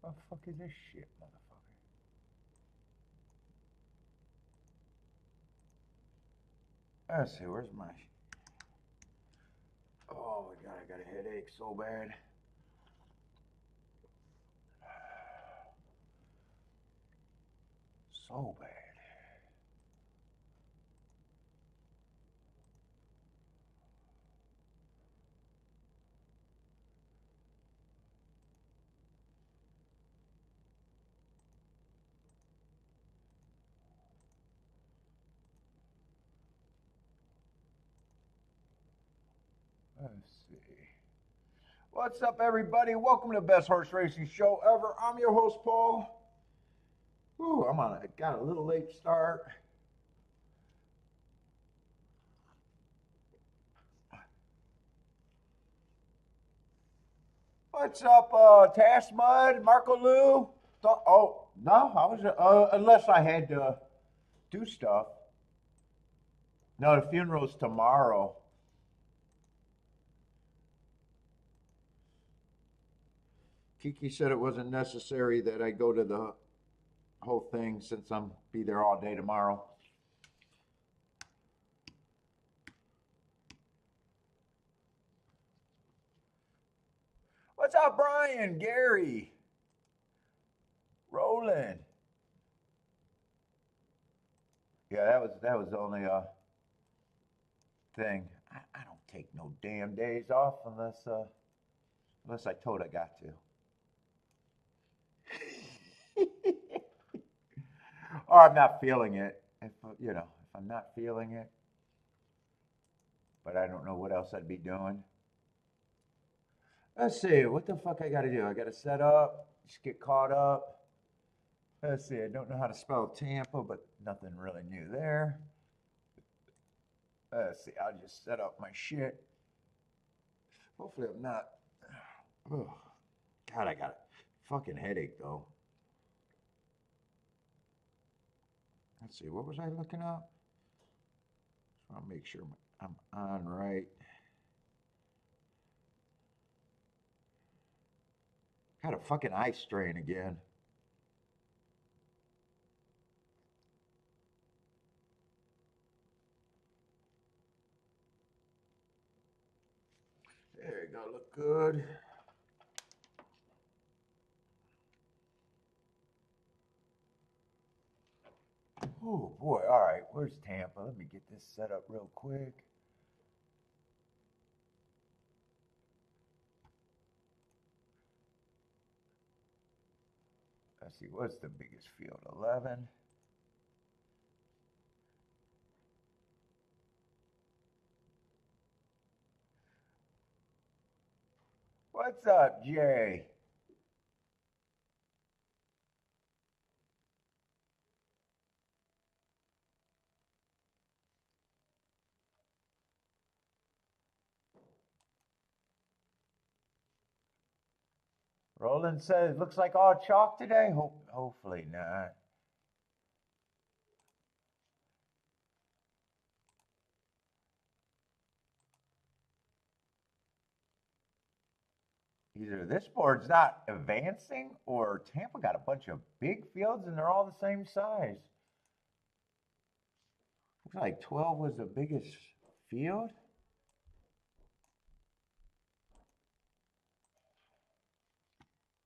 What the fuck is this shit, motherfucker? Let's see, where's my... Oh my god, I got a headache so bad. So bad. Let's see. What's up, everybody? Welcome to the best horse racing show ever. I'm your host, Paul. Whew, got a little late start. What's up, Tash Mud, Marco Lou? Oh, no, I was, unless I had to do stuff. No, the funeral's tomorrow. Kiki said it wasn't necessary that I go to the whole thing since I'm be there all day tomorrow. What's up, Brian, Gary, Roland? Yeah, that was only a thing. I don't take no damn days off unless I told I got to. Or I'm not feeling it. If I'm not feeling it, but I don't know what else I'd be doing. Let's see, what the fuck I gotta do? I gotta set up, just get caught up. Let's see, I don't know how to spell Tampa, but nothing really new there. Let's see, I'll just set up my shit. Hopefully I'm not. Oh, God, I got a fucking headache though. Let's see, what was I looking up? Just want to make sure I'm on right. Got a fucking eye strain again. There you go, look good. Oh boy, all right, where's Tampa? Let me get this set up real quick. Let's see, what's the biggest field? 11. What's up, Jay? Roland says, looks like all chalk today. Hopefully not. Either this board's not advancing or Tampa got a bunch of big fields and they're all the same size. Looks like 12 was the biggest field.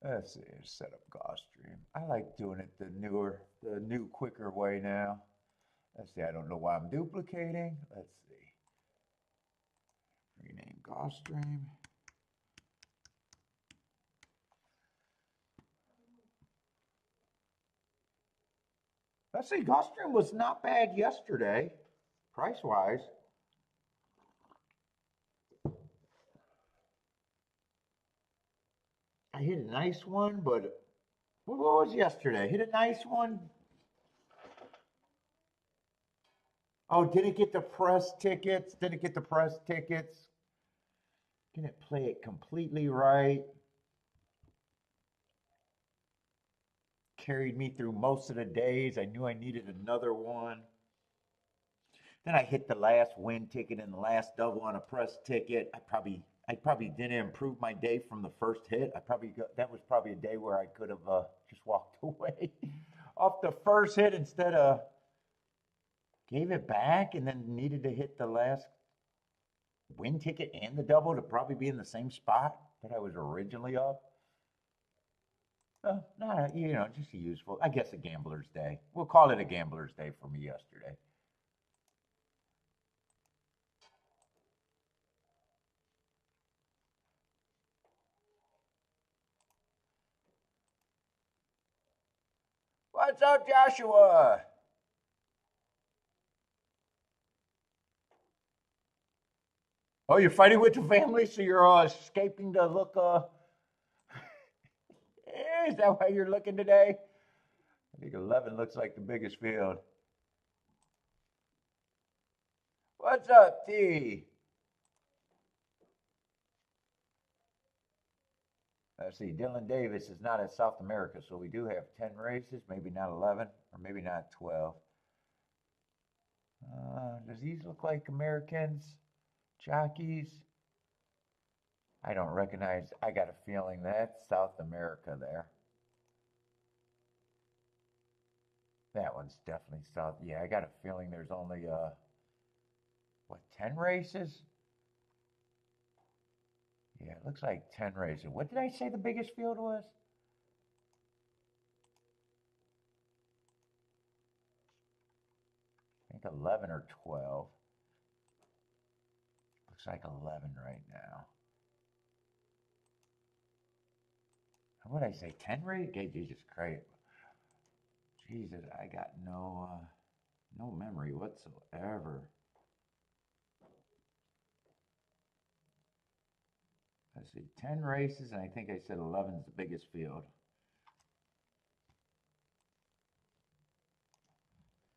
Let's see, set up Gulfstream. I like doing it the new, quicker way now. Let's see, I don't know why I'm duplicating. Let's see. Rename Gulfstream. Let's see, Gulfstream was not bad yesterday, price-wise. I hit a nice one, but what was yesterday? I hit a nice one. Oh, didn't get the press tickets. Didn't get the press tickets. Didn't play it completely right. Carried me through most of the days. I knew I needed another one. Then I hit the last win ticket and the last double on a press ticket. I probably didn't improve my day from the first hit. That was probably a day where I could have just walked away off the first hit instead of gave it back and then needed to hit the last win ticket and the double to probably be in the same spot that I was originally up. No, just a useful, I guess a gambler's day. We'll call it a gambler's day for me yesterday. What's up, Joshua? Oh, you're fighting with the family, so you're escaping to look. Is that why you're looking today? I think 11 looks like the biggest field. What's up, T? Let's see. Dylan Davis is not in South America, so we do have 10 races, maybe not 11, or maybe not 12. Does these look like Americans? Jockeys? I don't recognize. I got a feeling that's South America there. That one's definitely South. Yeah, I got a feeling there's only, 10 races? Yeah, it looks like 10 races. What did I say the biggest field was? I think 11 or 12. Looks like 11 right now. What did I say? 10 races? Okay, Jesus Christ. Jesus, I got no memory whatsoever. Let's see, 10 races, and I think I said 11 is the biggest field.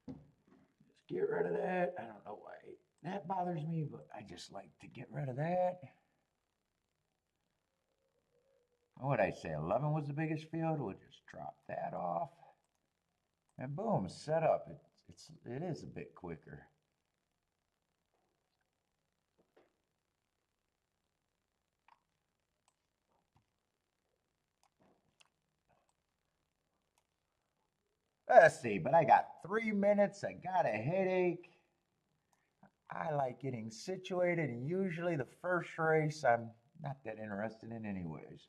Just get rid of that. I don't know why that bothers me, but I just like to get rid of that. What did I say? 11 was the biggest field. We'll just drop that off. And boom, set up. It is a bit quicker. Let's see, but I got 3 minutes. I got a headache. I like getting situated, and usually the first race I'm not that interested in anyways.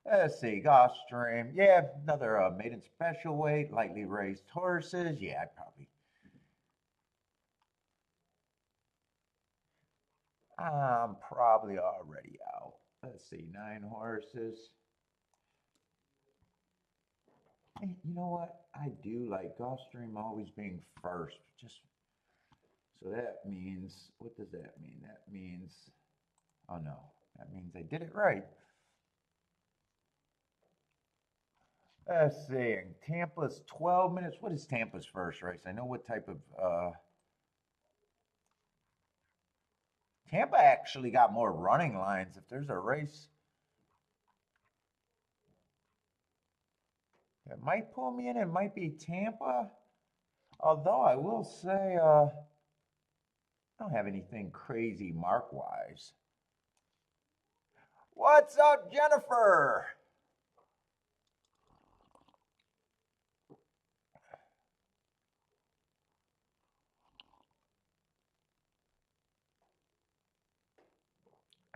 Let's see, Gulfstream. Yeah, another maiden special weight, lightly raised horses. Yeah, I'm probably already out. Let's see, 9 horses. You know what? I do like Gulfstream always being first. Just so that means, what does that mean? That means, oh no, that means I did it right. Let's see, Tampa's 12 minutes. What is Tampa's first race? I know what type of, Tampa actually got more running lines. If there's a race that might pull me in, it might be Tampa. Although I will say, I don't have anything crazy mark-wise. What's up, Jennifer?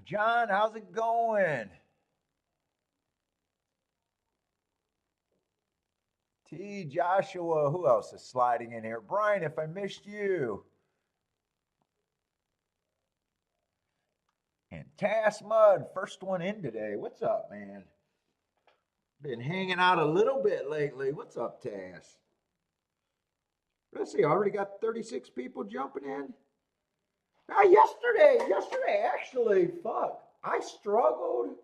John, how's it going? T. Joshua, who else is sliding in here? Brian, if I missed you. And Tass Mud, first one in today. What's up, man? Been hanging out a little bit lately. What's up, Tass? Let's see, I already got 36 people jumping in. Yesterday, actually, fuck. I struggled.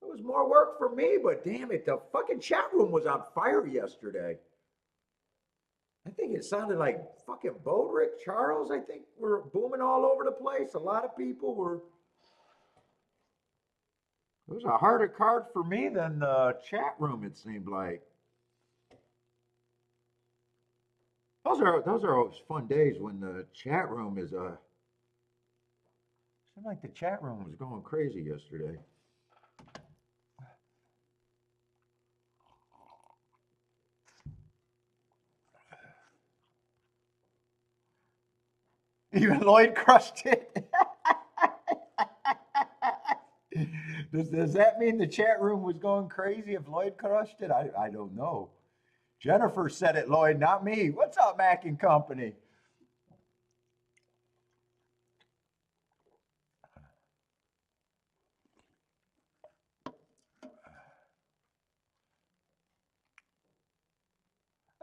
It was more work for me, but damn it, the fucking chat room was on fire yesterday. I think it sounded like fucking Bodrick, Charles, I think were booming all over the place. A lot of people were. It was a harder card for me than the chat room, it seemed like. Those are always fun days when the chat room is Seemed like the chat room was going crazy yesterday. Even Lloyd crushed it. Does that mean the chat room was going crazy if Lloyd crushed it? I don't know. Jennifer said it, Lloyd, not me. What's up, Mac and Company?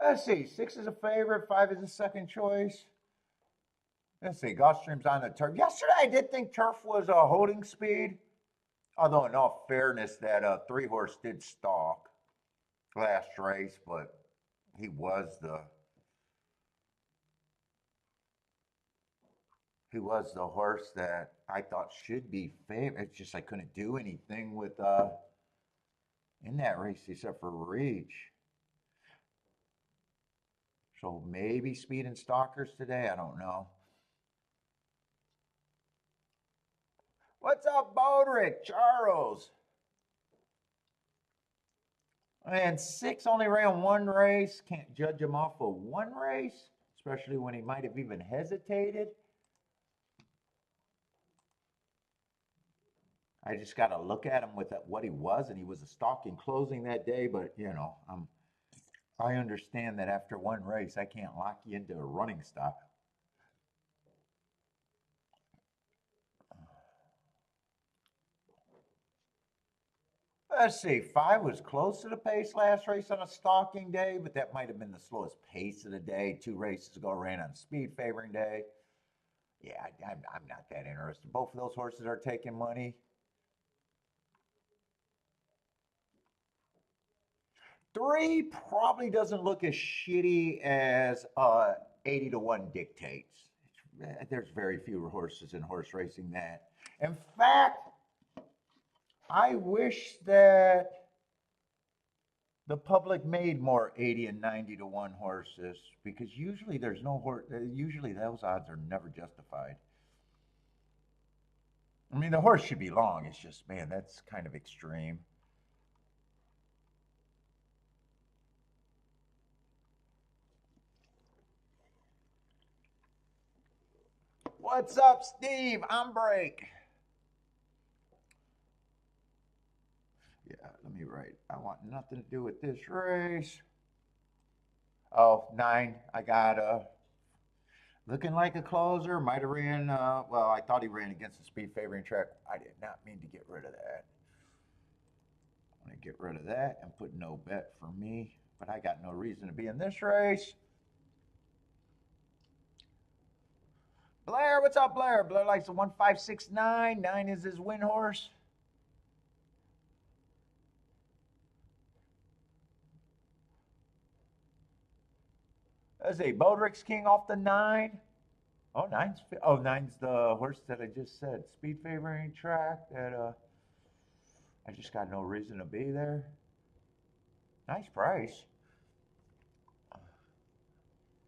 Let's see. 6 is a favorite. 5 is a second choice. Let's see. Gulfstream's on the turf. Yesterday, I did think turf was a holding speed. Although, in all fairness, that 3-horse did stalk last race, but he was the horse that I thought should be favored. It's just I couldn't do anything with in that race except for reach. So maybe speed and stalkers today. I don't know. What's up, Bodrick? Charles. And 6 only ran one race. Can't judge him off of one race, especially when he might have even hesitated. I just got to look at him with what he was, and he was a stalking closing that day. But you know, I understand that after one race, I can't lock you into a running stop. Let's see, 5 was close to the pace last race on a stalking day, but that might have been the slowest pace of the day. 2 races ago ran on speed favoring day. Yeah, I'm not that interested. Both of those horses are taking money. 3 probably doesn't look as shitty as 80 to 1 dictates. There's very few horses in horse racing that. In fact, I wish that the public made more 80 and 90 to 1 horses because usually there's no horse, usually those odds are never justified. I mean, the horse should be long. It's just, man, that's kind of extreme. What's up, Steve? I'm break. Yeah, let me write. I want nothing to do with this race. Oh, 9. I got looking like a closer. Might have ran. Well, I thought he ran against the speed favoring track. I did not mean to get rid of that. I'm gonna get rid of that and put no bet for me. But I got no reason to be in this race. Blair, what's up, Blair? Blair likes a 1569. 9 is his win horse. Let's see, Bodrick's King off the 9. Oh, nine's the horse that I just said. Speed favoring track that I just got no reason to be there. Nice price.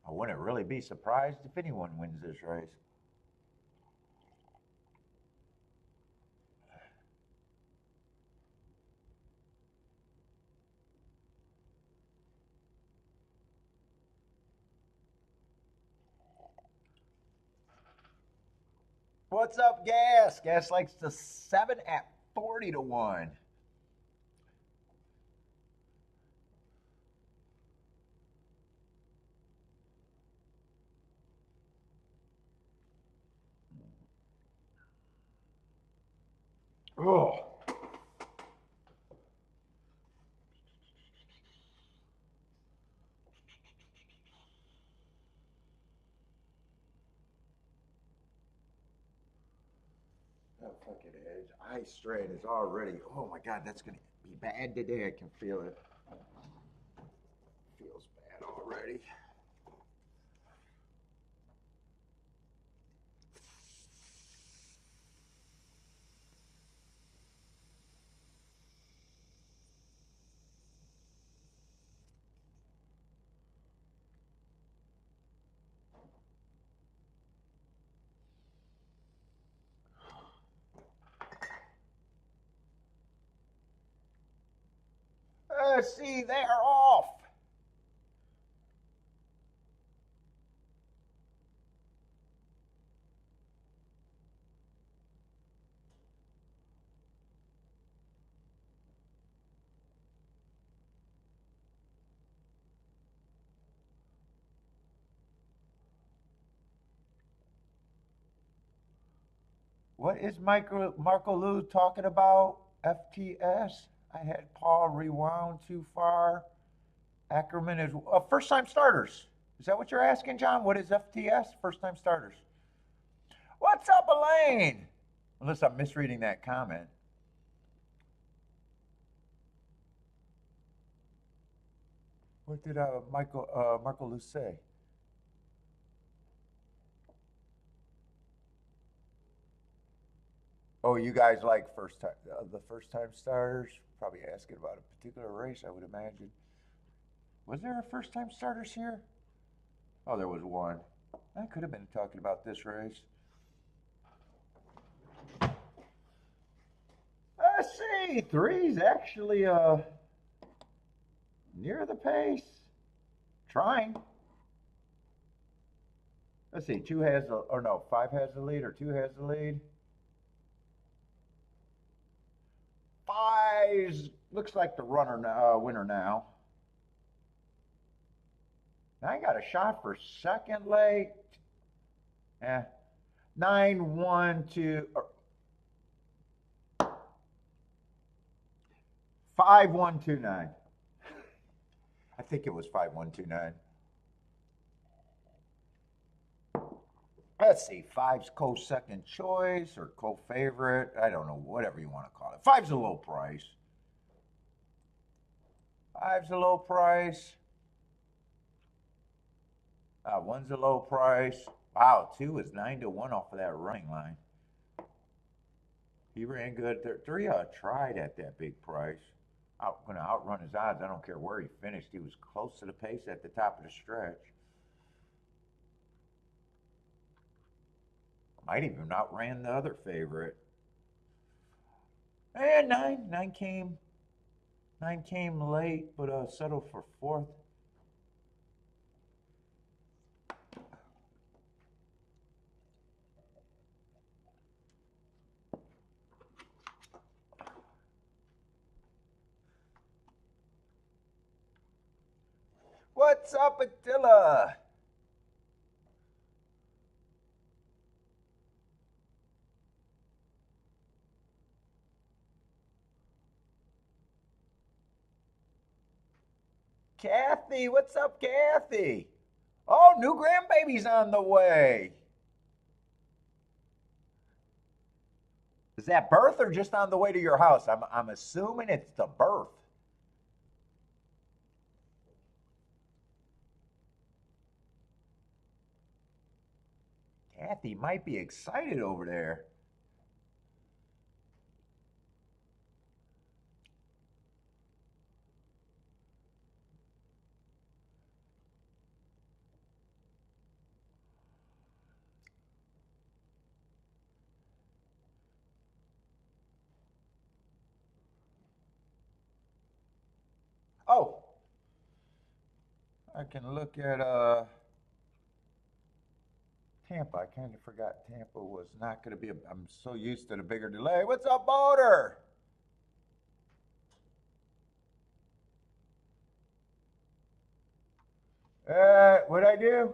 I wouldn't really be surprised if anyone wins this race. What's up, Gas? Gas likes the 7 at 40 to 1. Oh. That fucking edge. Eye strain is already. Oh my god, that's gonna be bad today. I can feel it. Feels bad already. See, they are off. What is Marco Lou talking about? FTS? I had Paul rewound too far. Ackerman is first time starters. Is that what you're asking, John? What is FTS? First time starters. What's up, Elaine? Unless I'm misreading that comment. What did Marco Lou say? Oh, you guys like the first time starters? Probably asking about a particular race, I would imagine. Was there a first time starters here? Oh, there was one. I could have been talking about this race. Let's see, three's actually near the pace. Trying. Let's see, two has the, or no, five has the lead, or two has the lead. Five's looks like the winner now. I got a shot for second late. Yeah. 9-1-2. 5-1-2-9. I think it was 5-1-2-9. Let's see. Five's co-second choice or co-favorite. I don't know. Whatever you want to call it. Five's a low price. Five's a low price. One's a low price. Wow, two is 9-1 off of that running line. He ran good. Three tried at that big price. Going to outrun his odds. I don't care where he finished. He was close to the pace at the top of the stretch. Might even outran the other favorite. And nine came late, but settled for fourth. What's up, Attila? Kathy, what's up, Kathy? Oh, new grandbaby's on the way. Is that birth or just on the way to your house? I'm assuming it's the birth. Kathy might be excited over there. Oh, I can look at Tampa. I kind of forgot Tampa was not going to be. I'm so used to the bigger delay. What's up, Boater? What'd I do?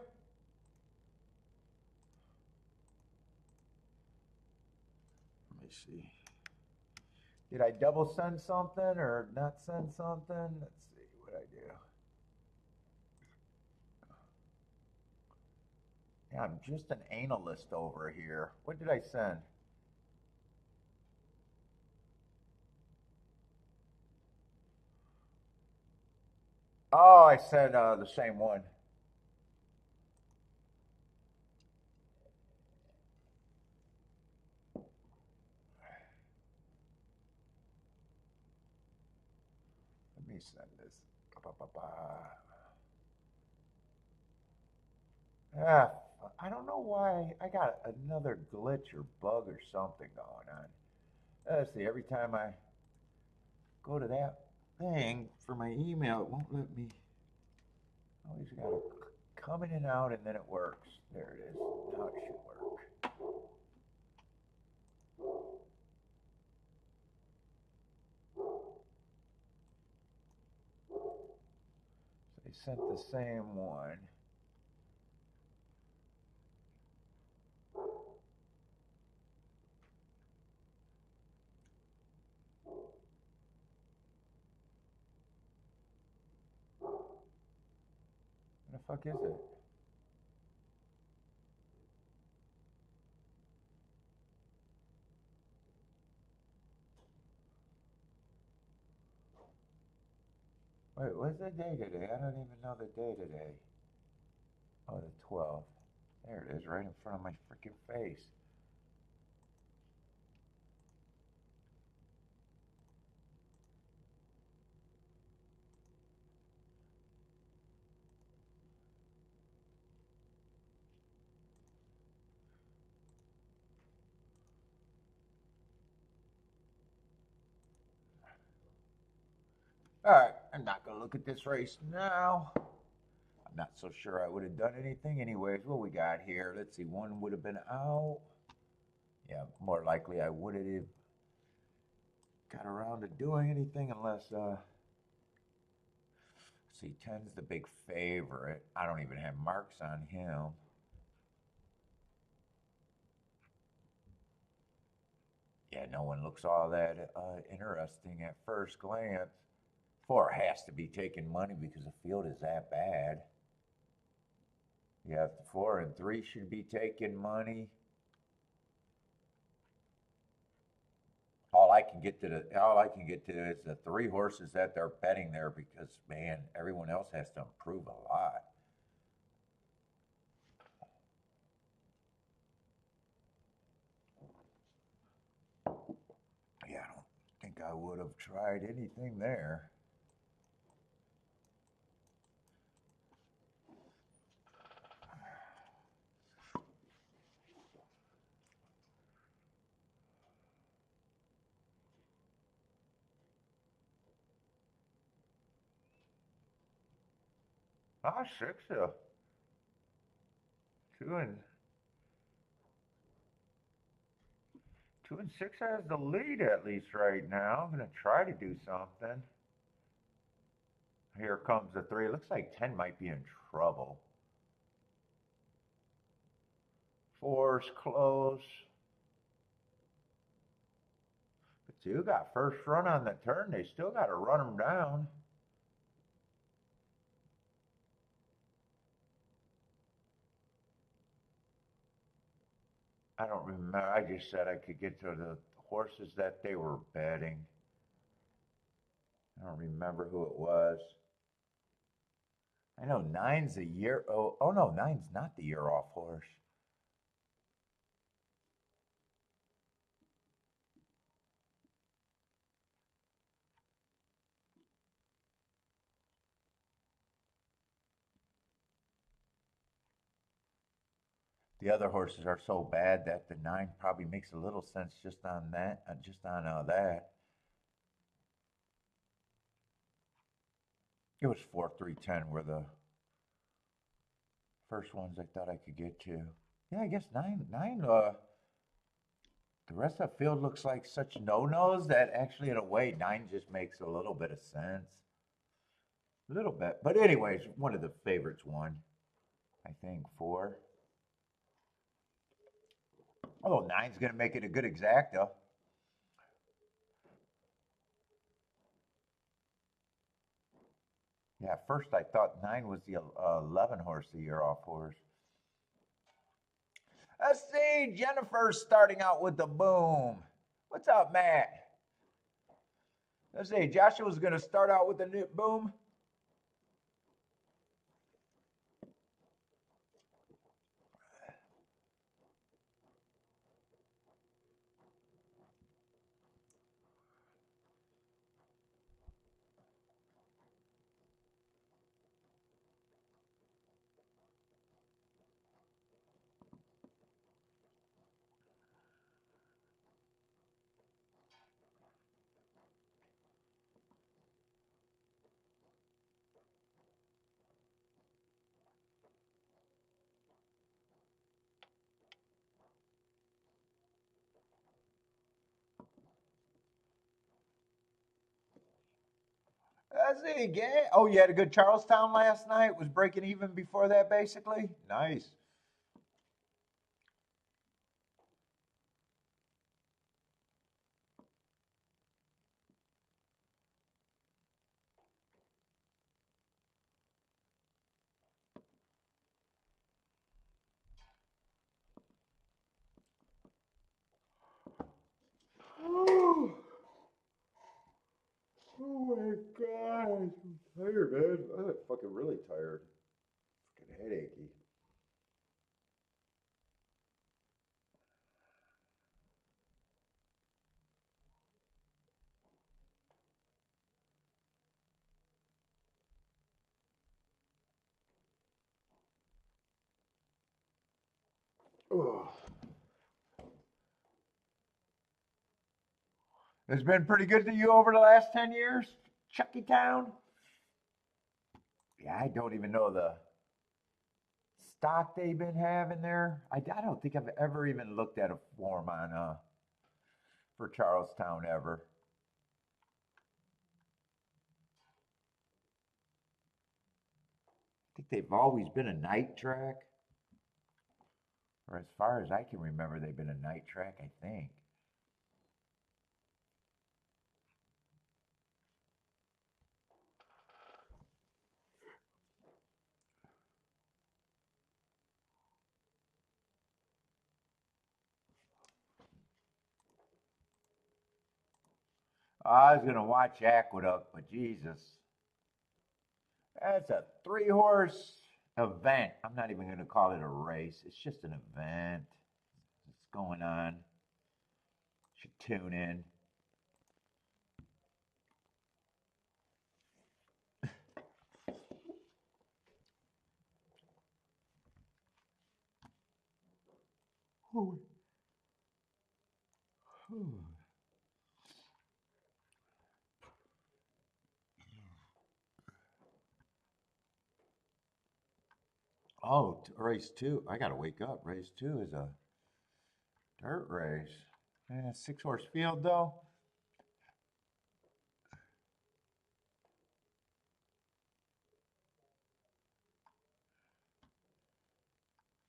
Let me see. Did I double send something or not send something? Let's see what I do. Yeah, I'm just an analyst over here. What did I send? Oh, I sent the same one. Let me send this. Yeah, I don't know why I got another glitch or bug or something going on. Let's see, every time I go to that, thing for my email. It won't let me. Always gotta come in and out, and then it works. There it is. Now it should work. So they sent the same one. What the fuck is it? Wait, what's the day today? I don't even know the day today. Oh, the 12th. There it is, right in front of my freaking face. All right, I'm not gonna look at this race now. I'm not so sure I would have done anything anyways. What we got here? Let's see. One would have been out. Yeah, more likely I would have got around to doing anything unless see, 10's the big favorite. I don't even have marks on him. Yeah, no one looks all that interesting at first glance. 4 has to be taking money because the field is that bad. Yeah, 4 and 3 should be taking money. All I can get to is the 3 horses that they're betting there because man, everyone else has to improve a lot. Yeah, I don't think I would have tried anything there. Ah, 6 2 and 6 has the lead at least right now. I'm gonna try to do something. Here comes the 3. It looks like 10 might be in trouble. 4's close. But 2 got first run on the turn. They still got to run them down. I don't remember. I just said I could get to the horses that they were betting. I don't remember who it was. I know 9's a year. Oh no, 9's not the year off horse. The other horses are so bad that the 9 probably makes a little sense just on that. That. It was 4, 3, 10 were the first ones I thought I could get to. Yeah, I guess 9. The rest of the field looks like such no-nos that actually, in a way, 9 just makes a little bit of sense. A little bit. But anyways, one of the favorites won. I think 4. Although 9's going to make it a good exacta. Yeah, at first I thought 9 was the 11 horse, the year off horse. Let's see, Jennifer's starting out with the boom. What's up, Matt? Let's see, Joshua's going to start out with the new boom. I see, yeah. Oh, you had a good Charlestown last night? Was breaking even before that, basically? Nice. Oh, oh my God. I'm tired, man. I'm fucking really tired. Fucking headachy. Oh. It's been pretty good to you over the last 10 years, Chucky Town? Yeah, I don't even know the stock they've been having there. I don't think I've ever even looked at a form on for Charlestown ever. I think they've always been a night track, or as far as I can remember, they've been a night track, I think. I was gonna watch Aqueduct, but Jesus, that's a three-horse event. I'm not even gonna call it a race. It's just an event. It's going on. Should tune in. Oh, race two. I gotta wake up. Race two is a dirt race. Yeah, 6-horse field though.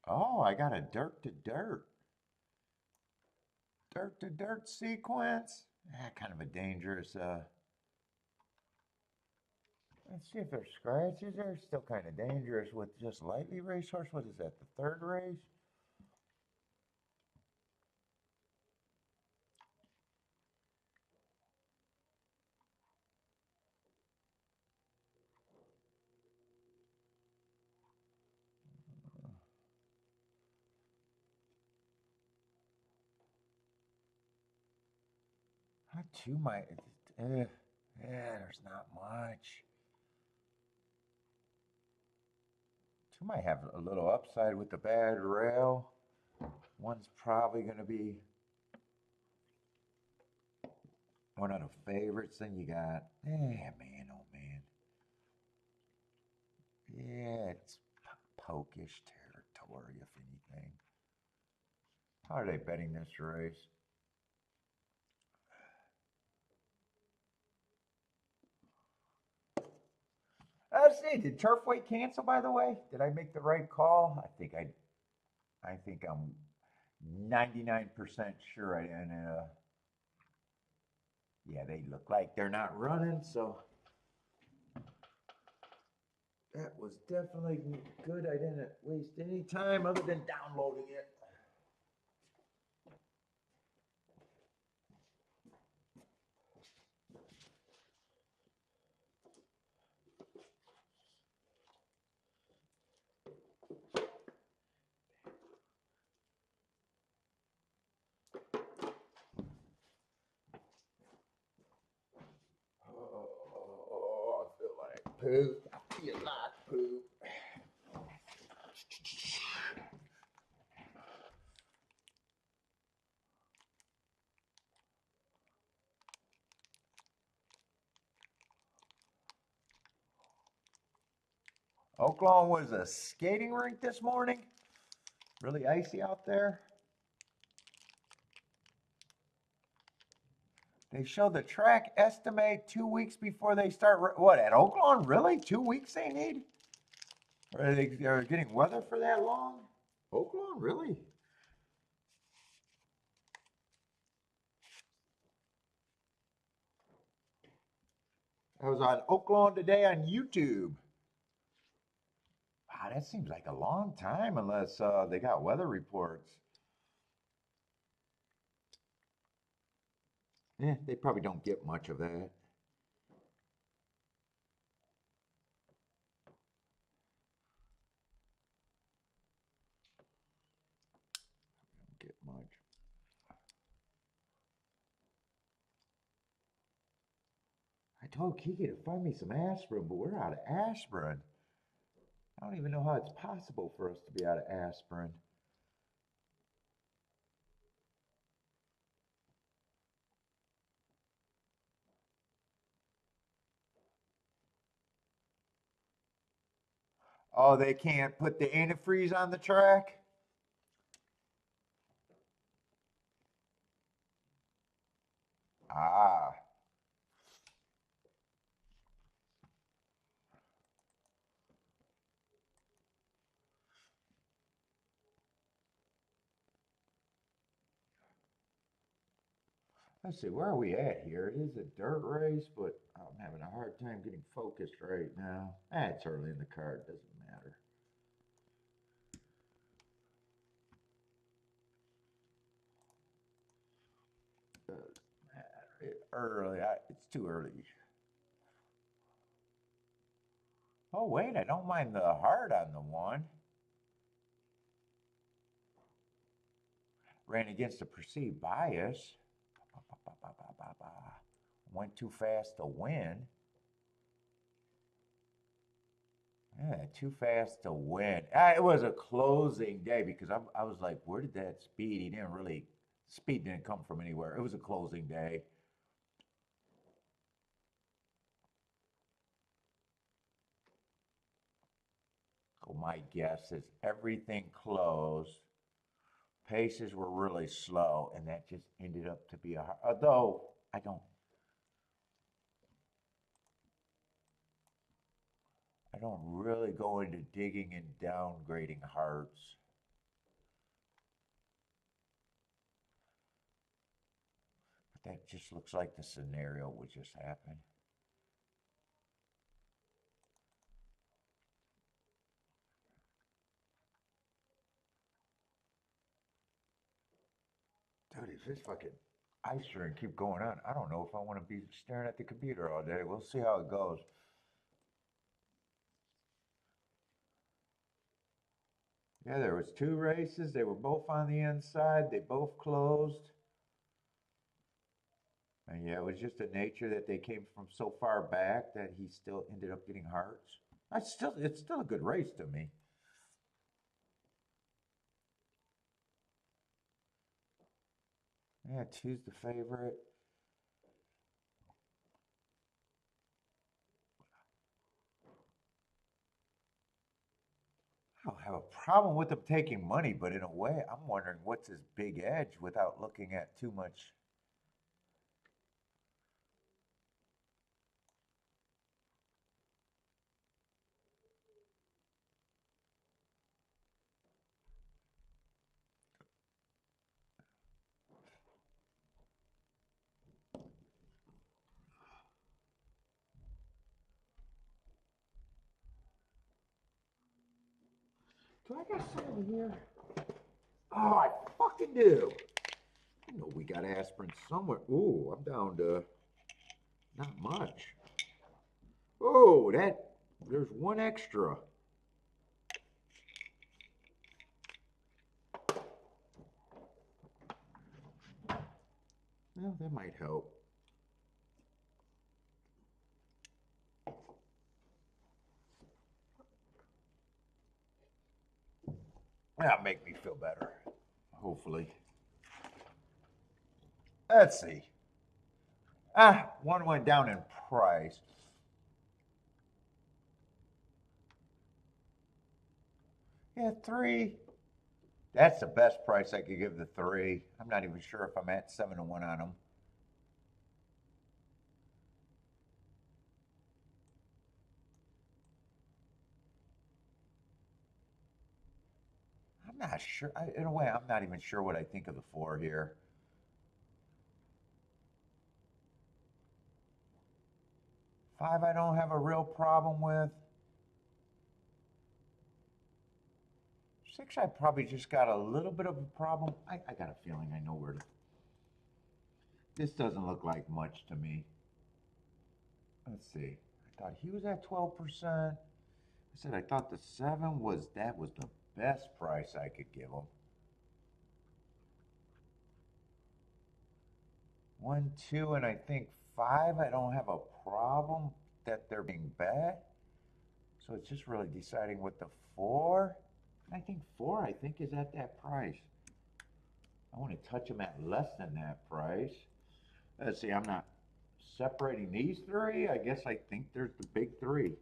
Oh, I got a dirt to dirt sequence. Kind of a dangerous. Let's see if there's scratches. They're still kind of dangerous with just lightly racehorse. What is that? The third race? Not too much. Yeah, there's not much. Two might have a little upside with the bad rail. One's probably going to be one of the favorites. Then you got, man, oh man. Yeah, it's pokish territory, if anything. How are they betting this race? Let's see. Did Turfway cancel, by the way? Did I make the right call? I think I'm 99% sure I didn't. Yeah, they look like they're not running, so that was definitely good. I didn't waste any time other than downloading it. Oh, I feel like poop. I feel like poop. Oklahoma was a skating rink this morning. Really icy out there. They show the track estimate 2 weeks before they start. What, at Oaklawn? Really? 2 weeks they need? Or are they getting weather for that long? Oaklawn? Really? I was on Oaklawn today on YouTube. Wow, that seems like a long time unless they got weather reports. Yeah, they probably don't get much of that. Don't get much. I told Kiki to find me some aspirin, but we're out of aspirin. I don't even know how it's possible for us to be out of aspirin. Oh, they can't put the antifreeze on the track? Ah. Let's see, where are we at here? It is a dirt race, but I'm having a hard time getting focused right now. It's early in the card, doesn't matter. Doesn't matter. Early, it's too early. Oh, wait, I don't mind the hard on the one. Ran against a perceived bias. Went too fast to win. Yeah, too fast to win. It was a closing day because I was like, where did that speed? He didn't really, speed didn't come from anywhere. It was a closing day. So my guess is everything closed. Paces were really slow, and that just ended up to be a hard, although I don't really go into digging and downgrading hearts. But that just looks like the scenario would just happen. Dude, if this fucking ice rink keep going on, I don't know if I want to be staring at the computer all day. We'll see how it goes. Yeah, there was two races. They were both on the inside. They both closed. And yeah, it was just a nature that they came from so far back that he still ended up getting hearts. It's still a good race to me. Yeah, two's the favorite. I don't have a problem with him taking money, but in a way, I'm wondering what's his big edge without looking at too much. Do I got something here? Oh, I fucking do. I know we got aspirin somewhere. Ooh, I'm down to not much. Oh, there's one extra. Well, that might help. That'll make me feel better. Hopefully. Let's see. One went down in price. Yeah, three. That's the best price I could give the three. I'm not even sure if I'm at 7-1 on them. I'm not sure. In a way, I'm not even sure what I think of the 4 here. 5, I don't have a real problem with. 6, I probably just got a little bit of a problem. I got a feeling I know where to. This doesn't look like much to me. Let's see. I thought he was at 12%. I said I thought the 7 was the best price I could give him. 1, 2, and I think 5. I don't have a problem that they're being bet. So it's just really deciding what the 4. I think 4. I think is at that price. I want to touch them at less than that price. Let's see. I'm not separating these 3. I guess I think there's the big 3.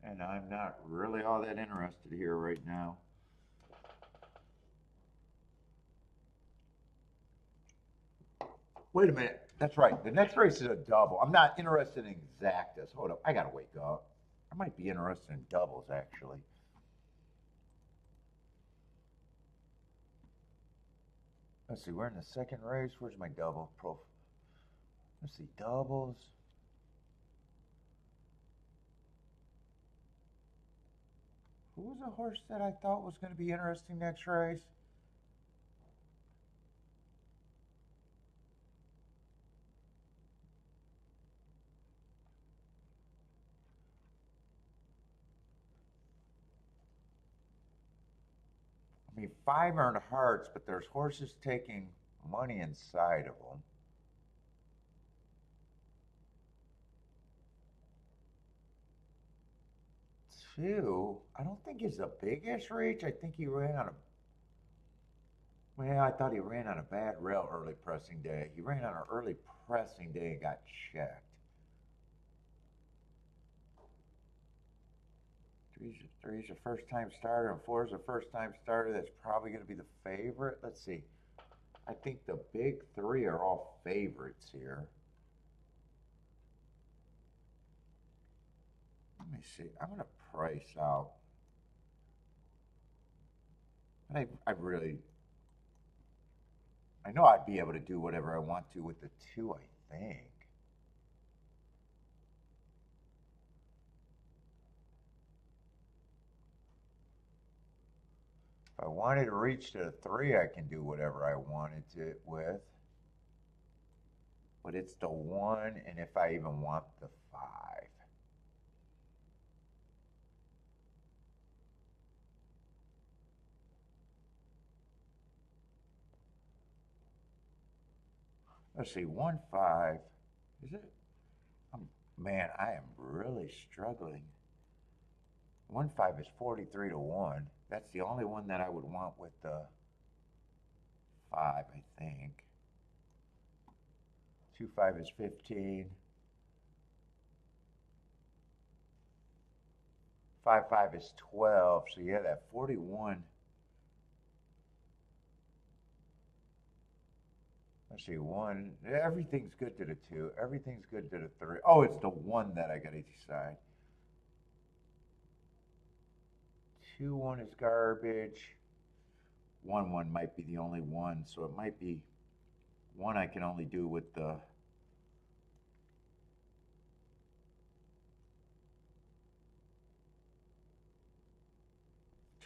And I'm not really all that interested here right now. Wait a minute. That's right. The next race is a double. I'm not interested in exactas. Hold up. I got to wake up. I might be interested in doubles, actually. Let's see. We're in the second race. Where's my double profile? Let's see. Doubles. Who was a horse that I thought was going to be interesting next race? I mean, 5 earned hearts, but there's horses taking money inside of them. 2, I don't think is the biggest reach. I think he ran on a. Well, I thought he ran on a bad rail early pressing day. He ran on an early pressing day and got checked. 3's a first-time starter, and 4's a first-time starter. That's probably going to be the favorite. Let's see. I think the big 3 are all favorites here. Let me see. I'm going to price out. I know I'd be able to do whatever I want to with the 2, I think. If I wanted to reach to the 3, I can do whatever I wanted to with. But it's the 1, and if I even want the 5. Let's see, 1, 5. Is it? Man, I am really struggling. 1, 5 is 43 to 1. That's the only one that I would want with the 5, I think. 2, 5 is 15. 5, 5 is 12. So yeah, that 41. Let's see, 1. Everything's good to the 2. Everything's good to the 3. Oh, it's the 1 that I got to decide. 2, 1 is garbage. 1, 1 might be the only one, so it might be 1 I can only do with the.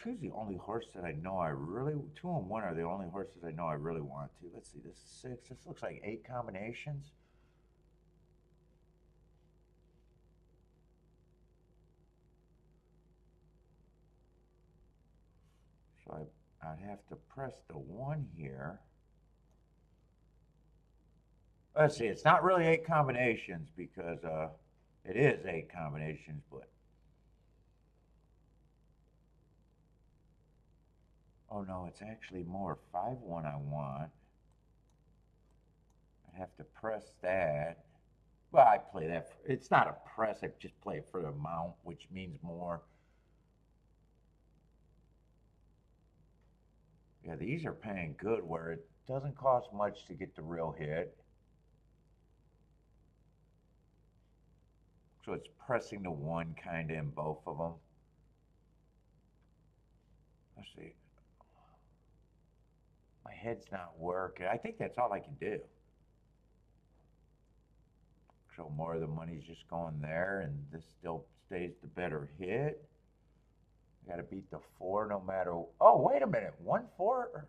Two's the only horse that I know I really. 2 and 1 are the only horses I know I really want to. Let's see, this is 6. This looks like 8 combinations. So I'd have to press the 1 here. Let's see, it's not really 8 combinations because it is 8 combinations, but. Oh no, it's actually more 5, 1 I want. I have to press that. Well, I play that. It's not a press. I just play it for the amount, which means more. Yeah, these are paying good where it doesn't cost much to get the real hit. So it's pressing the 1 kind of in both of them. Let's see. My head's not working. I think that's all I can do. So more of the money's just going there, and this still stays the better hit. I got to beat the 4 no matter. Oh, wait a minute. 1-4?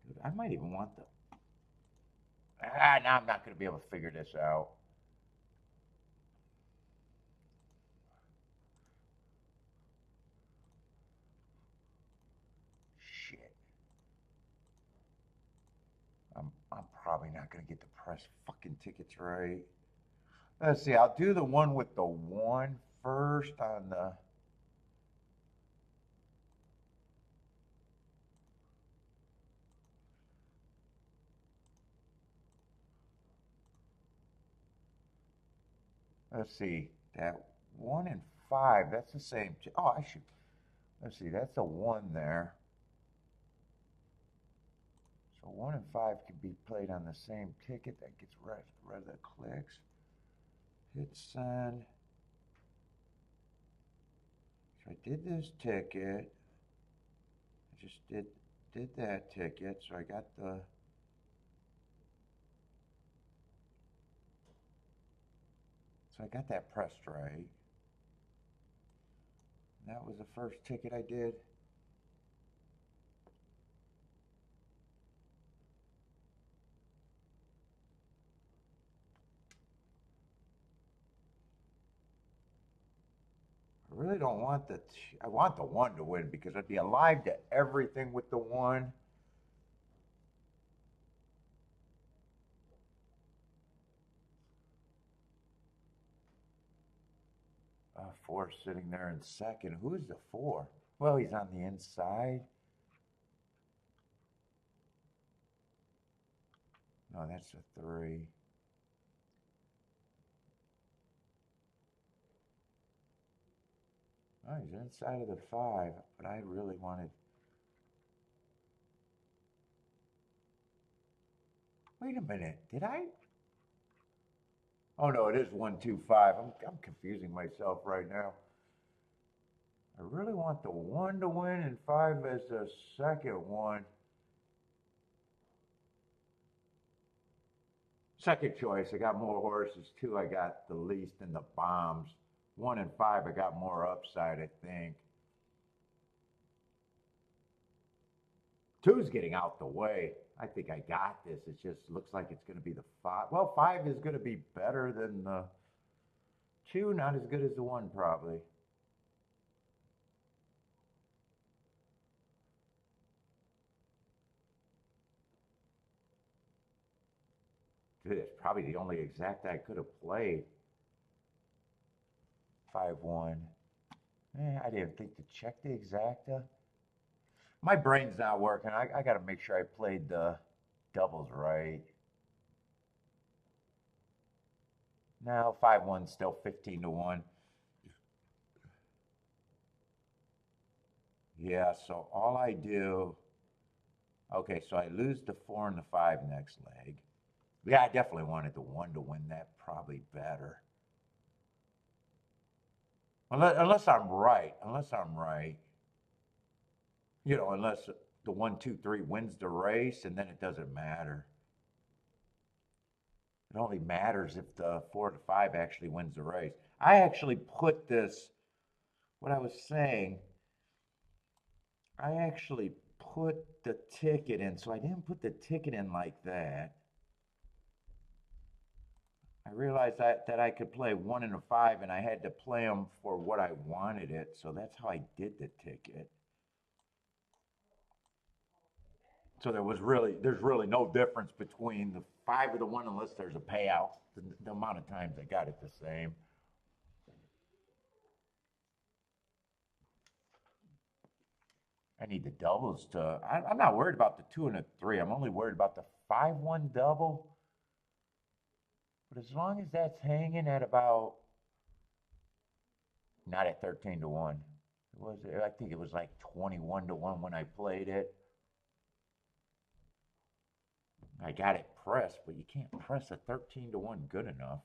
Dude, I might even want the. Now I'm not going to be able to figure this out. Shit. I'm probably not going to get the press fucking tickets right. Let's see. I'll do the one with the 1 first on the. Let's see. That 1 and 5. That's the same. Oh, I should. Let's see. That's a 1 there. So 1 and 5 can be played on the same ticket. That gets rid of the clicks. Hit send. So I did this ticket. I just did that ticket. So I got the. So I got that pressed right. That was the first ticket I did. I really don't want I want the 1 to win because I'd be alive to everything with the 1. 4 sitting there in second. Who's the 4? Well, he's on the inside. No, that's a 3. Oh, he's inside of the 5, but I really wanted. Wait a minute, did I? Oh no, it is 1, 2, 5. I'm confusing myself right now. I really want the 1 to win and 5 as the second one. Second choice, I got more horses. 2, I got the least in the bombs. 1 and 5, I got more upside, I think. 2's getting out the way. I think I got this. It just looks like it's going to be the 5. Well, 5 is going to be better than the 2. Not as good as the 1, probably. Dude, it's probably the only exact I could have played. 5-1. I didn't think to check the exacta. My brain's not working. I got to make sure I played the doubles right. Now 5-1 still 15 to 1. Yeah, so all I do. Okay, so I lose the 4 and the 5 next leg. Yeah, I definitely wanted the 1 to win that, probably better. Unless I'm right. Unless I'm right. You know, unless the 1, 2, 3 wins the race, and then it doesn't matter. It only matters if the 4 to 5 actually wins the race. I actually put this, what I was saying, I actually put the ticket in, so I didn't put the ticket in like that. I realized that I could play 1 and a 5, and I had to play them for what I wanted it, so that's how I did the ticket. So there's really no difference between the 5 or the 1 unless there's a payout. The amount of times I got it the same. I need the doubles to. I'm not worried about the 2 and the 3. I'm only worried about the 5-1 double. But as long as that's hanging at about, not at 13 to 1. I think it was like 21 to 1 when I played it. I got it pressed, but you can't press a 13 to 1 good enough.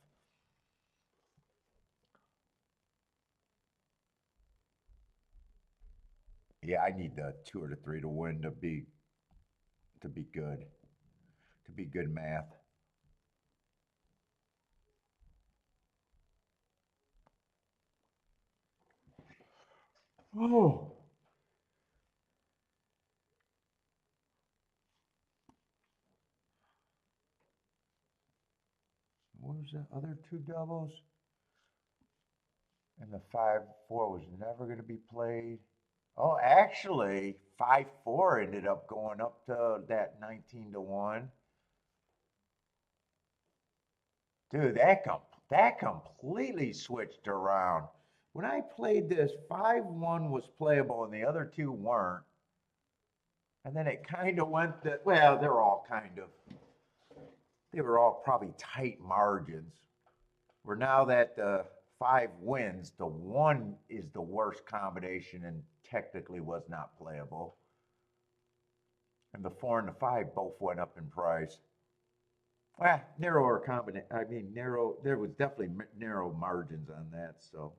Yeah, I need the 2 or the 3 to win to be good. To be good math. Oh. What was the other 2 doubles? And the 5-4 was never going to be played. Oh, actually, 5-4 ended up going up to that 19 to 1. Dude, that completely switched around. When I played this, 5-1 was playable and the other 2 weren't. And then it kind of went that, well, they were all probably tight margins. Where now that the 5 wins, the 1 is the worst combination and technically was not playable. And the 4 and the 5 both went up in price. Well, narrower combination. I mean, narrow. There was definitely narrow margins on that. So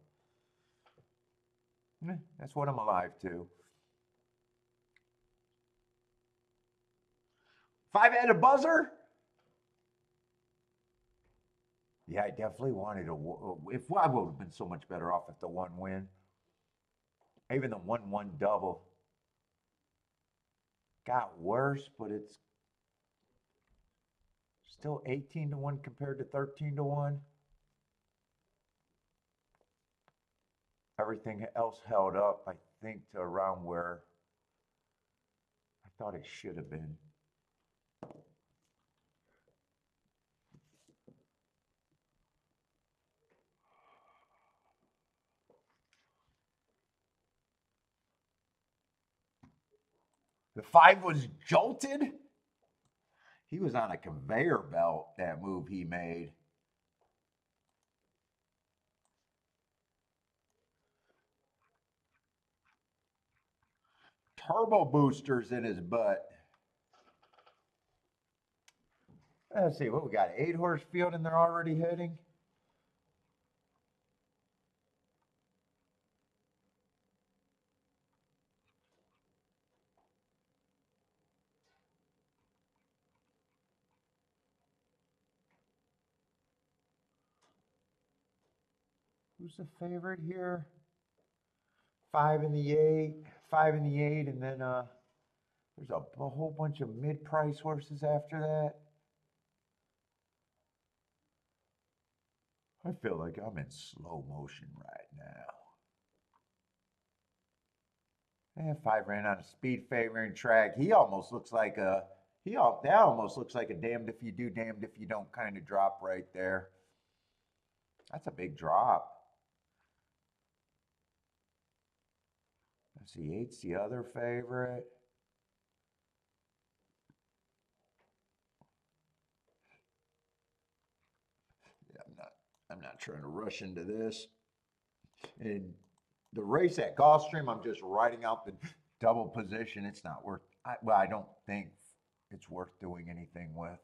that's what I'm alive to. 5 had a buzzer. Yeah, I definitely wanted a. If I would have been so much better off if the 1 win. Even the 1-1 double got worse, but it's still 18 to 1 compared to 13 to 1. Everything else held up, I think, to around where I thought it should have been. The 5 was jolted. He was on a conveyor belt, that move he made. Turbo boosters in his butt. Let's see, what we got? 8-horse field and they're already hitting? Who's the favorite here? 5 in the 8, 5 in the 8, and then there's a whole bunch of mid-price horses after that. I feel like I'm in slow motion right now. And 5 ran on a speed favoring track. He almost looks like a that almost looks like a damned if you do, damned if you don't kind of drop right there. That's a big drop. Let's see, 8's the other favorite. Yeah, I'm not trying to rush into this. And the race at Gulfstream, I'm just writing out the double position. It's not worth. Well, I don't think it's worth doing anything with.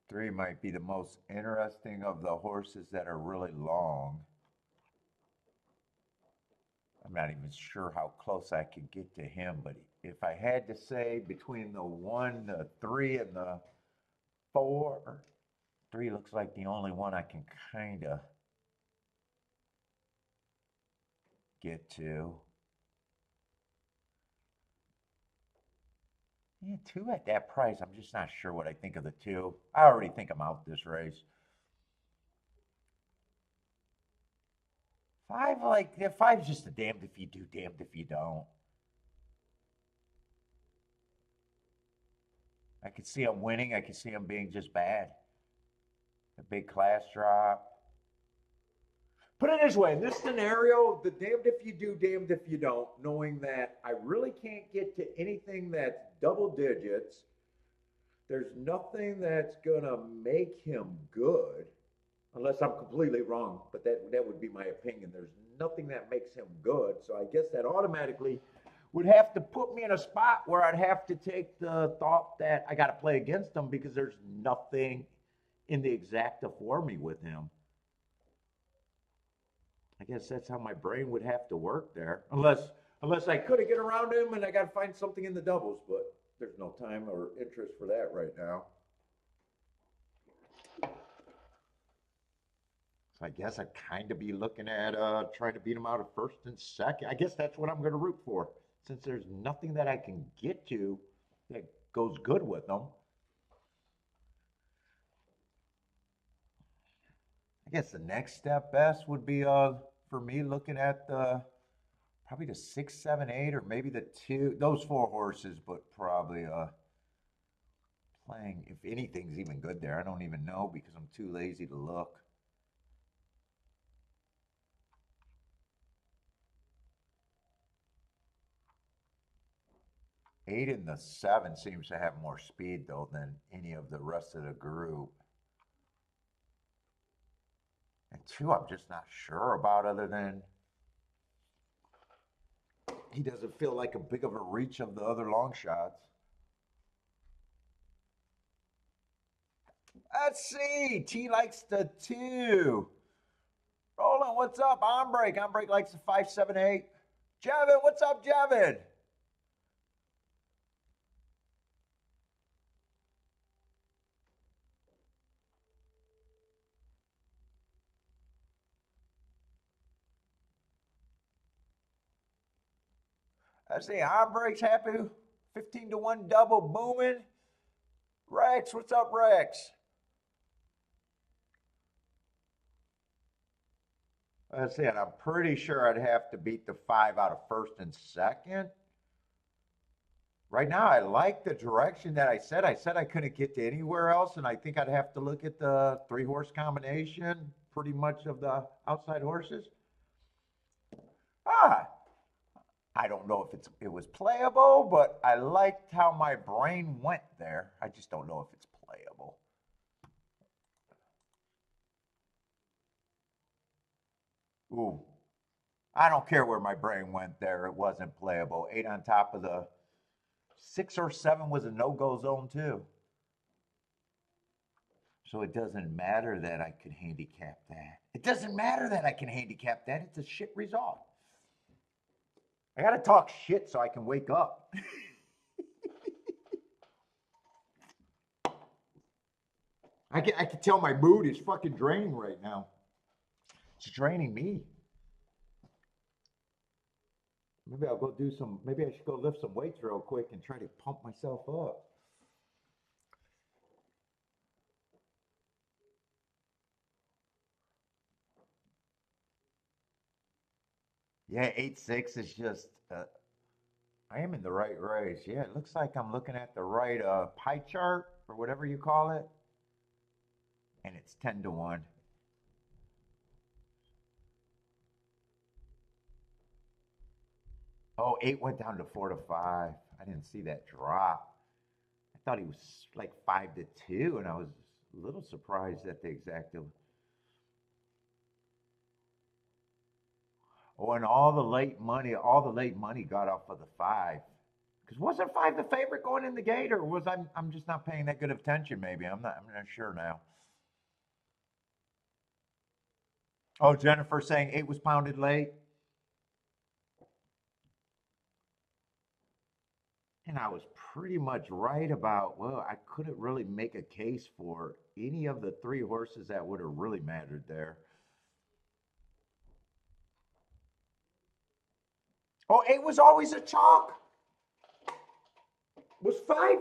3 might be the most interesting of the horses that are really long. I'm not even sure how close I could get to him, but if I had to say between the 1, the 3, and the 4, 3 looks like the only one I can kind of get to. Yeah, 2 at that price, I'm just not sure what I think of the 2. I already think I'm out this race. 5, like, the 5's just a damned if you do, damned if you don't. I could see him winning. I could see him being just bad. A big class drop. Put it this way, in this scenario, the damned if you do, damned if you don't, knowing that I really can't get to anything that's double digits. There's nothing that's going to make him good, unless I'm completely wrong, but that would be my opinion. There's nothing that makes him good. So I guess that automatically would have to put me in a spot where I'd have to take the thought that I got to play against him because there's nothing in the exacta for me with him. I guess that's how my brain would have to work there, unless I could get around him and I got to find something in the doubles, but there's no time or interest for that right now. So I guess I'd kind of be looking at trying to beat him out of first and second. I guess that's what I'm going to root for, since there's nothing that I can get to that goes good with them. I guess the next step best would be for me looking at the probably the 6, 7, 8, or maybe the two, those four horses, but probably playing if anything's even good there. I don't even know because I'm too lazy to look. Eight and the 7 seems to have more speed though than any of the rest of the group. And 2, I'm just not sure about, other than he doesn't feel like a big of a reach of the other long shots. Let's see. T likes the 2. Roland, what's up? Ombrake. Ombrake likes the 5, 7, 8. Jevin, what's up, Jevin? Let's see. Ombrake's happy. 15 to 1 double booming. Rex, what's up, Rex? Let's see, and I'm pretty sure I'd have to beat the 5 out of first and second. Right now, I like the direction that I said. I said I couldn't get to anywhere else, and I think I'd have to look at the 3-horse combination, pretty much of the outside horses. I don't know if it was playable, but I liked how my brain went there. I just don't know if it's playable. Ooh, I don't care where my brain went there. It wasn't playable. 8 on top of the 6 or 7 was a no-go zone too. So it doesn't matter that I could handicap that. It doesn't matter that I can handicap that. It's a shit result. I got to talk shit so I can wake up. I can tell my mood is fucking draining right now. It's draining me. Maybe I'll go do some, maybe I should go lift some weights real quick and try to pump myself up. Yeah, 8-6 is just, I am in the right race. Yeah, it looks like I'm looking at the right pie chart or whatever you call it. And it's 10 to 1. Oh, 8 went down to 4 to 5. I didn't see that drop. I thought he was like 5 to 2, and I was a little surprised at the exacta. Oh, and all the late money got off of the 5. Because wasn't 5 the favorite going in the gate, or was I'm just not paying that good of attention? Maybe I'm not sure now. Oh, Jennifer saying 8 was pounded late. And I was pretty much right about, well, I couldn't really make a case for any of the 3 horses that would have really mattered there. Oh, 8 was always a chalk. Was five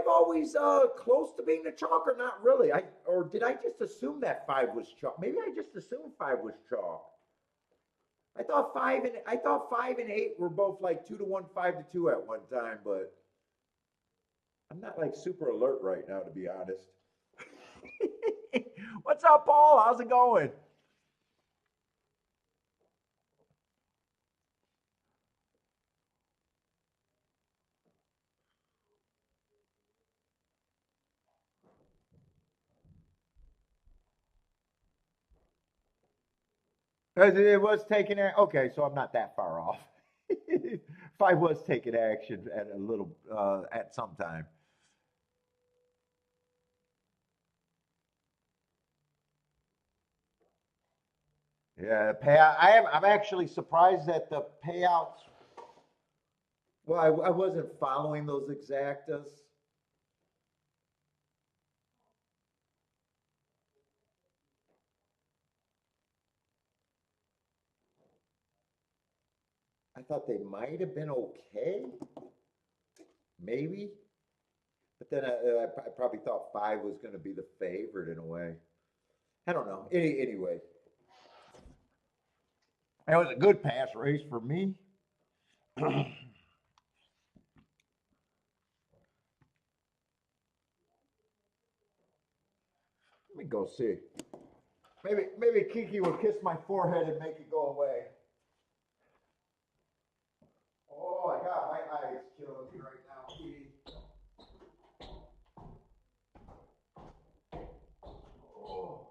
always close to being a chalk or not really? Or did I just assume that 5 was chalk? Maybe I just assumed 5 was chalk. I thought 5 and 8 were both like 2 to 1, 5 to 2 at one time, but I'm not like super alert right now, to be honest. What's up, Paul? How's it going? It was taking it. Okay, so I'm not that far off. probably was taking action at a little at some time. Yeah, payout. I'm actually surprised that the payouts. Well, I wasn't following those exactas. I thought they might have been okay, maybe. But then I probably thought five was going to be the favorite in a way. I don't know. Anyway, it was a good pass race for me. Let me go see. Maybe Kiki will kiss my forehead and make it go away. Oh my God, my eyes killing me right now, Kiki. Oh.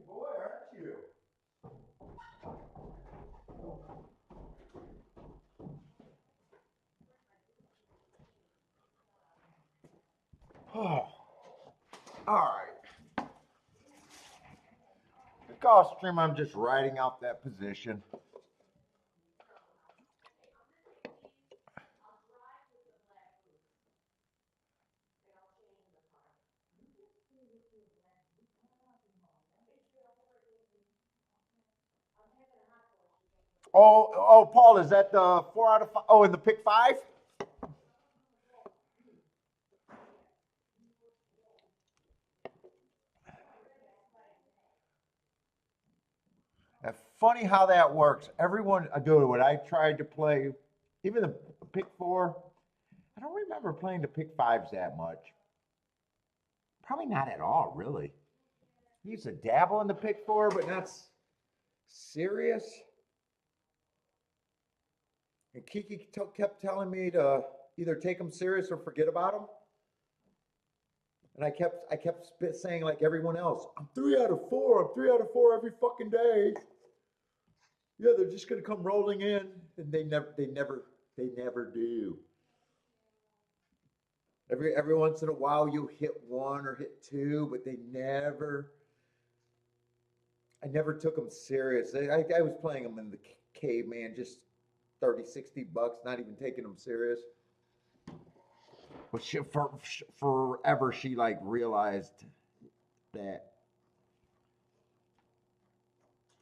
Boy, aren't you? Oh, all right. The Gulfstream, I'm just riding out that position. Oh, Paul, is that the 4 out of 5? Oh, in the pick five? That's funny how that works. Everyone, dude, when I tried to play, even the pick four, I don't remember playing the pick fives that much. Probably not at all, really. I used to dabble in the pick four, but not serious. And Kiki kept telling me to either take them serious or forget about them. And I kept saying like everyone else, I'm 3 out of 4. I'm 3 out of 4 every fucking day. Yeah, they're just gonna come rolling in, and they never do. Every once in a while you hit one or hit two, but I never took them serious. I was playing them in the caveman, just 30, $60, not even taking them serious. But forever she like realized that,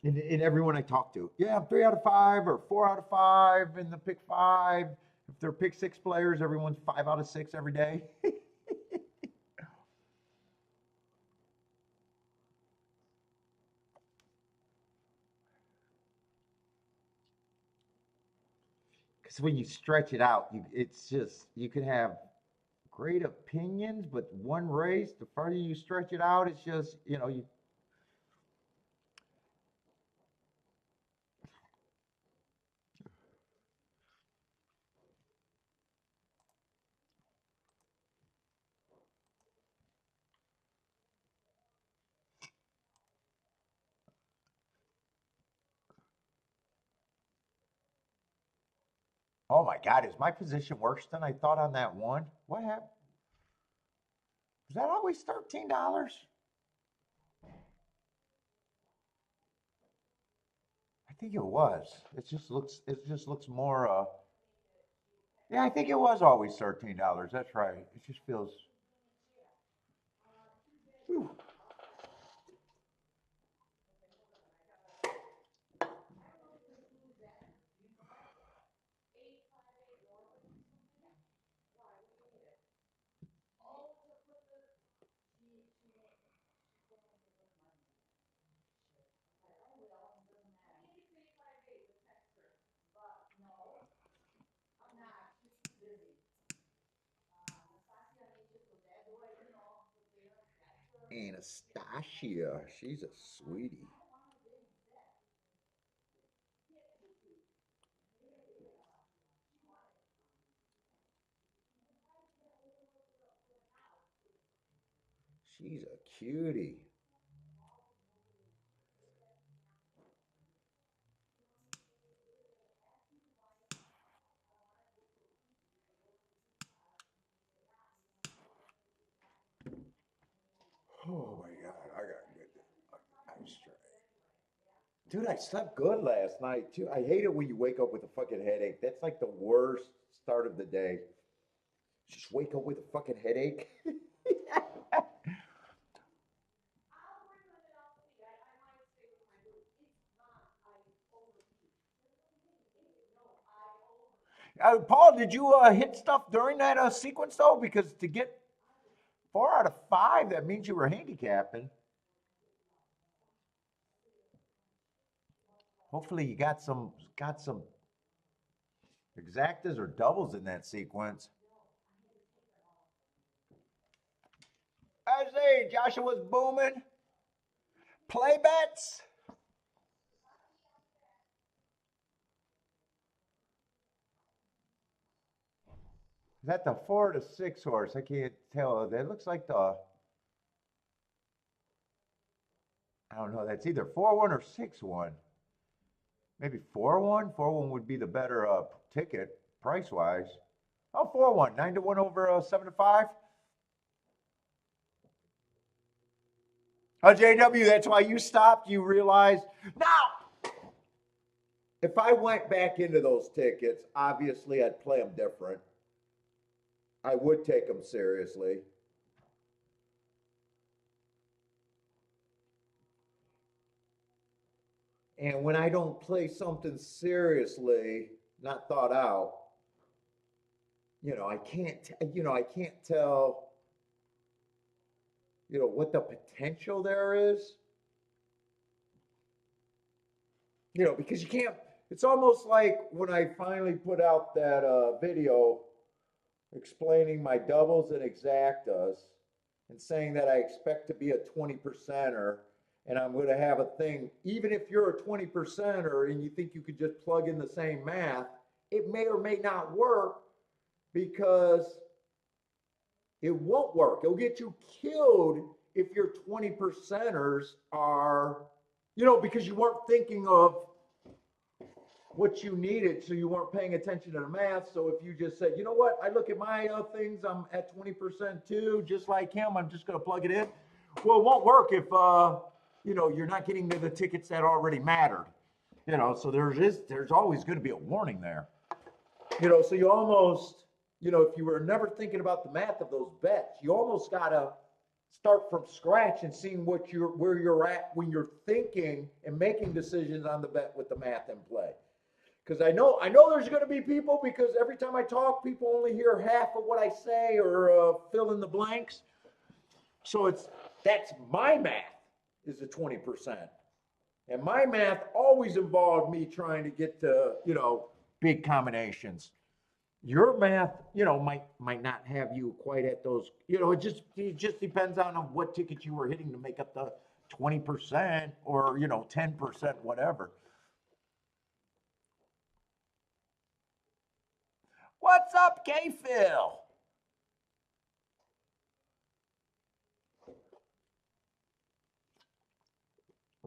and everyone I talked to, yeah, I'm 3 out of 5 or 4 out of 5 in the pick five. If they're pick six players, everyone's 5 out of 6 every day. Because when you stretch it out, it's just you can have great opinions, but one race, the farther you stretch it out, it's just you. Oh my God, is my position worse than I thought on that one? What happened? Was that always $13? I think it was. It just looks more yeah, I think it was always $13. That's right. It just feels whew. Anastasia. She's a sweetie. She's a cutie. Oh my God, I got good. I'm straight. Dude, I slept good last night too. I hate it when you wake up with a fucking headache. That's like the worst start of the day. Just wake up with a fucking headache. Paul, did you hit stuff during that sequence though? Because to get 4 out of 5, that means you were handicapping. Hopefully, you got some exactas or doubles in that sequence. I say Joshua's booming. Play bets. Is that the 4 to 6 horse? I can't tell. That looks like the. I don't know. That's either 4-1 or 6-1. Maybe 4-1. 4-1 would be the better ticket price wise. Oh, 4-1. 9-1 over 7-5. Oh, JW, that's why you stopped. You realized now. If I went back into those tickets, obviously I'd play them different. I would take them seriously. And when I don't play something seriously, not thought out, I can't tell, what the potential there is. Because you can't. It's almost like when I finally put out that video explaining my doubles and exactas, and saying that I expect to be a 20%er and I'm going to have a thing, even if you're a 20%er and you think you could just plug in the same math, it may or may not work because it won't work. It'll get you killed if your 20%ers are, because you weren't thinking of what you needed, so you weren't paying attention to the math. So if you just said, you know what, I look at my things, I'm at 20% too, just like him, I'm just going to plug it in. Well, it won't work if, you're not getting to the tickets that already mattered. So there's always going to be a warning there. So you almost, if you were never thinking about the math of those bets, you almost got to start from scratch and seeing where you're at when you're thinking and making decisions on the bet with the math in play. Because I know there's going to be people, because every time I talk, people only hear half of what I say or fill in the blanks. So that's my math is the 20%. And my math always involved me trying to get to, big combinations. Your math, might not have you quite at those, it just depends on what ticket you were hitting to make up the 20% or, 10%, whatever. What's up, K-Phil?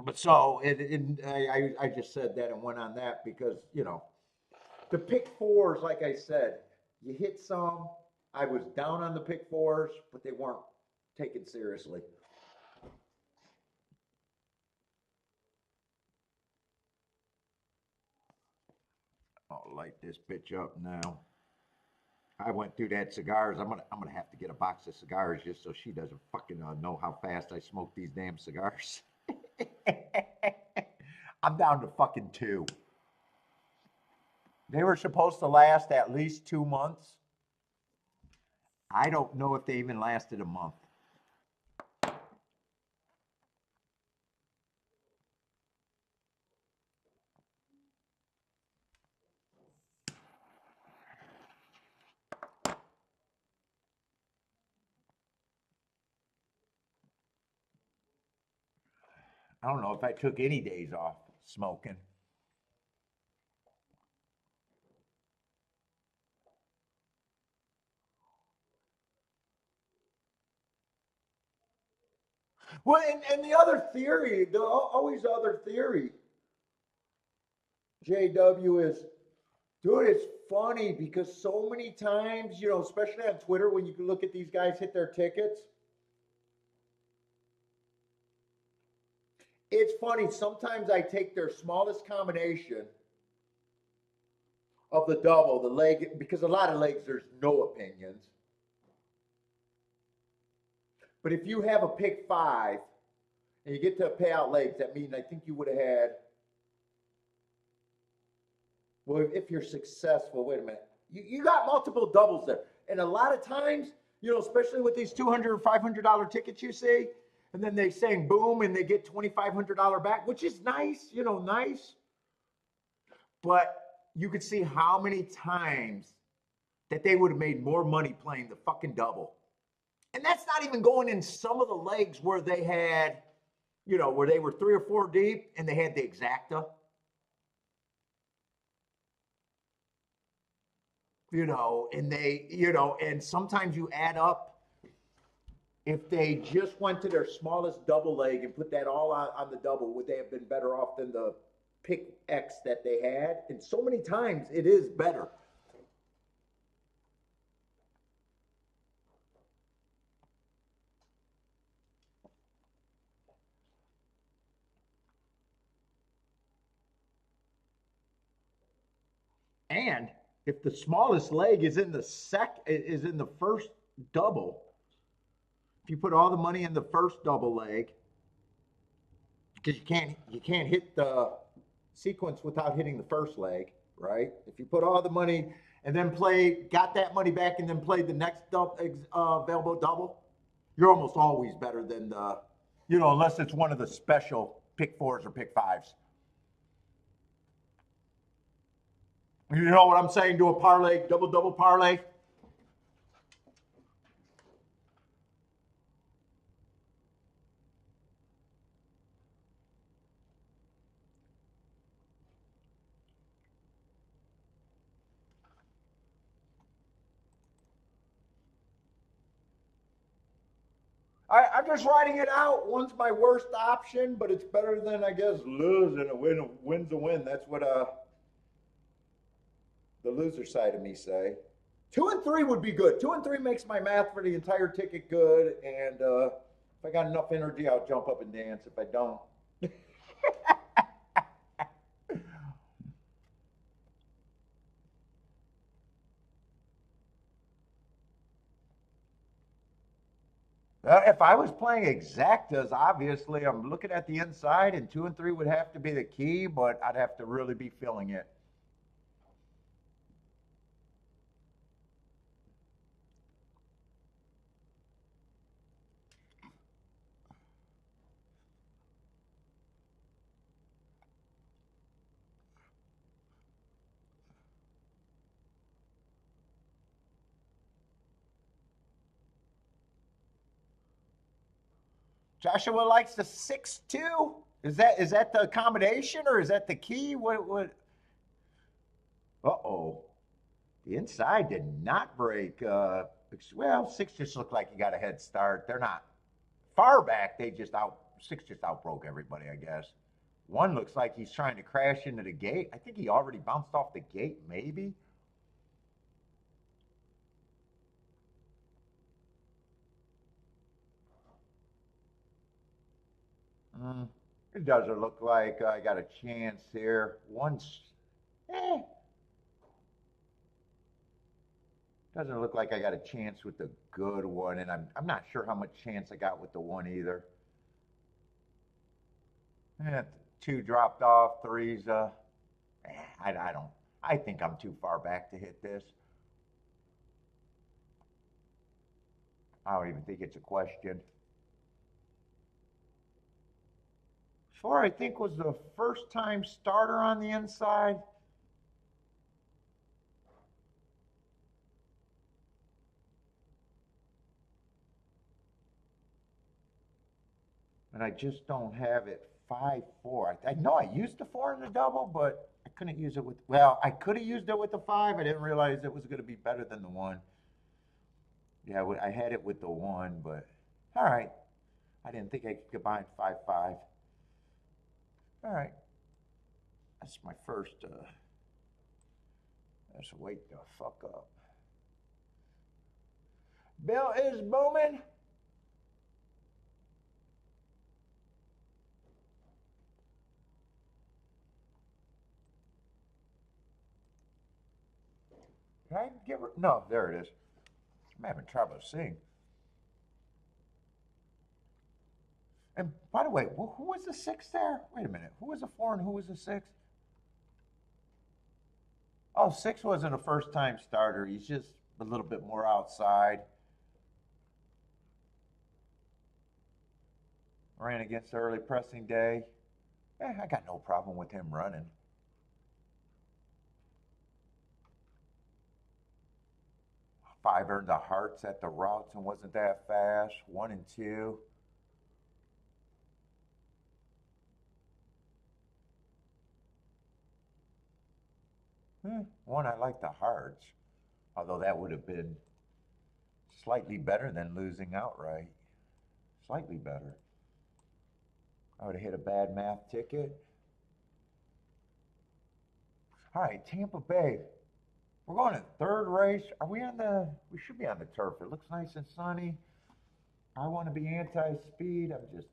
But so, I just said that and went on that because, the pick fours, like I said, you hit some. I was down on the pick fours, but they weren't taken seriously. I'll light this bitch up now. I went through that cigars. I'm gonna have to get a box of cigars just so she doesn't fucking know how fast I smoke these damn cigars. I'm down to fucking 2. They were supposed to last at least 2 months. I don't know if they even lasted a month. I don't know if I took any days off smoking. Well, and the other theory, the always other theory, JW, is, dude, it's funny because so many times, especially on Twitter, when you can look at these guys hit their tickets, it's funny. Sometimes I take their smallest combination of the double, the leg, because a lot of legs, there's no opinions. But if you have a pick 5 and you get to payout legs, that means I think you would have had, well, if you're successful, wait a minute, you got multiple doubles there. And a lot of times, especially with these $200 or $500 tickets you see, and then they saying boom and they get $2,500 back, which is nice, nice. But you could see how many times that they would have made more money playing the fucking double. And that's not even going in some of the legs where they had, where they were 3 or 4 deep and they had the exacta. And they, and sometimes you add up, if they just went to their smallest double leg and put that all on the double, would they have been better off than the pick X that they had? And so many times it is better. And if the smallest leg is in the first double, if you put all the money in the first double leg, because you can't hit the sequence without hitting the first leg, right? If you put all the money and then got that money back and then played the next available double, you're almost always better than the, unless it's one of the special pick 4s or pick 5s. You know what I'm saying? Do a parlay, double parlay. I'm just writing it out. One's my worst option, but it's better than, I guess, losing. A win's a win. That's what the loser side of me say. 2 and 3 would be good. 2 and 3 makes my math for the entire ticket good. And if I got enough energy, I'll jump up and dance. If I don't, if I was playing exactas, obviously I'm looking at the inside, and 2 and 3 would have to be the key, but I'd have to really be feeling it. Joshua likes the 6-2. Is that the accommodation or is that the key? What? Uh oh. The inside did not break. Well, six just looked like he got a head start. They're not far back. Six just outbroke everybody, I guess. One looks like he's trying to crash into the gate. I think he already bounced off the gate, maybe. Mm, it doesn't look like I got a chance here. Eh, doesn't look like I got a chance with the good one, and I'm not sure how much chance I got with the one either. Eh, two dropped off, threes. I don't. I think I'm too far back to hit this. I don't even think it's a question. Four, I think, was the first time starter on the inside. And I just don't have it 5-4. I know I used the four in the double, but I couldn't use it with. Well, I could have used it with the five. I didn't realize it was going to be better than the one. Yeah, I had it with the one, but all right. I didn't think I could combine 5-5. All right, that's my first. Let's wake the fuck up. Bill is booming. Can I give her? No, there it is. I'm having trouble seeing. And by the way, who was the six there? Wait a minute. Who was the four and who was the six? Oh, six wasn't a first time starter. He's just a little bit more outside. Ran against the early pressing day. I got no problem with him running. Five earned the hearts at the routes and wasn't that fast. 1 and 2. One, I like the hearts, although that would have been slightly better than losing outright. Slightly better. I would have hit a bad math ticket. All right, Tampa Bay. We're going to third race. Are we on the? We should be on the turf. It looks nice and sunny. I want to be anti-speed. I'm just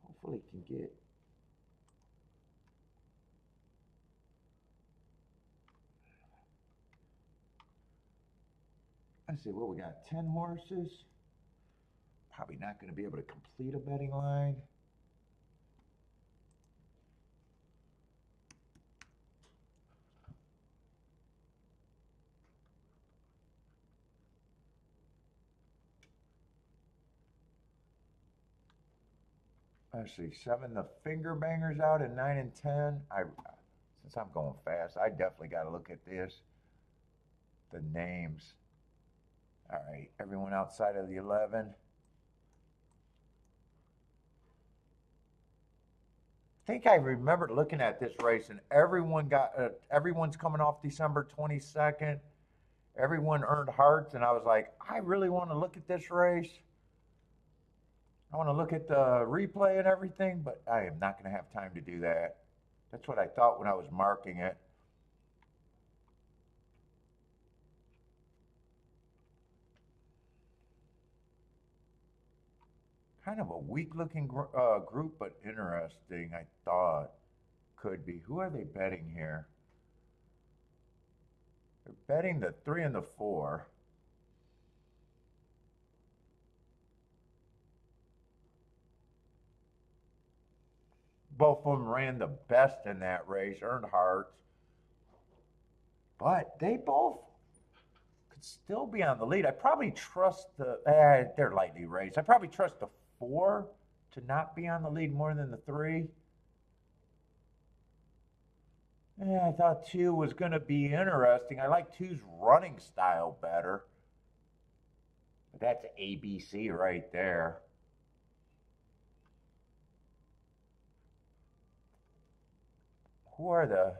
hopefully can get. Let's see what we got. 10 horses. Probably not going to be able to complete a betting line. Let's see, 7 the finger bangers out at 9 and 10. Since I'm going fast, I definitely got to look at this. The names. All right, everyone outside of the 11. I think I remember looking at this race, and everyone's coming off December 22nd. Everyone earned hearts, and I was like, I really want to look at this race. I want to look at the replay and everything, but I am not going to have time to do that. That's what I thought when I was marking it. Kind of a weak-looking group, but interesting, I thought. Could be. Who are they betting here? They're betting the 3 and the 4. Both of them ran the best in that race, earned hearts. But they both could still be on the lead. I probably trust they're lightly raced. I probably trust the 4 to not be on the lead more than the 3. Yeah, I thought 2 was going to be interesting. I like 2's running style better. But that's ABC right there. Who are the...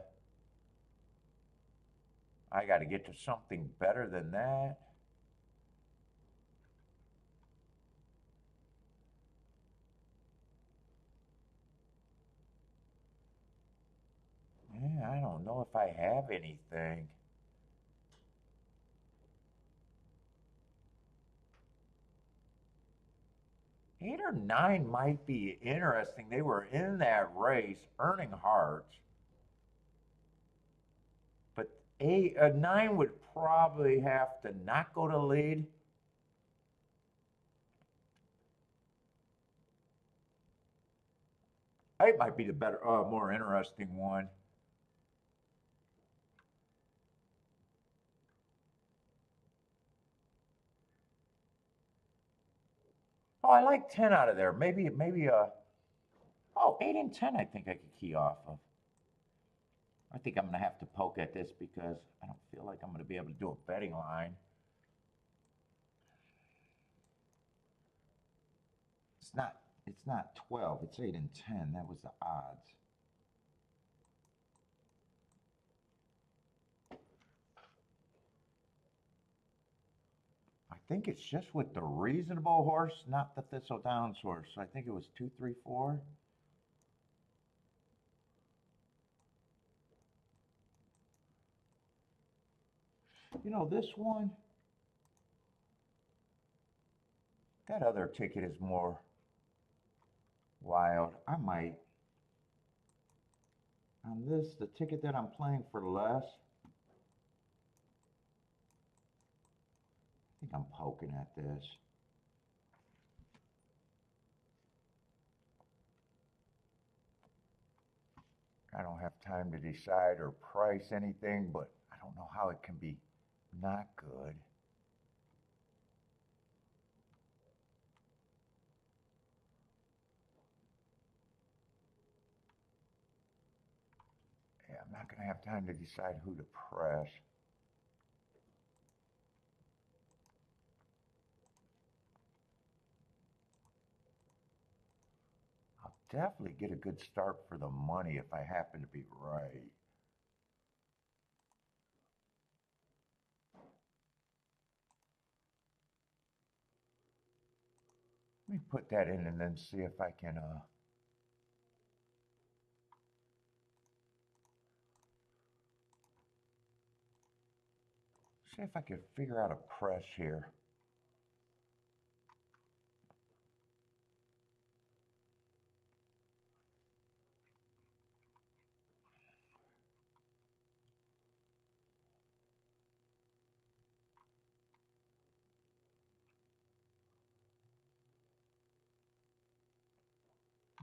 I got to get to something better than that. Yeah, I don't know if I have anything. Eight or 9 might be interesting. They were in that race, earning hearts. But 9 would probably have to not go to lead. 8 might be the better, more interesting one. Oh, I like 10 out of there. Maybe, 8 and 10 I think I could key off of. I think I'm going to have to poke at this because I don't feel like I'm going to be able to do a betting line. It's not 12, it's 8 and 10. That was the odds. I think it's just with the reasonable horse, not the Thistle Downs horse. So I think it was 2, 3, 4. You know, this one, that other ticket is more wild. I might, on this, the ticket that I'm playing for less, I think I'm poking at this. I don't have time to decide or price anything, but I don't know how it can be not good. Yeah, I'm not going to have time to decide who to press. I'll definitely get a good start for the money if I happen to be right. Let me put that in and then see if I can see if I can figure out a press here.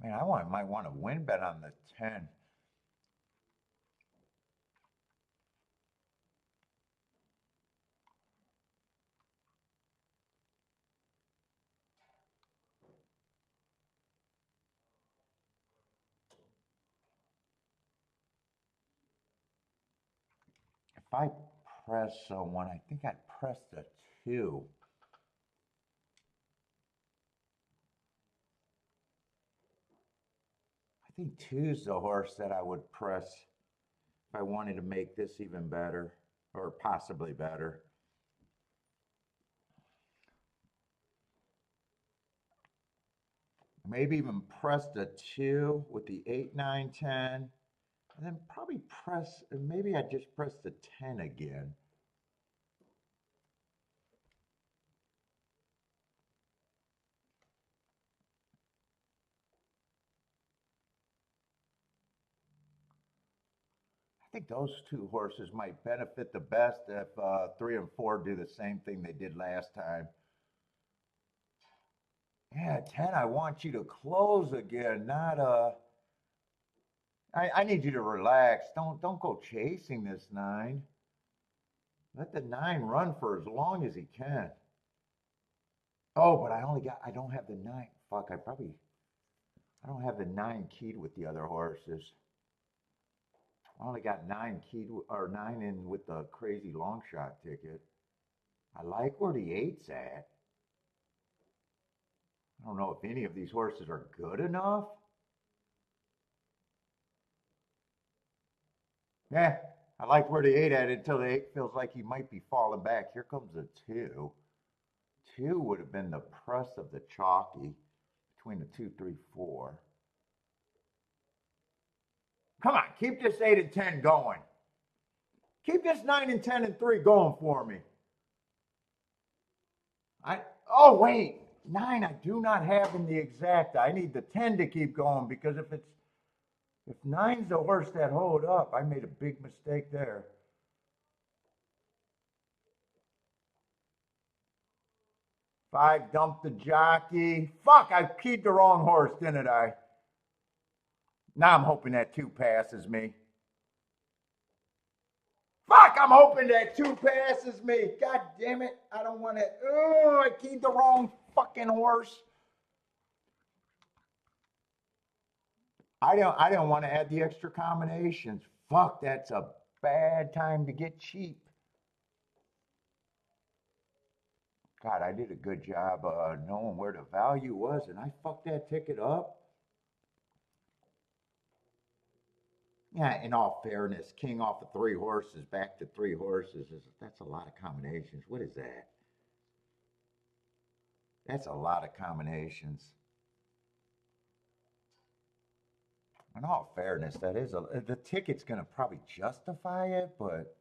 Man, might want to win bet on the 10. If I press someone, I think I'd press the 2. I think 2's the horse that I would press if I wanted to make this even better, or possibly better. Maybe even press the 2 with the 8, 9, 10. And then probably press, maybe I just press the 10 again. I think those two horses might benefit the best if 3 and 4 do the same thing they did last time. Yeah, 10, I want you to close again, not I need you to relax. Don't go chasing this 9. Let the 9 run for as long as he can. Oh, but I don't have the 9. Fuck, I don't have the 9 keyed with the other horses. I only got 9 keyed, or 9 in with the crazy long shot ticket. I like where the 8's at. I don't know if any of these horses are good enough. Yeah, I like where the 8 at until the 8 feels like he might be falling back. Here comes the 2. 2 would have been the press of the chalky between the 2, 3, 4. Come on, keep this 8 and 10 going. Keep this 9 and 10 and 3 going for me. Oh wait, 9 I do not have in the exact. I need the 10 to keep going because if 9's the horse that hold up, I made a big mistake there. 5 dumped the jockey. Fuck, I keyed the wrong horse, didn't I? Now I'm hoping that 2 passes me. Fuck, I'm hoping that 2 passes me. God damn it. I don't want to. Oh, I keyed the wrong fucking horse. I don't want to add the extra combinations. Fuck, that's a bad time to get cheap. God, I did a good job knowing where the value was, and I fucked that ticket up. Yeah, in all fairness, king off of 3 horses, back to 3 horses, that's a lot of combinations. What is that? That's a lot of combinations. In all fairness, that is the ticket's going to probably justify it, but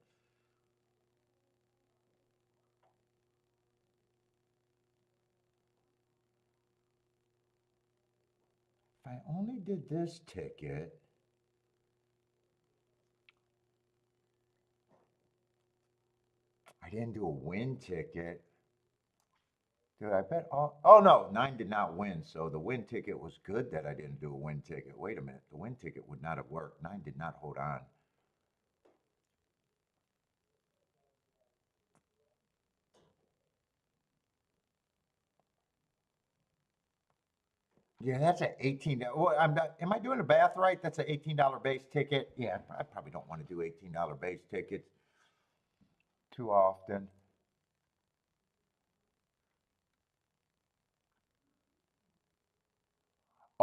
if I only did this ticket, I didn't do a win ticket. Dude, I bet oh no, 9 did not win. So the win ticket was good that I didn't do a win ticket. Wait a minute. The win ticket would not have worked. 9 did not hold on. Yeah, that's an 18. Well, I'm not, am I doing the math right? That's an $18 base ticket. Yeah, I probably don't want to do $18 base tickets too often.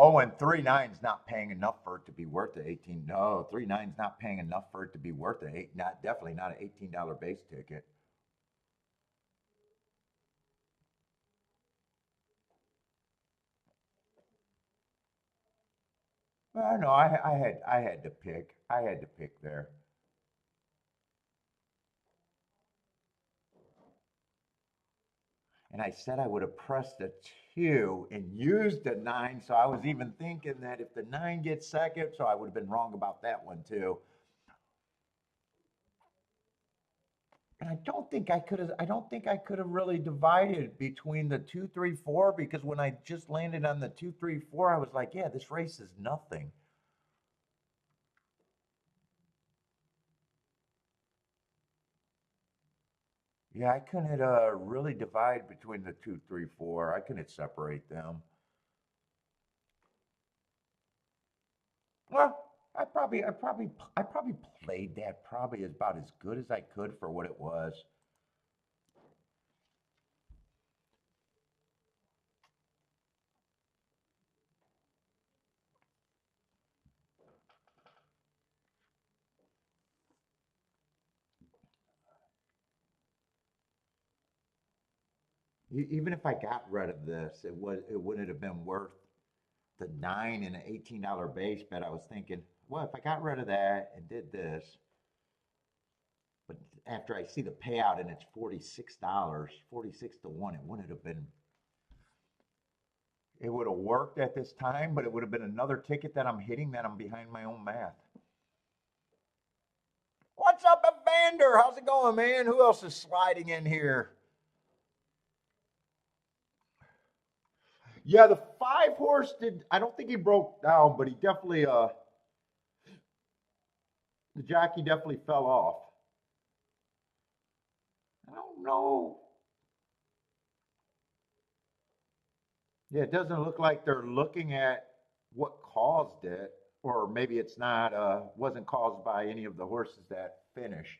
Oh, and 3 9's not paying enough for it to be worth the 18. No, 3 9's not paying enough for it to be worth the eight. Not definitely not an $18 base ticket. Well, no, I had to pick. I had to pick there. And I said I would have pressed a 2 and used the 9. So I was even thinking that if the 9 gets second, so I would have been wrong about that one too. And I don't think I could have really divided between the 2, 3, 4 because when I just landed on the 2, 3, 4, I was like, yeah, this race is nothing. Yeah, I couldn't really divide between the 2, 3, 4. I couldn't separate them. Well, I probably played that probably about as good as I could for what it was. Even if I got rid of this, it wouldn't have been worth. the 9 and an $18 base bet, I was thinking, well, if I got rid of that and did this, but after I see the payout and it's $46, 46 to 1, it wouldn't have been, it would have worked at this time, but it would have been another ticket that I'm hitting that I'm behind my own math. What's up, Evander? How's it going, man? Who else is sliding in here? Yeah, the 5 horse did, I don't think he broke down, but he definitely, the jockey definitely fell off. I don't know. Yeah, it doesn't look like they're looking at what caused it, or maybe it's not, wasn't caused by any of the horses that finished.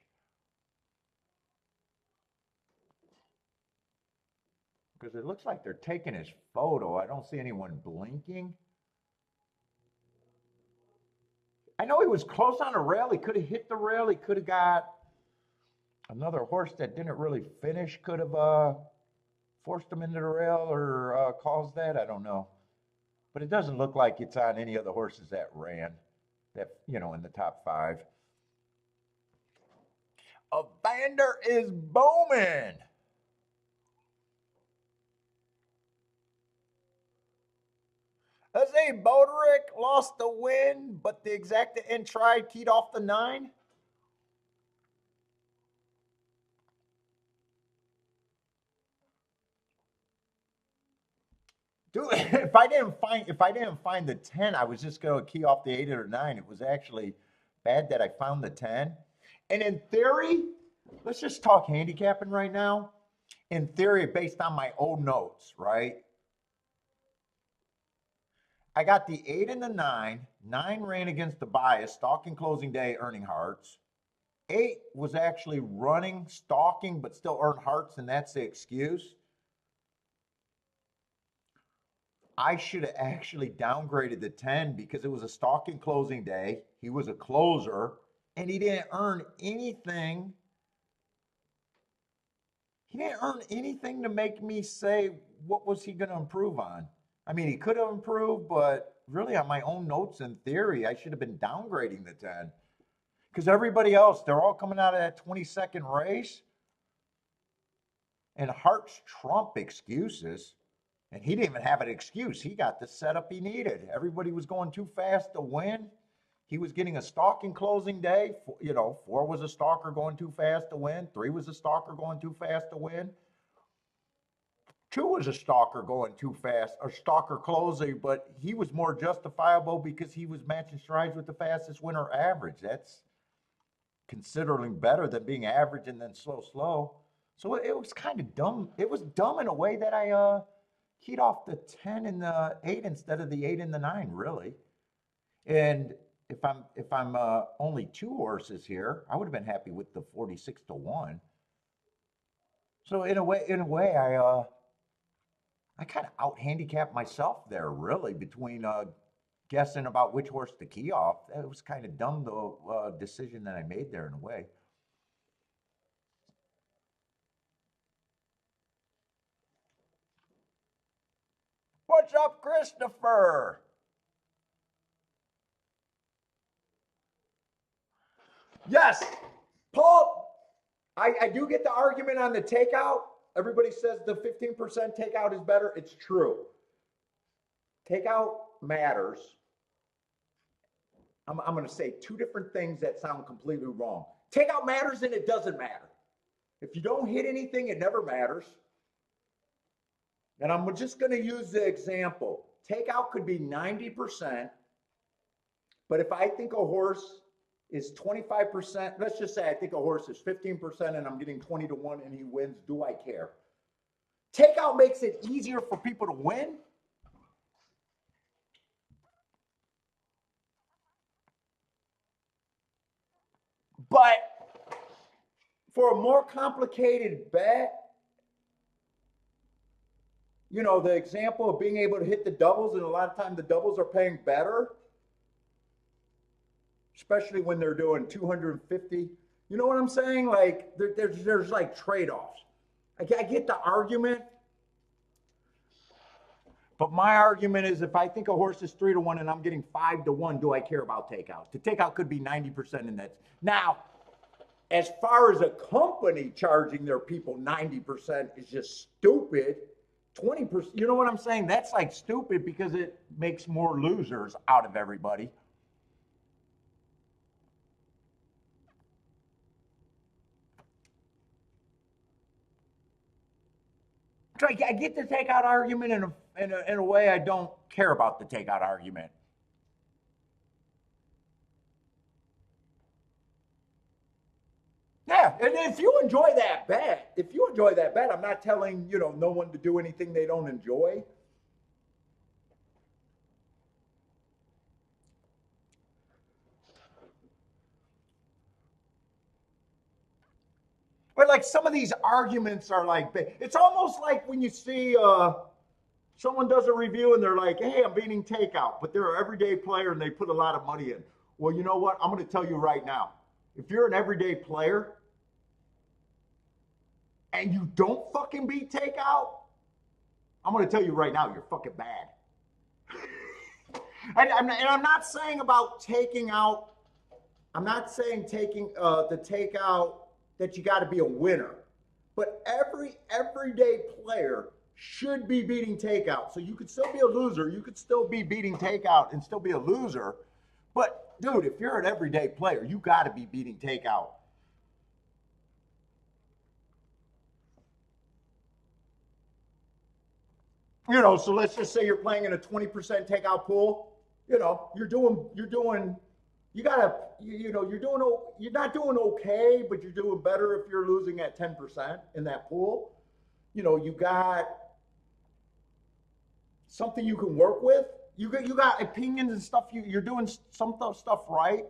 Because it looks like they're taking his photo. I don't see anyone blinking. I know he was close on the rail. He could have hit the rail. He could have got another horse that didn't really finish, could have forced him into the rail or caused that. I don't know. But it doesn't look like it's on any of the horses that ran, that, you know, in the top 5. Evander is booming. Let's say Boderick lost the win, but the exacta end tried, keyed off the 9. Dude, if I didn't find the 10, I was just gonna key off the 8 or 9. It was actually bad that I found the 10. And in theory, let's just talk handicapping right now. In theory, based on my own notes, right? I got the 8 and the 9. 9 ran against the bias, stalking closing day, earning hearts. 8 was actually running, stalking, but still earned hearts, and that's the excuse. I should have actually downgraded the 10 because it was a stalking closing day. He was a closer, and he didn't earn anything. He didn't earn anything to make me say, what was he going to improve on? I mean, he could have improved, but really on my own notes and theory, I should have been downgrading the 10. Because everybody else, they're all coming out of that 22nd race. And Hart's trump excuses. And he didn't even have an excuse. He got the setup he needed. Everybody was going too fast to win. He was getting a stalking closing day. You know, 4 was a stalker going too fast to win. 3 was a stalker going too fast to win. 2 was a stalker going too fast, or stalker closing, but he was more justifiable because he was matching strides with the fastest winner average. That's considerably better than being average and then slow. So it was kind of dumb. It was dumb in a way that I keyed off the 10 and the 8 instead of the 8 and the 9, really. And if I'm only 2 horses here, I would have been happy with the 46 to 1. So in a way, I kind of out handicapped myself there, really, between guessing about which horse to key off. It was kind of dumb, the decision that I made there in a way. What's up, Christopher? Yes, Paul, I do get the argument on the takeout. Everybody says the 15% takeout is better. It's true. Takeout matters. I'm going to say 2 different things that sound completely wrong. Takeout matters and it doesn't matter. If you don't hit anything, it never matters. And I'm just going to use the example. Takeout could be 90%, but if I think a horse is 25%, let's just say I think a horse is 15% and I'm getting 20 to 1 and he wins, do I care? Takeout makes it easier for people to win. But for a more complicated bet, you know, the example of being able to hit the doubles, and a lot of times the doubles are paying better, especially when they're doing 250. You know what I'm saying? Like there's like trade-offs. I get the argument, But my argument is if I think a horse is 3-1 and I'm getting 5-1, do I care about takeout? The takeout could be 90% in that. Now, as far as a company charging their people 90% is just stupid. 20%, you know what I'm saying? That's like stupid because it makes more losers out of everybody. So I get the takeout argument in a way I don't care about the takeout argument. Yeah, and if you enjoy that bet, I'm not telling, no one to do anything they don't enjoy. But like some of these arguments are like, it's almost like when you see someone does a review and they're like, hey, I'm beating takeout, but they're an everyday player and they put a lot of money in. Well, you know what? I'm going to tell you right now. If you're an everyday player and you don't fucking beat takeout, I'm going to tell you right now, you're fucking bad. And I'm not saying about taking out, I'm not saying taking the takeout that you got to be a winner. But every everyday player should be beating takeout. So you could still be a loser. You could still be beating takeout and still be a loser. But dude, if you're an everyday player, you got to be beating takeout. So let's just say you're playing in a 20% takeout pool. You're not doing okay, but you're doing better if you're losing at 10% in that pool. You got something you can work with. You got opinions and stuff. You're doing some stuff right.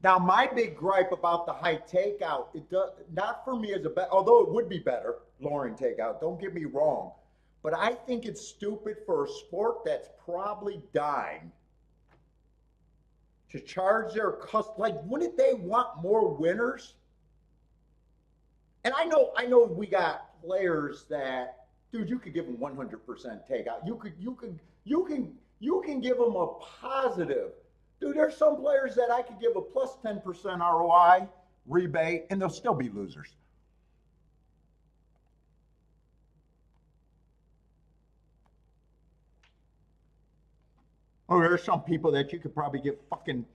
Now, my big gripe about the high takeout, it does not for me as a bet, although it would be better lowering takeout. Don't get me wrong, but I think it's stupid for a sport that's probably dying to charge their customers. Like, wouldn't they want more winners? And I know, we got players that, dude, you could give them 100% takeout. You can give them a positive. Dude, there's some players that I could give a plus 10% ROI rebate, and they'll still be losers. Or there's some people that you could probably get fucking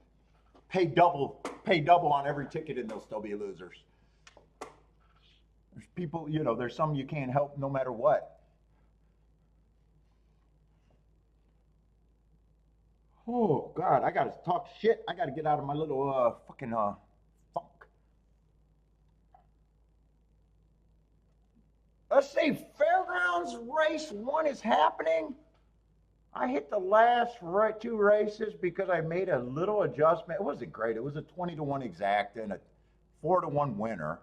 pay double on every ticket, and they'll still be losers. There's people, there's some you can't help no matter what. Oh God, I gotta talk shit. I gotta get out of my little fucking funk. Let's see, Fairgrounds race 1 is happening. I hit the last 2 races because I made a little adjustment. It wasn't great. It was a 20-1 exact and a 4-1 winner.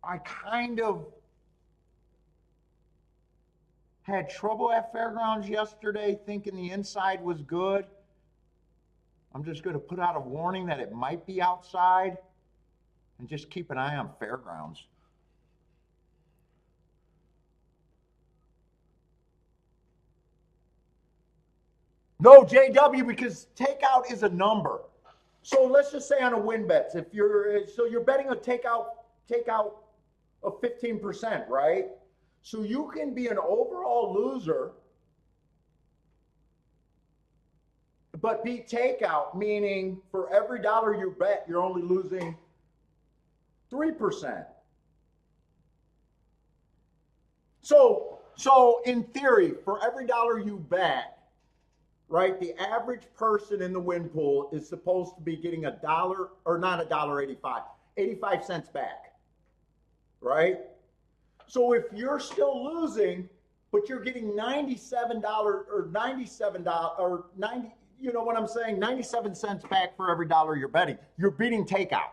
I kind of had trouble at Fairgrounds yesterday thinking the inside was good. I'm just going to put out a warning that it might be outside and just keep an eye on Fairgrounds. No, JW, because takeout is a number. So let's just say on a win bets, if you're betting a takeout of 15%, right? So you can be an overall loser, but beat takeout, meaning for every dollar you bet, you're only losing 3%. So in theory, for every dollar you bet, right, the average person in the win pool is supposed to be getting $1, or not $1.85, 85 cents back, right? So if you're still losing, but you're getting $97 or $97 or 90, You know what I'm saying? 97 cents back for every dollar you're betting. You're beating takeout,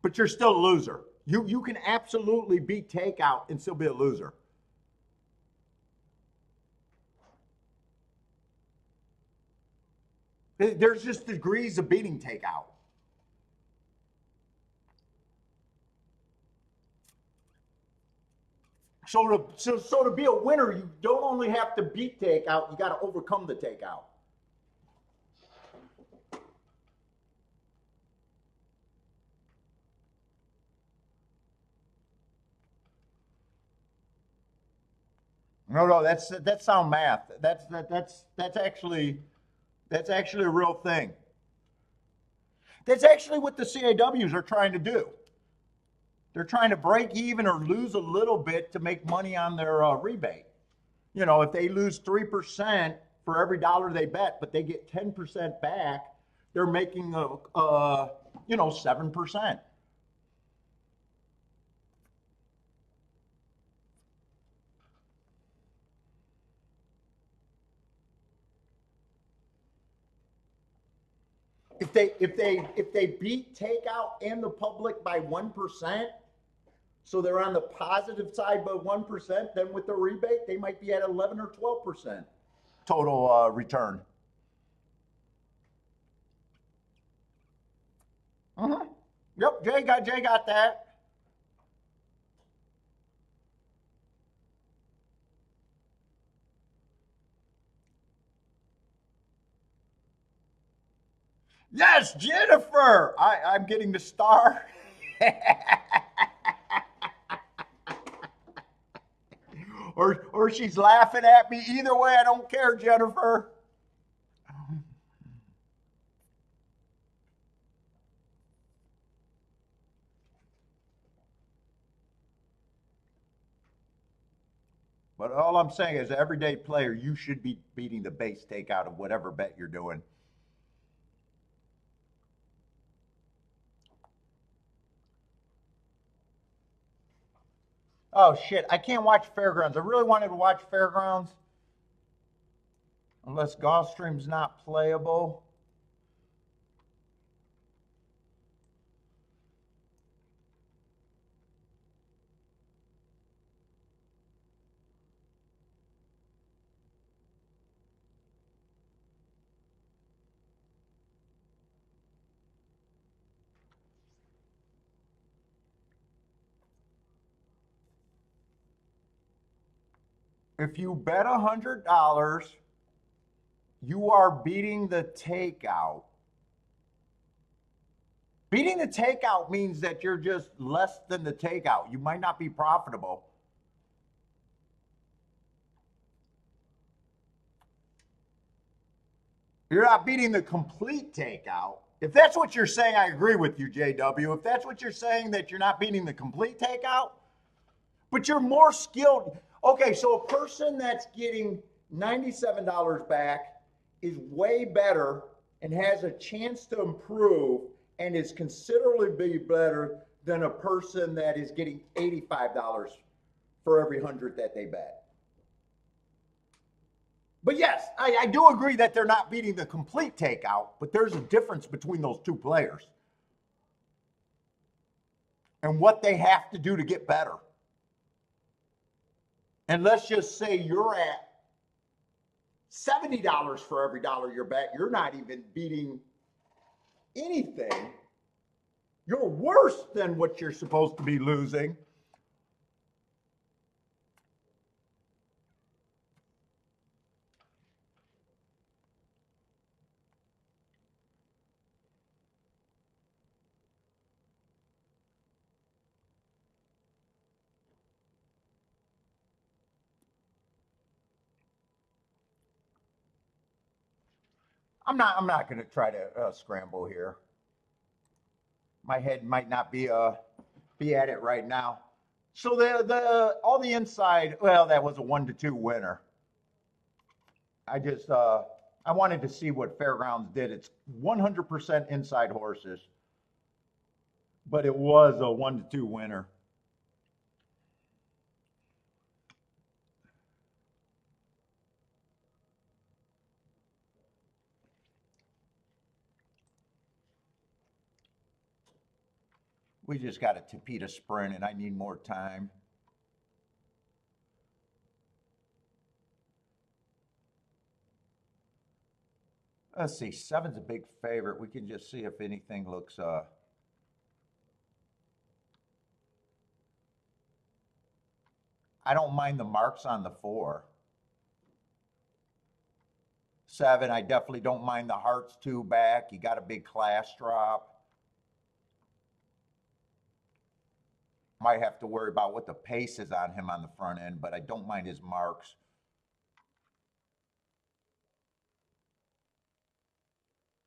but you're still a loser. You can absolutely beat takeout and still be a loser. There's just degrees of beating takeout. So to be a winner, you don't only have to beat takeout, you got to overcome the takeout. No, that's sound math. That's actually a real thing. That's actually what the CAWs are trying to do. They're trying to break even or lose a little bit to make money on their rebate. You know, if they lose 3% for every dollar they bet, but they get 10% back, they're making 7%. If they beat takeout and the public by 1%, so they're on the positive side by 1%, then with the rebate they might be at 11 or 12% total return. Uh-huh. Yep, Jay got that. Yes, Jennifer. I'm getting the star. or she's laughing at me. Either way, I don't care, Jennifer. But all I'm saying is, everyday player, you should be beating the base takeout of whatever bet you're doing. Oh shit! I can't watch Fairgrounds. I really wanted to watch Fairgrounds, unless Gulfstream's not playable. If you bet $100, you are beating the takeout. Beating the takeout means that you're just less than the takeout. You might not be profitable. You're not beating the complete takeout. If that's what you're saying, I agree with you, JW. If that's what you're saying, that you're not beating the complete takeout, but you're more skilled. Okay, so a person that's getting $97 back is way better and has a chance to improve and is considerably better than a person that is getting $85 for every 100 that they bet. But yes, I do agree that they're not beating the complete takeout, but there's a difference between those two players and what they have to do to get better. And let's just say you're at $70 for every dollar you bet. You're not even beating anything. You're worse than what you're supposed to be losing. I'm not going to try to scramble here. My head might not be at it right now. So the all the inside, well, that was a 1-2 winner. I wanted to see what Fairgrounds did. It's 100% inside horses, but it was a 1-2 winner. We just got a Tapita sprint and I need more time. Let's see, seven's a big favorite. We can just see if anything looks, I don't mind the marks on the 4. 7, I definitely don't mind the hearts 2 back. You got a big class drop. Might have to worry about what the pace is on him on the front end, but I don't mind his marks.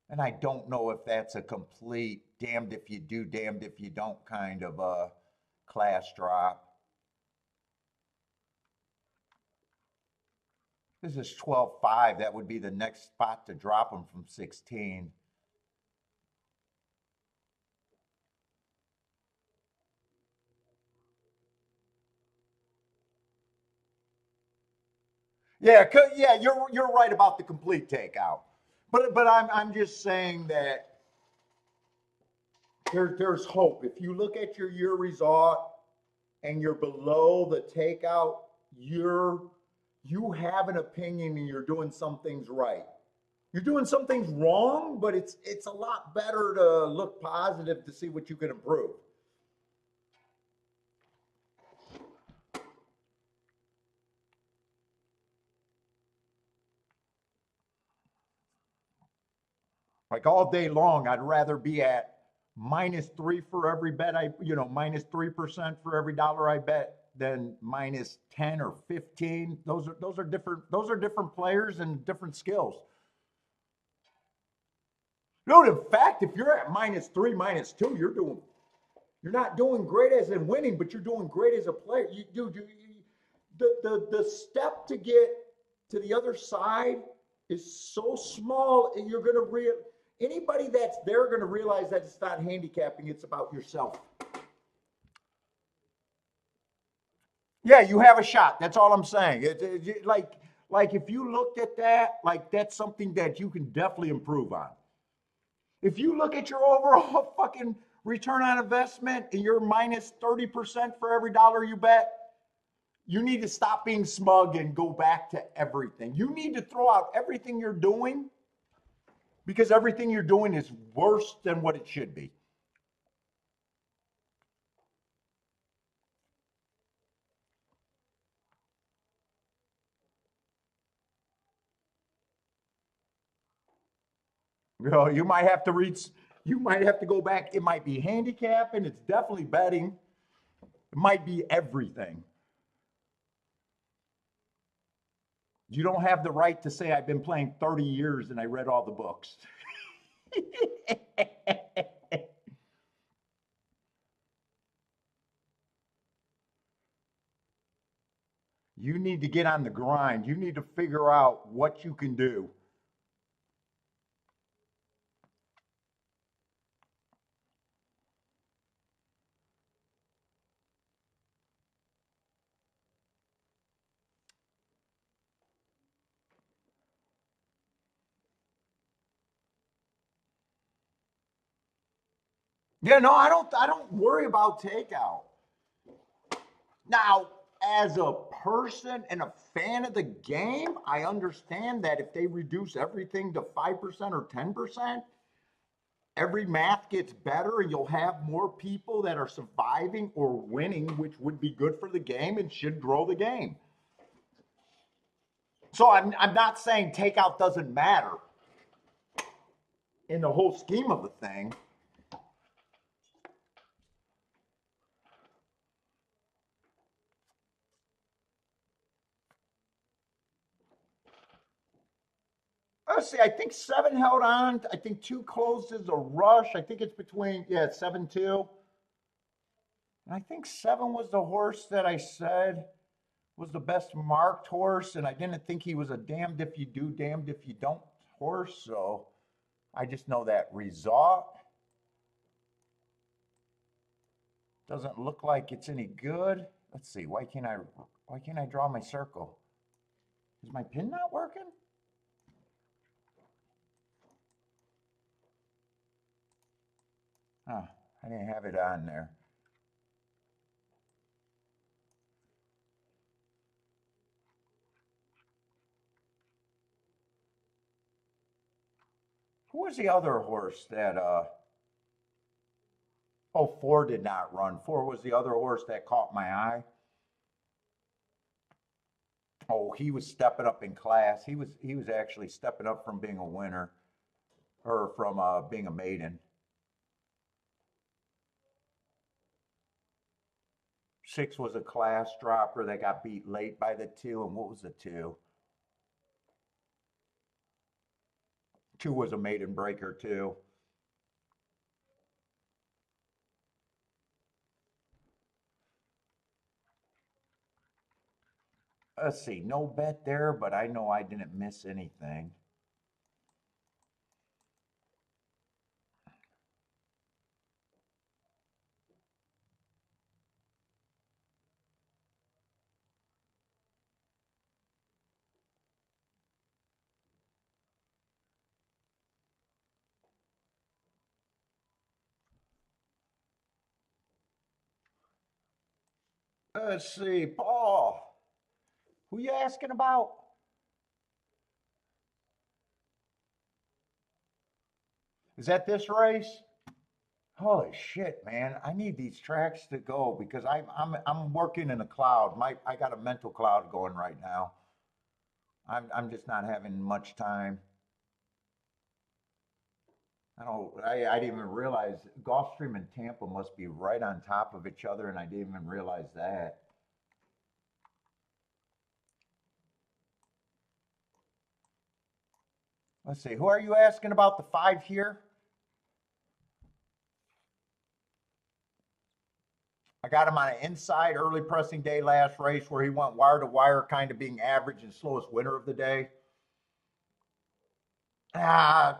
And I don't know if that's a complete damned if you do, damned if you don't kind of a class drop. This is 12.5. That would be the next spot to drop him from 16. Yeah, yeah, you're right about the complete takeout. But I'm just saying that there's hope. If you look at your year result and you're below the takeout, you have an opinion and you're doing some things right. You're doing some things wrong, but it's a lot better to look positive to see what you can improve. Like all day long, I'd rather be at -3 for every bet -3% for every dollar I bet than -10 or 15. Those are different players and different skills. No, in fact, if you're at -3, -2, you're not doing great as in winning, but you're doing great as a player. The step to get to the other side is so small, and you're gonna anybody that's there gonna realize that it's not handicapping; it's about yourself. Yeah, you have a shot. That's all I'm saying. Like if you looked at that, like that's something that you can definitely improve on. If you look at your overall fucking return on investment and you're -30% for every dollar you bet, you need to stop being smug and go back to everything. You need to throw out everything you're doing because everything you're doing is worse than what it should be. You know, you might have to go back. It might be handicapping, it's definitely betting. It might be everything. You don't have the right to say I've been playing 30 years and I read all the books. You need to get on the grind. You need to figure out what you can do. Yeah, no, I don't worry about takeout. Now, as a person and a fan of the game, I understand that if they reduce everything to 5% or 10%, every math gets better and you'll have more people that are surviving or winning, which would be good for the game and should grow the game. So I'm not saying takeout doesn't matter in the whole scheme of the thing. Let's see. I think 7 held on. I think 2 closed as a rush. I think it's between, yeah, 7-2. And I think 7 was the horse that I said was the best marked horse. And I didn't think he was a damned if you do, damned if you don't horse. So I just know that result doesn't look like it's any good. Let's see. Why can't I draw my circle? Is my pin not working? Huh. I didn't have it on there. Who was the other horse that oh, 4 did not run. 4 was the other horse that caught my eye. Oh, he was stepping up in class. He was actually stepping up from being a winner or from being a maiden. 6 was a class dropper that got beat late by the 2. And what was the 2? 2 was a maiden breaker too. Let's see, no bet there, but I know I didn't miss anything. Let's see, Paul, who you asking about? Is that this race? Holy shit, man! I need these tracks to go because I'm working in a cloud. I got a mental cloud going right now. I'm just not having much time. I didn't even realize Gulfstream and Tampa must be right on top of each other, and I didn't even realize that. Let's see, who are you asking about the 5 here? I got him on an inside early pressing day last race where he went wire to wire, kind of being average and slowest winner of the day. Ah,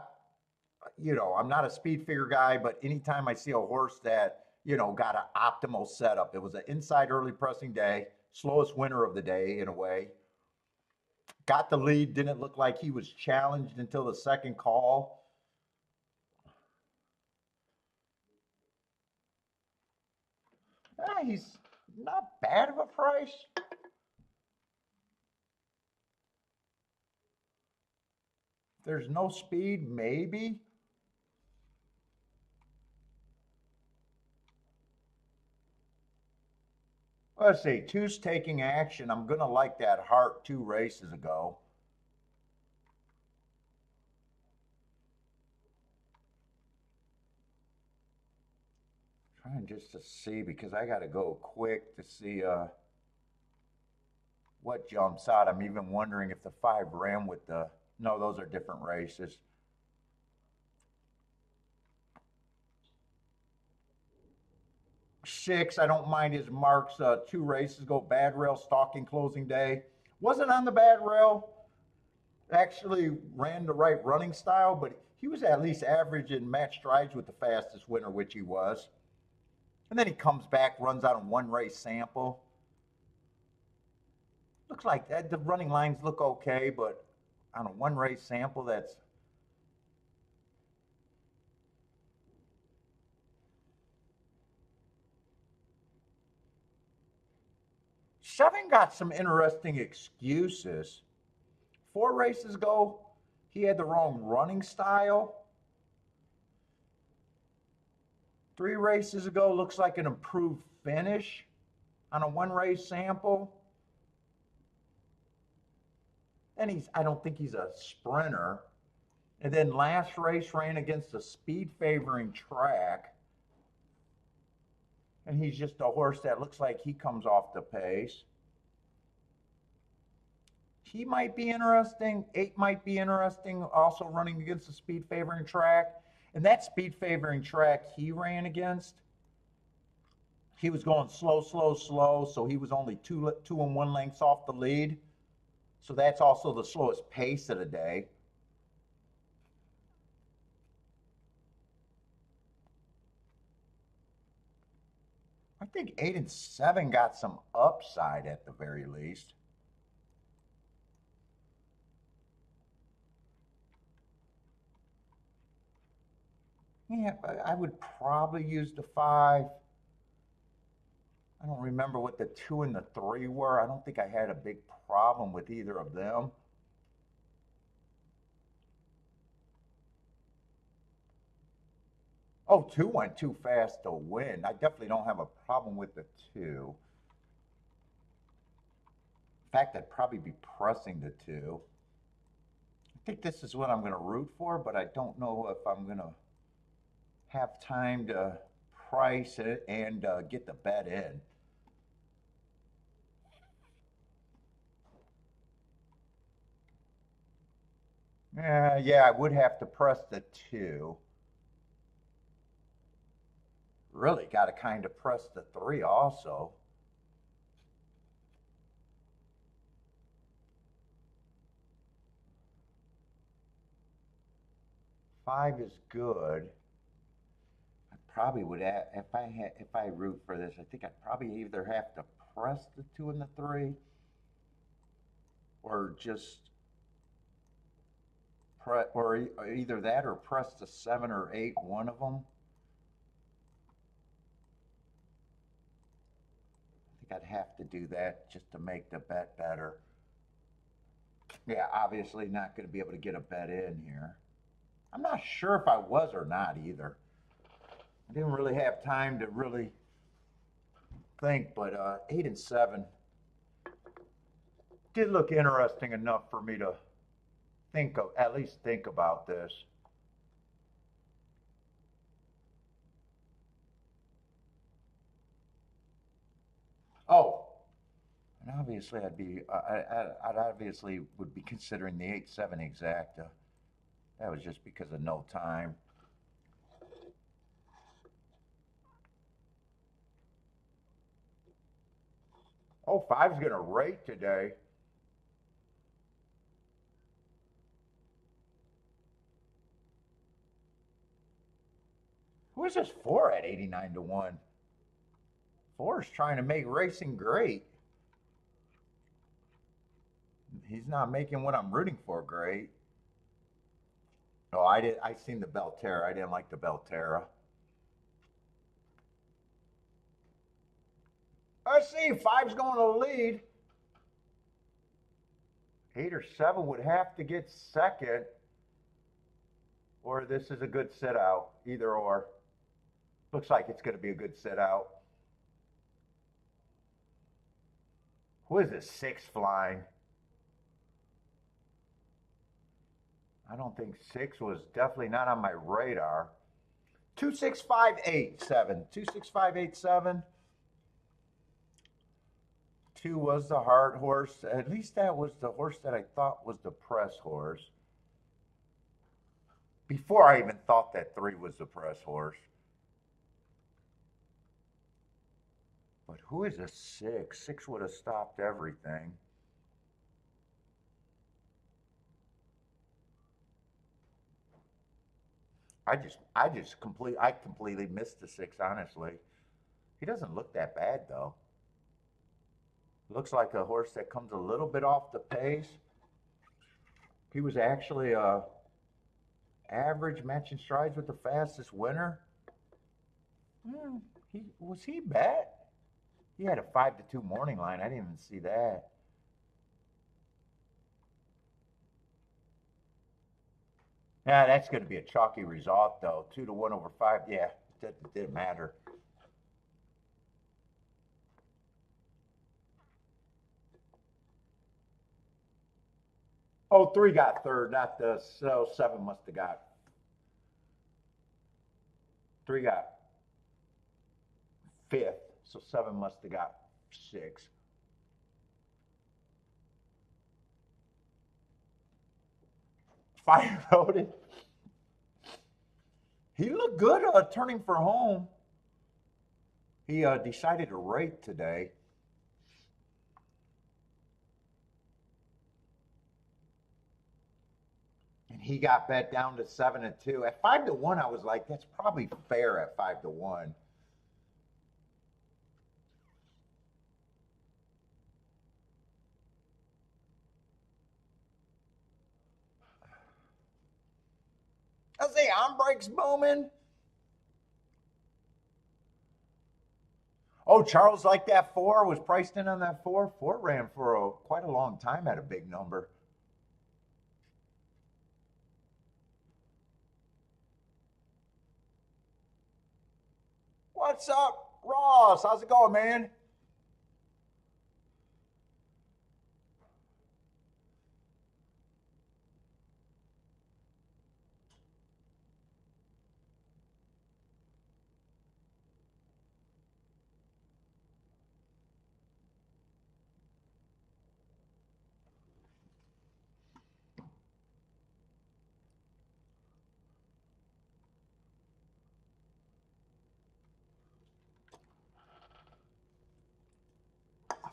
I'm not a speed figure guy, but anytime I see a horse that, got an optimal setup, it was an inside early pressing day, slowest winner of the day in a way. Got the lead, didn't look like he was challenged until the second call. He's not bad of a price. There's no speed, maybe. Let's see, 2's taking action. I'm going to like that heart 2 races ago. Trying just to see because I got to go quick to see what jumps out. I'm even wondering if the 5 ran with the. No, those are different races. 6, I don't mind his marks. 2 races ago, bad rail, stalking closing day. Wasn't on the bad rail. Actually ran the right running style, but he was at least average in match strides with the fastest winner, which he was. And then he comes back, runs out on 1 race sample. Looks like that. The running lines look okay, but on a 1 race sample, that's. 7 got some interesting excuses. 4 races ago, he had the wrong running style. 3 races ago, looks like an improved finish on a 1 race sample. And I don't think he's a sprinter. And then last race ran against a speed favoring track. And he's just a horse that looks like he comes off the pace. He might be interesting. 8 might be interesting, also running against a speed favoring track. And that speed favoring track he ran against, he was going slow, slow, slow. So he was only 2 and 1 lengths off the lead. So that's also the slowest pace of the day. I think 8 and 7 got some upside at the very least. Yeah, I would probably use the 5. I don't remember what the 2 and the 3 were. I don't think I had a big problem with either of them. Oh, 2 went too fast to win. I definitely don't have a problem with the 2. In fact, I'd probably be pressing the 2. I think this is what I'm going to root for, but I don't know if I'm going to have time to price it and get the bet in. Yeah, I would have to press the 2. Really got to kind of press the 3 also. Five is good. I probably would if I root for this. I think I'd probably either have to press the 2 and the 3, or just or either that or press the 7 or 8. One of them. I think I'd have to do that just to make the bet better. Yeah, obviously not going to be able to get a bet in here. I'm not sure if I was or not either. I didn't really have time to really think, but 8 and 7 did look interesting enough for me to at least think about this. Oh, and obviously I'd obviously would be considering the 8-7 exacta. That was just because of no time. Oh, five's going to rate today. Who is this 4 at 89 to 1? 4 is trying to make racing great. He's not making what I'm rooting for great. Oh, I seen the Belterra. I didn't like the Belterra. I see. Five's going to lead. 8 or 7 would have to get second, or this is a good sit out. Either or. Looks like it's going to be a good sit out. Who is this 6 flying? I don't think 6 was definitely not on my radar. 26587. 26587. 2 was the hard horse. At least that was the horse that I thought was the press horse. Before I even thought that 3 was the press horse. But who is a 6? 6 would have stopped everything. I completely missed the 6, honestly. He doesn't look that bad though. Looks like a horse that comes a little bit off the pace. He was actually average matching strides with the fastest winner. He bad? He had a 5-2 morning line. I didn't even see that. Yeah, that's going to be a chalky result though. 2-1 over 5. Yeah, that didn't matter. Oh, 3 got third, not the so 7 must have got 3 got fifth, so 7 must have got 6. Fire voted. He looked good turning for home. He decided to rate today. And he got bet down to 7-2. At 5-1, I was like, that's probably fair at 5-1. I say, on breaks booming. Oh, Charles liked that four, was priced in on that four. Four ran for quite a long time at a big number. What's up, Ross? How's it going, man?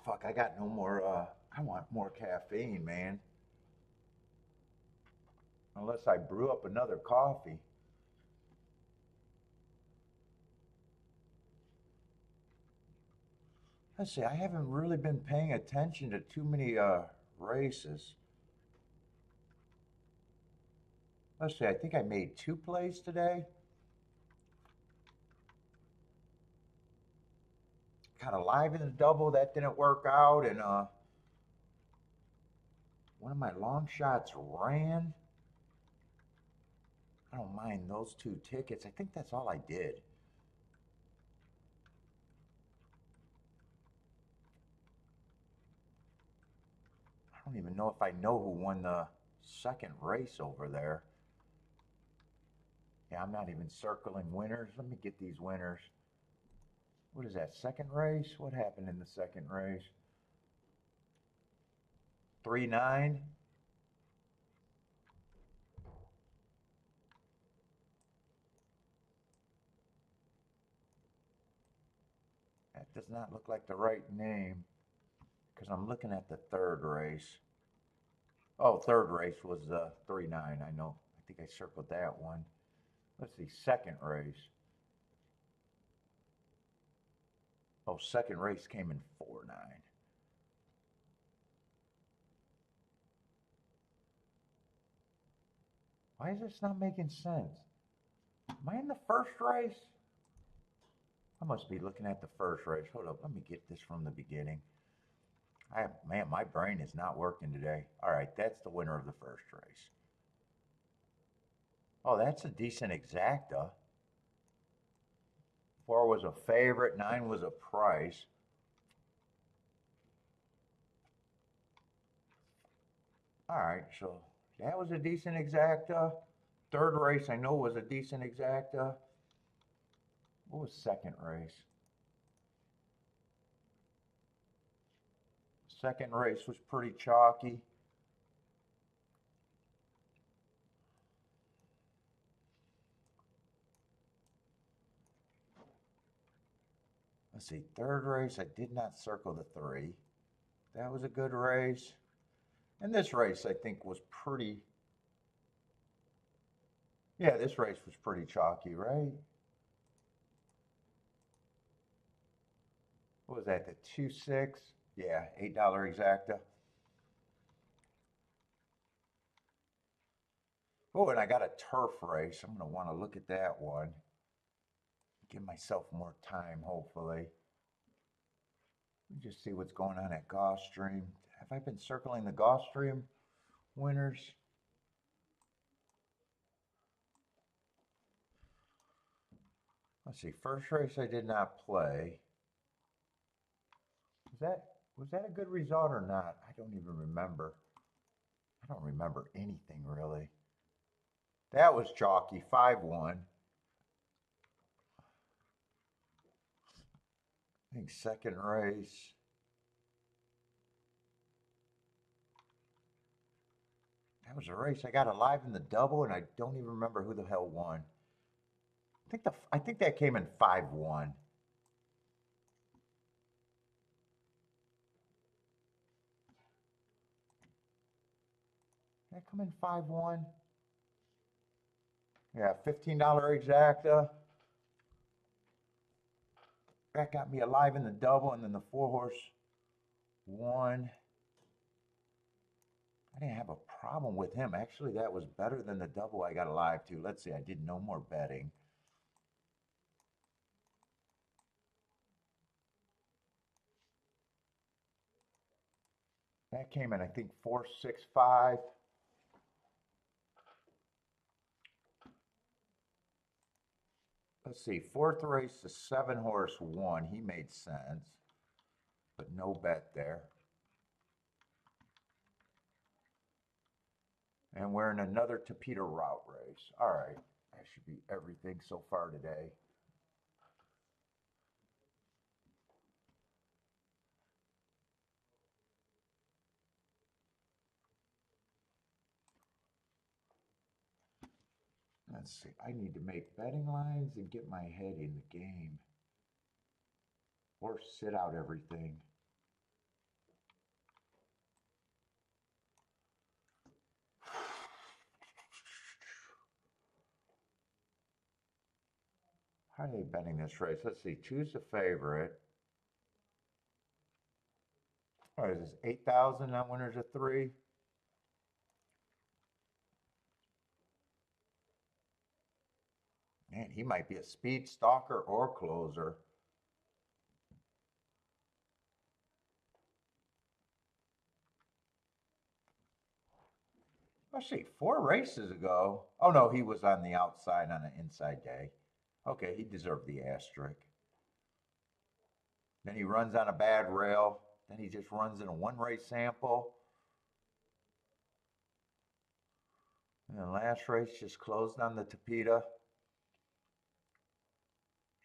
Fuck, I got no more. I want more caffeine, man. Unless I brew up another coffee. Let's see, I haven't really been paying attention to too many races. Let's see, I think I made two plays today. Kind of live in the double, that didn't work out, and one of my long shots ran. I don't mind those two tickets. I think that's all I did. I don't even know if I know who won the second race over there. Yeah, I'm not even circling winners. Let me get these winners. What is that, second race? What happened in the second race? 3-9. That does not look like the right name because I'm looking at the third race. Oh, third race was 3-9. I know. I think I circled that one. Let's see, second race. Oh, second race came in 4-9. Why is this not making sense? Am I in the first race? I must be looking at the first race. Hold up, let me get this from the beginning. Man, my brain is not working today. All right, that's the winner of the first race. Oh, that's a decent exacta. 4 was a favorite, 9 was a price. All right, so that was a decent exacta. Third race I know was a decent exacta. What was second race? Second race was pretty chalky. Let's see, third race, I did not circle the 3. That was a good race. And this race, I think, was pretty. Yeah, this race was pretty chalky, right? What was that, the 2-6? Yeah, $8 exacta. Oh, and I got a turf race. I'm going to want to look at that one. Give myself more time, hopefully. Let me just see what's going on at Gulfstream. Have I been circling the Gulfstream winners? Let's see. First race I did not play. Was that was that a good result or not? I don't even remember. I don't remember anything really. That was chalky. 5-1. I think second race. That was a race I got alive in the double, and I don't even remember who the hell won. I think that came in 5-1. Did that come in 5-1? Yeah, $15 exacta. That got me alive in the double, and then the 4-horse won. I didn't have a problem with him. Actually, that was better than the double I got alive to. Let's see, I did no more betting. That came in, I think, 465. Let's see, fourth race, the 7-horse won. He made sense, but no bet there. And we're in another Tapeta route race. All right, that should be everything so far today. Let's see, I need to make betting lines and get my head in the game. Or sit out everything. How are they betting this race? Let's see, choose the favorite. What is this, 8,000 on winners of 3? Man, he might be a speed stalker or closer. Let's see, 4 races ago. Oh no, he was on the outside on an inside day. Okay, he deserved the asterisk. Then he runs on a bad rail. Then he just runs in a 1-race sample. And the last race just closed on the Tapeta.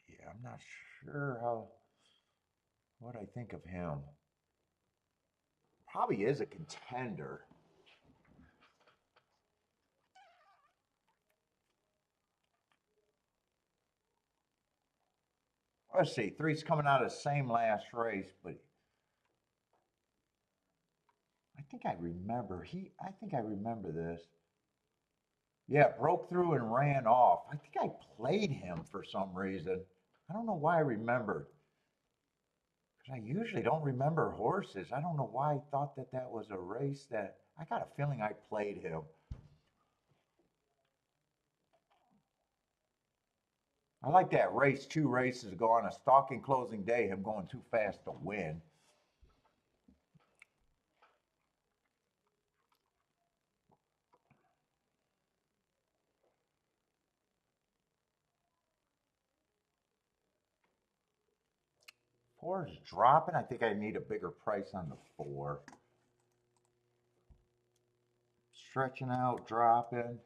Yeah, I'm not sure what I think of him. Probably is a contender. Let's see, 3's coming out of the same last race, but I think I remember. I think I remember this. Yeah, broke through and ran off. I think I played him for some reason. I don't know why I remembered. Because I usually don't remember horses. I don't know why I thought that that was a race that I got a feeling I played him. I like that race 2 races ago on a stalking closing day, him going too fast to win. Four is dropping. I think I need a bigger price on the 4. Stretching out, dropping.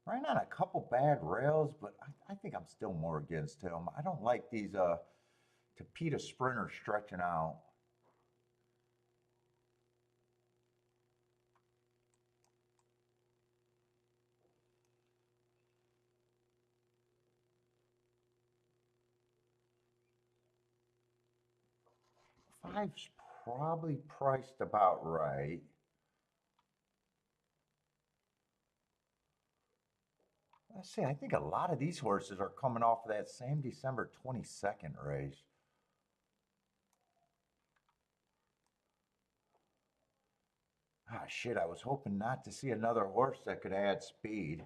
Ran on a couple bad rails, but I think I'm still more against him. I don't like these Tapeta sprinters stretching out. Five's probably priced about right. Let's see, I think a lot of these horses are coming off of that same December 22nd race. Ah, shit, I was hoping not to see another horse that could add speed.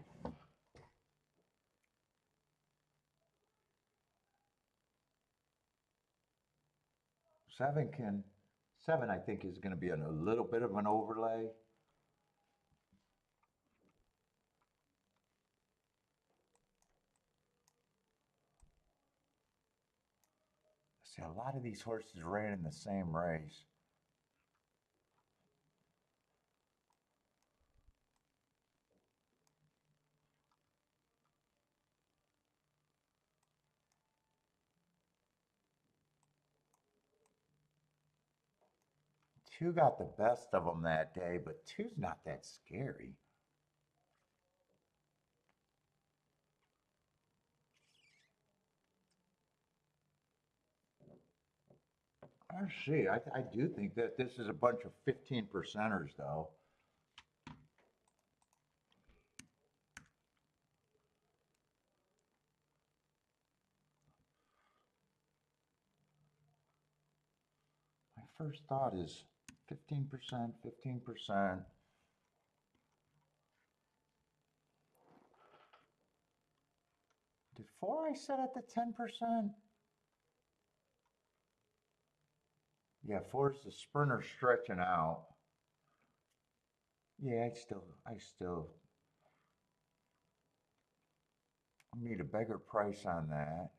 Seven, I think, is going to be a little bit of an overlay. See, a lot of these horses ran in the same race. Two got the best of them that day, but two's not that scary. I see. I do think that this is a bunch of 15 percenters, though. My first thought is 15%, 15%. Did 4 I set at the 10%? Yeah, force the sprinter stretching out. Yeah, I still need a bigger price on that.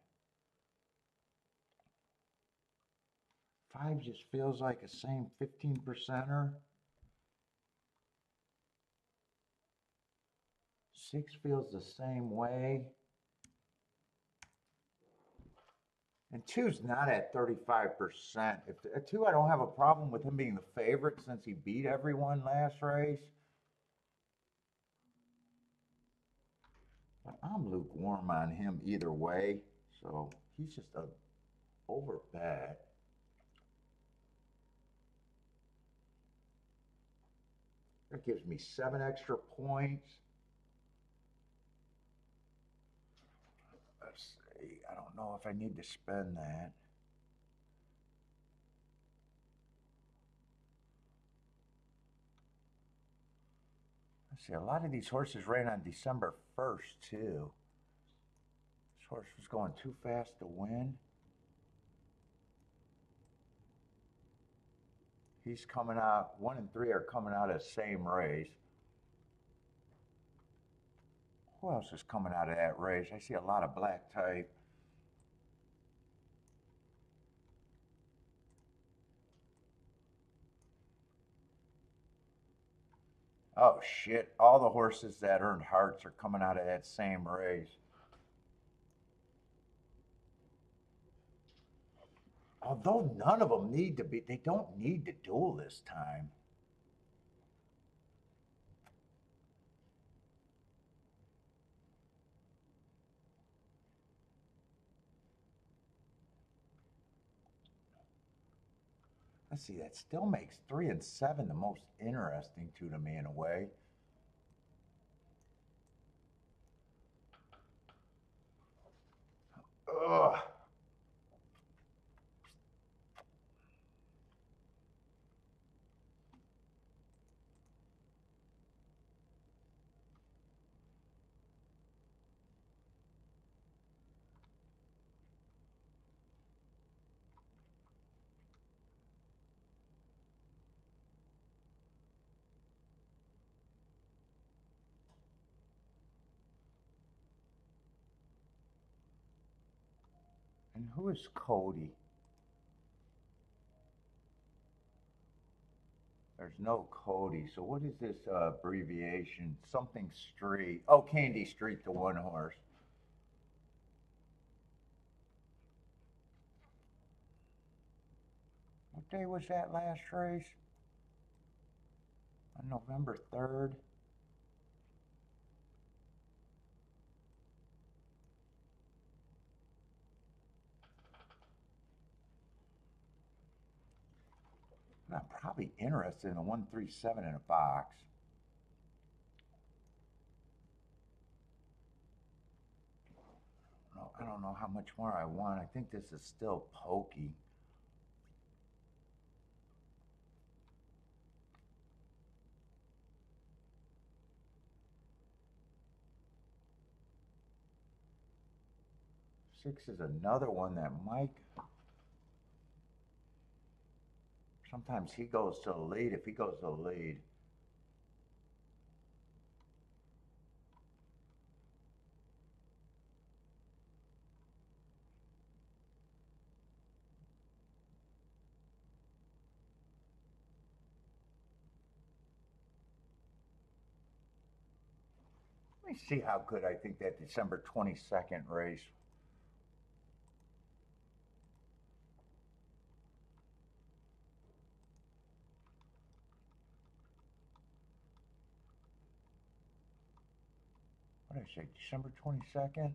5 just feels like a same 15%er. 6 feels the same way. And 2's not at 35%. If 2, I don't have a problem with him being the favorite since he beat everyone last race. But I'm lukewarm on him either way. So he's just a over bet. That gives me 7 extra points. Let's see. I don't know if I need to spend that. Let's see. A lot of these horses ran on December 1st, too. This horse was going too fast to win. He's coming out. 1 and 3 are coming out of the same race. Who else is coming out of that race? I see a lot of black type. Oh shit, all the horses that earned hearts are coming out of that same race. Although none of them need to be, they don't need to duel this time. Let's see, that still makes 3 and 7 the most interesting two to me in a way. Ugh. And who is Cody? There's no Cody. So what is this abbreviation? Something Street. Oh, Candy Street, the one horse. What day was that last race? On November 3rd. I'm probably interested in a 137 in a box. No, I don't know how much more I want. I think this is still pokey. Six is another one that might. Sometimes he goes to the lead. If he goes to the lead, let me see how good I think that December 22nd race. What did I say? December 22nd?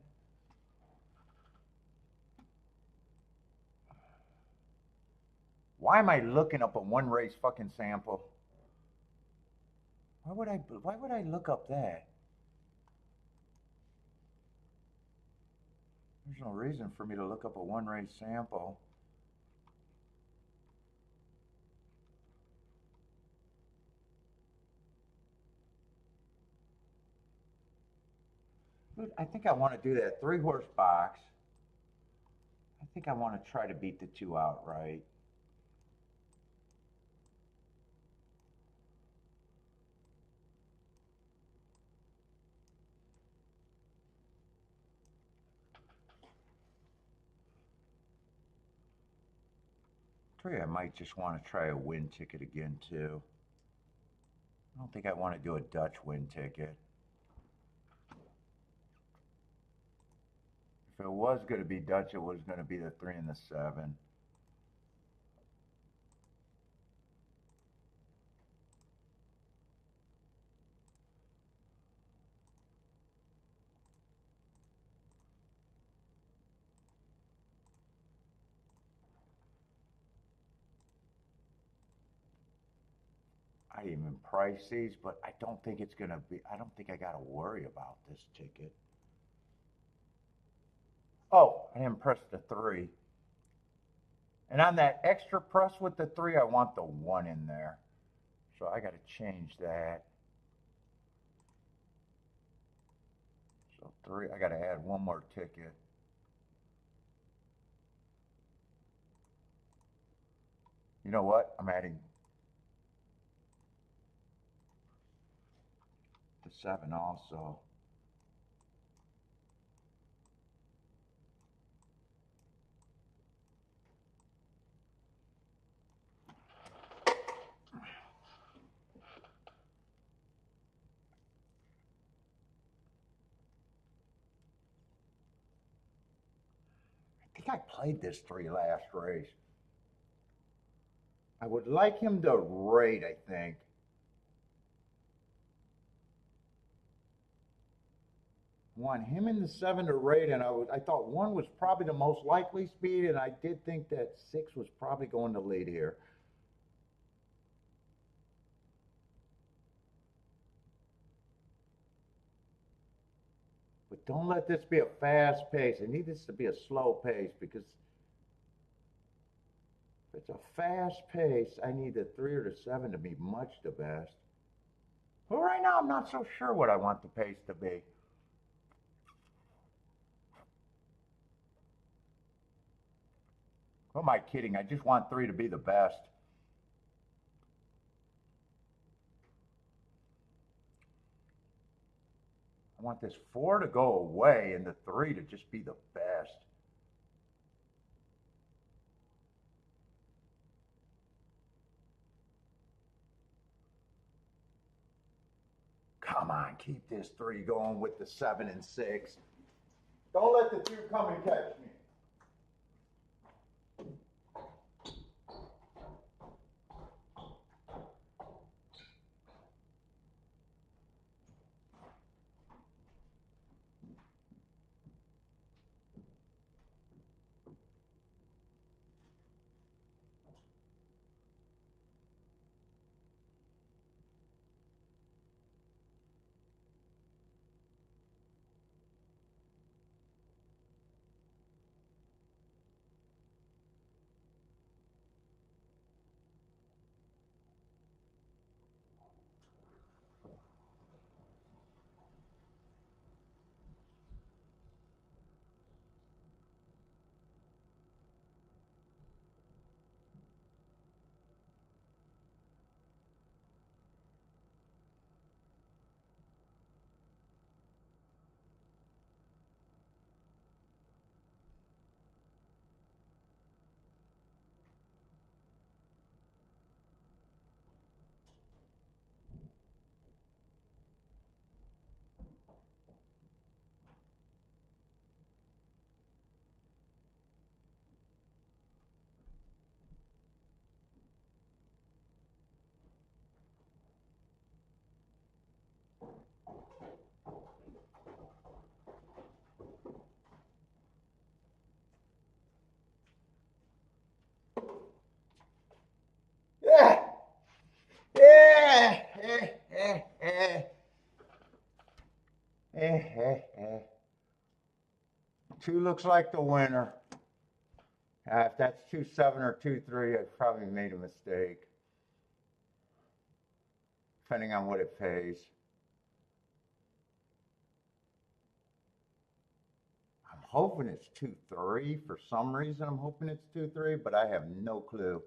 Why am I looking up a one race fucking sample? Why would I look up that? There's no reason for me to look up a one race sample. I think I want to do that 3-horse box. I think I want to try to beat the 2 outright. 3, I might just want to try a win ticket again too. I don't think I want to do a Dutch win ticket. If it was going to be Dutch, it was going to be the 3 and the 7. I didn't even price these, but I don't think it's going to be, I don't think I got to worry about this ticket. Oh, I didn't press the 3. And on that extra press with the 3, I want the 1 in there. So I got to change that. So 3, I got to add one more ticket. You know what? I'm adding the 7 also. I think I played this 3 last race. I would like him to rate, I think. I want him in the 7 to rate, and I thought 1 was probably the most likely speed, and I did think that 6 was probably going to lead here. But don't let this be a fast pace. I need this to be a slow pace, because if it's a fast pace, I need the 3 or the 7 to be much the best. But right now, I'm not so sure what I want the pace to be. Who am I kidding? I just want 3 to be the best. I want this 4 to go away and the 3 to just be the best. Come on, keep this 3 going with the 7 and 6. Don't let the 2 come and catch me. Yeah. Yeah. Eh. 2 looks like the winner. If that's 2-7 or 2-3, I probably made a mistake. Depending on what it pays. I'm hoping it's 2-3. For some reason, I'm hoping it's 2-3, but I have no clue.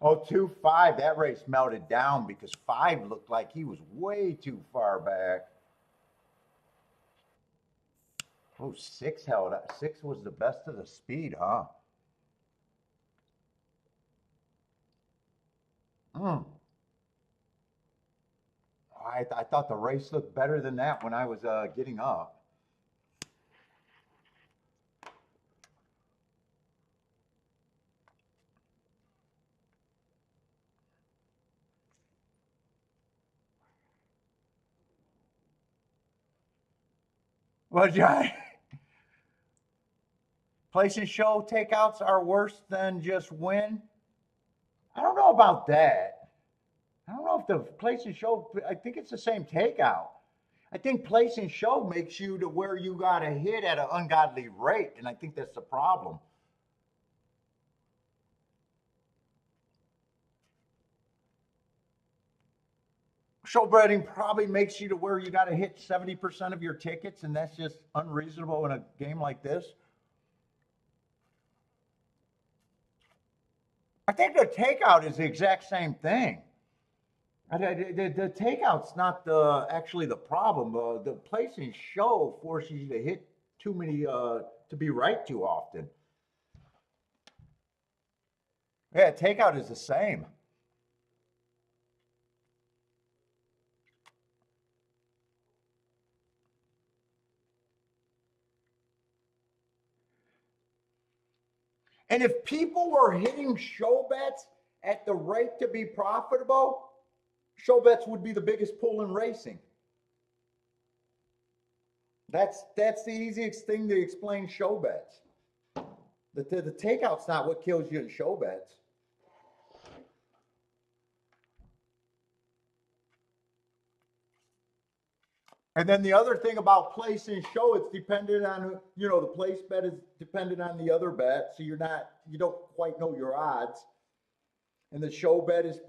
Oh, 2-5. That race melted down because 5 looked like he was way too far back. Oh, 6 held up. 6 was the best of the speed, huh? Mm. I thought the race looked better than that when I was getting up. Well, John, place and show takeouts are worse than just win. I don't know about that. I don't know if the place and show, I think it's the same takeout. I think place and show makes you to where you got to hit at an ungodly rate, and I think that's the problem. Showbreading probably makes you to where you got to hit 70% of your tickets, and that's just unreasonable in a game like this. I think the takeout is the exact same thing. The takeout's not actually the problem. The place and show forces you to hit too many to be right too often. Yeah, takeout is the same. And if people were hitting show bets at the rate to be profitable, show bets would be the biggest pool in racing. That's the easiest thing to explain show bets. The takeout's not what kills you in show bets. And then the other thing about place and show, it's dependent on the place bet is dependent on the other bet, so you don't quite know your odds. And the show bet is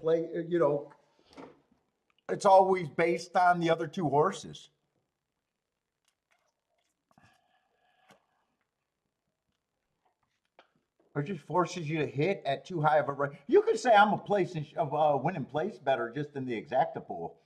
it's always based on the other two horses. Or just forces you to hit at too high of a rate. You could say I'm a place of winning place better just in the exacta pool.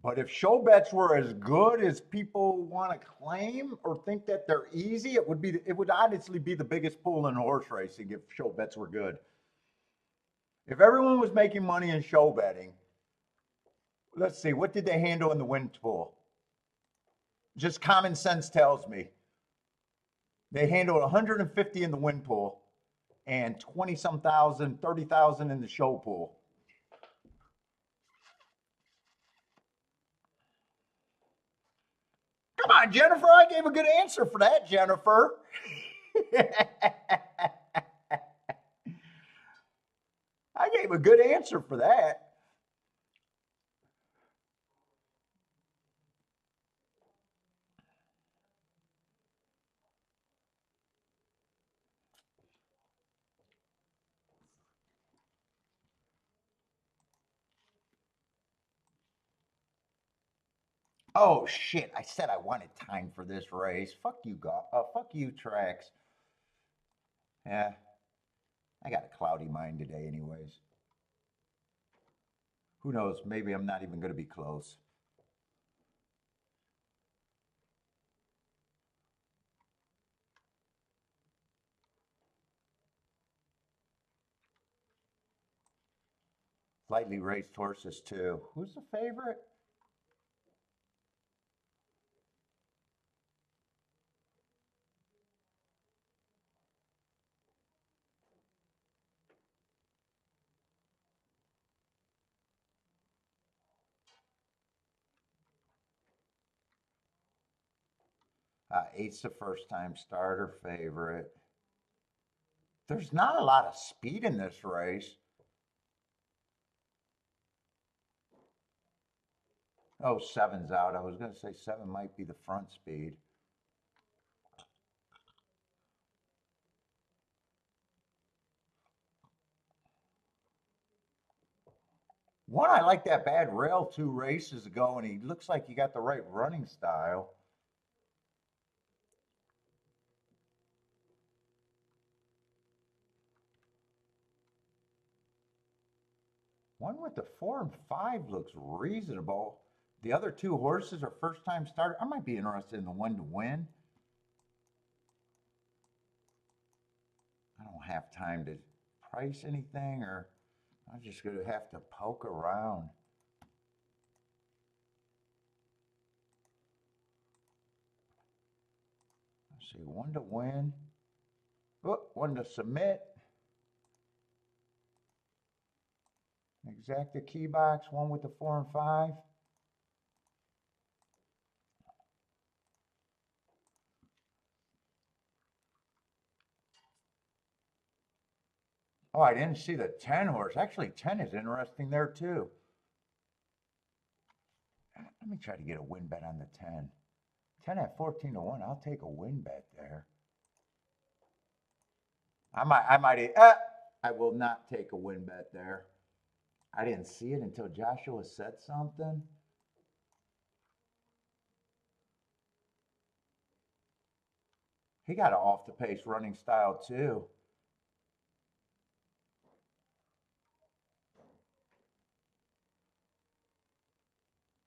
But if show bets were as good as people want to claim or think that they're easy, it would honestly be the biggest pool in horse racing if show bets were good. If everyone was making money in show betting, let's see, what did they handle in the win pool? Just common sense tells me they handled 150 in the win pool and 20 some thousand, 30,000 in the show pool. Come on, Jennifer. I gave a good answer for that, Jennifer. I gave a good answer for that. Oh shit! I said I wanted time for this race. Fuck you, fuck you, tracks. Yeah, I got a cloudy mind today, anyways. Who knows? Maybe I'm not even going to be close. Lightly raced horses too. Who's the favorite? 8's the first time starter favorite. There's not a lot of speed in this race. Oh, 7's out. I was going to say 7 might be the front speed. One, I like that bad rail 2 races ago, and he looks like he got the right running style. One with the 4 and 5 looks reasonable. The other 2 horses are first time starter. I might be interested in the one to win. I don't have time to price anything, or I'm just going to have to poke around. Let's see, one to win. Oh, one to submit. Exacta key box, one with the 4 and 5. Oh, I didn't see the 10 horse. Actually, 10 is interesting there too. Let me try to get a win bet on the 10. 10 at 14 to 1. I'll take a win bet there. I will not take a win bet there. I didn't see it until Joshua said something. He got an off the pace running style too.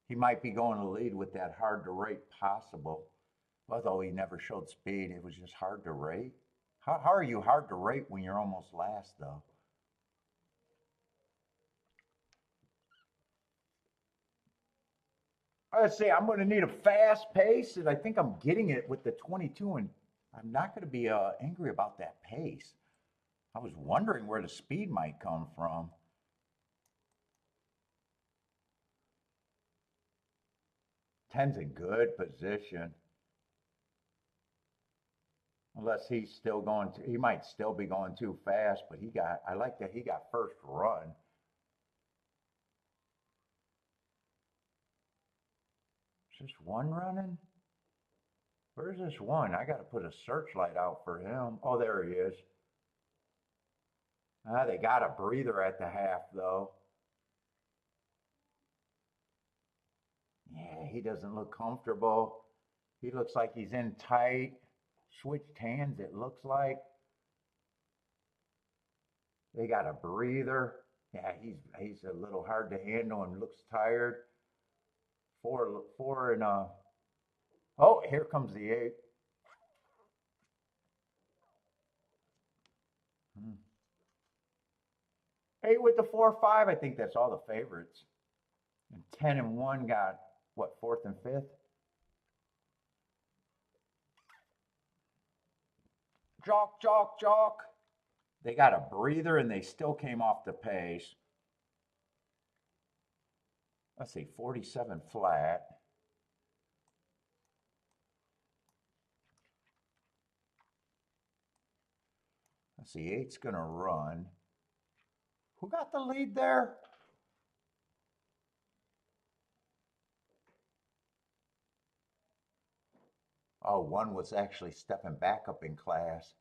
He might be going to lead with that hard to rate possible. Although he never showed speed, it was just hard to rate. How are you hard to rate when you're almost last though? Let's see, I'm going to need a fast pace, and I think I'm getting it with the 22, and I'm not going to be angry about that pace. I was wondering where the speed might come from. Ten's in good position. Unless he's still going to, he might still be going too fast, but I like that he got first run. Is this one running? Where's this one? I got to put a searchlight out for him. Oh, there he is. They got a breather at the half, though. Yeah, he doesn't look comfortable. He looks like he's in tight. Switched hands, it looks like. They got a breather. Yeah, he's a little hard to handle and looks tired. Four and oh, here comes the 8. 8 with the 4-5. I think that's all the favorites. And 10 and 1 got what, 4th and 5th? Jock, jock, jock. They got a breather and they still came off the pace. Let's see, 47 flat. Let's see, 8's going to run. Who got the lead there? Oh, 1 was actually stepping back up in class.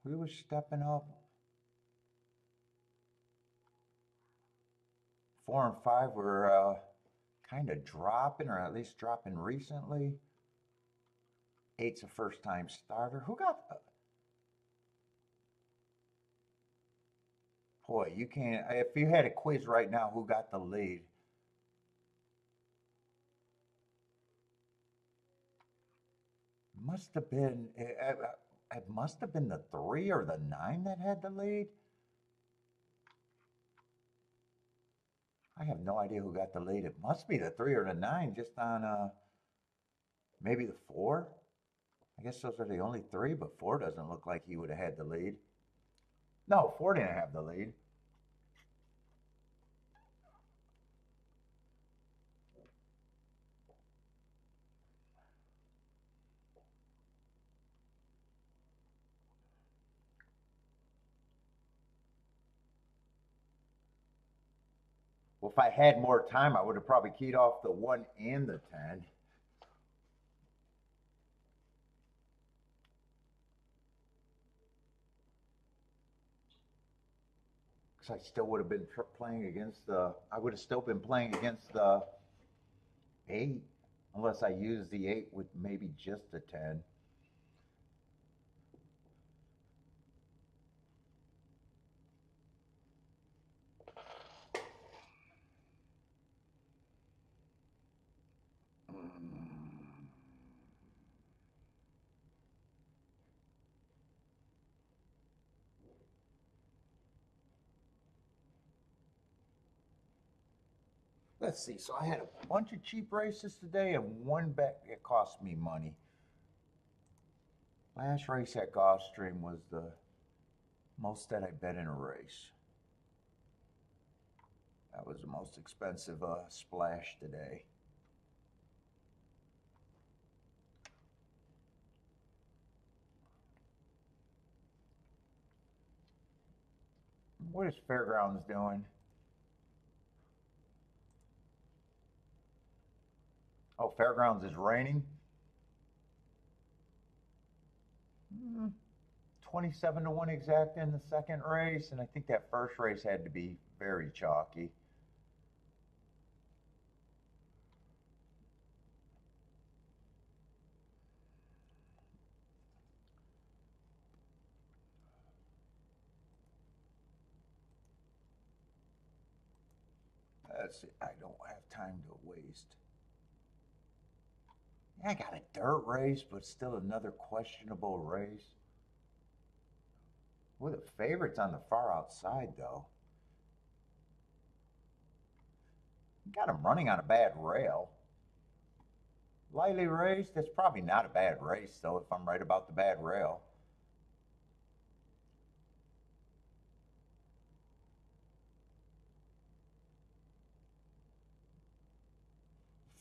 Who was stepping up? 4 and 5 were kind of dropping, or at least dropping recently. 8's a first-time starter. Who got? Boy, you can't. If you had a quiz right now, who got the lead? Must have been. It must have been the 3 or the 9 that had the lead. I have no idea who got the lead. It must be the 3 or the 9, just on maybe the 4. I guess those are the only 3, but 4 doesn't look like he would have had the lead. No, 4 didn't have the lead. Well, if I had more time, I would have probably keyed off the 1 and the 10. I still would have been playing against the, I would have still been playing against the 8, unless I used the 8 with maybe just a 10. Let's see. So I had a bunch of cheap races today and one bet that cost me money. Last race at Gulfstream was the most that I bet in a race. That was the most expensive splash today. What is Fairgrounds doing? Oh, Fairgrounds is raining. 27 to 1 exact in the second race, and I think that first race had to be very chalky. Let's see, I don't have time to waste. I got a dirt race, but still another questionable race. Well, the favorite's on the far outside, though. Got him running on a bad rail. Lightly raced, that's probably not a bad race, though, if I'm right about the bad rail.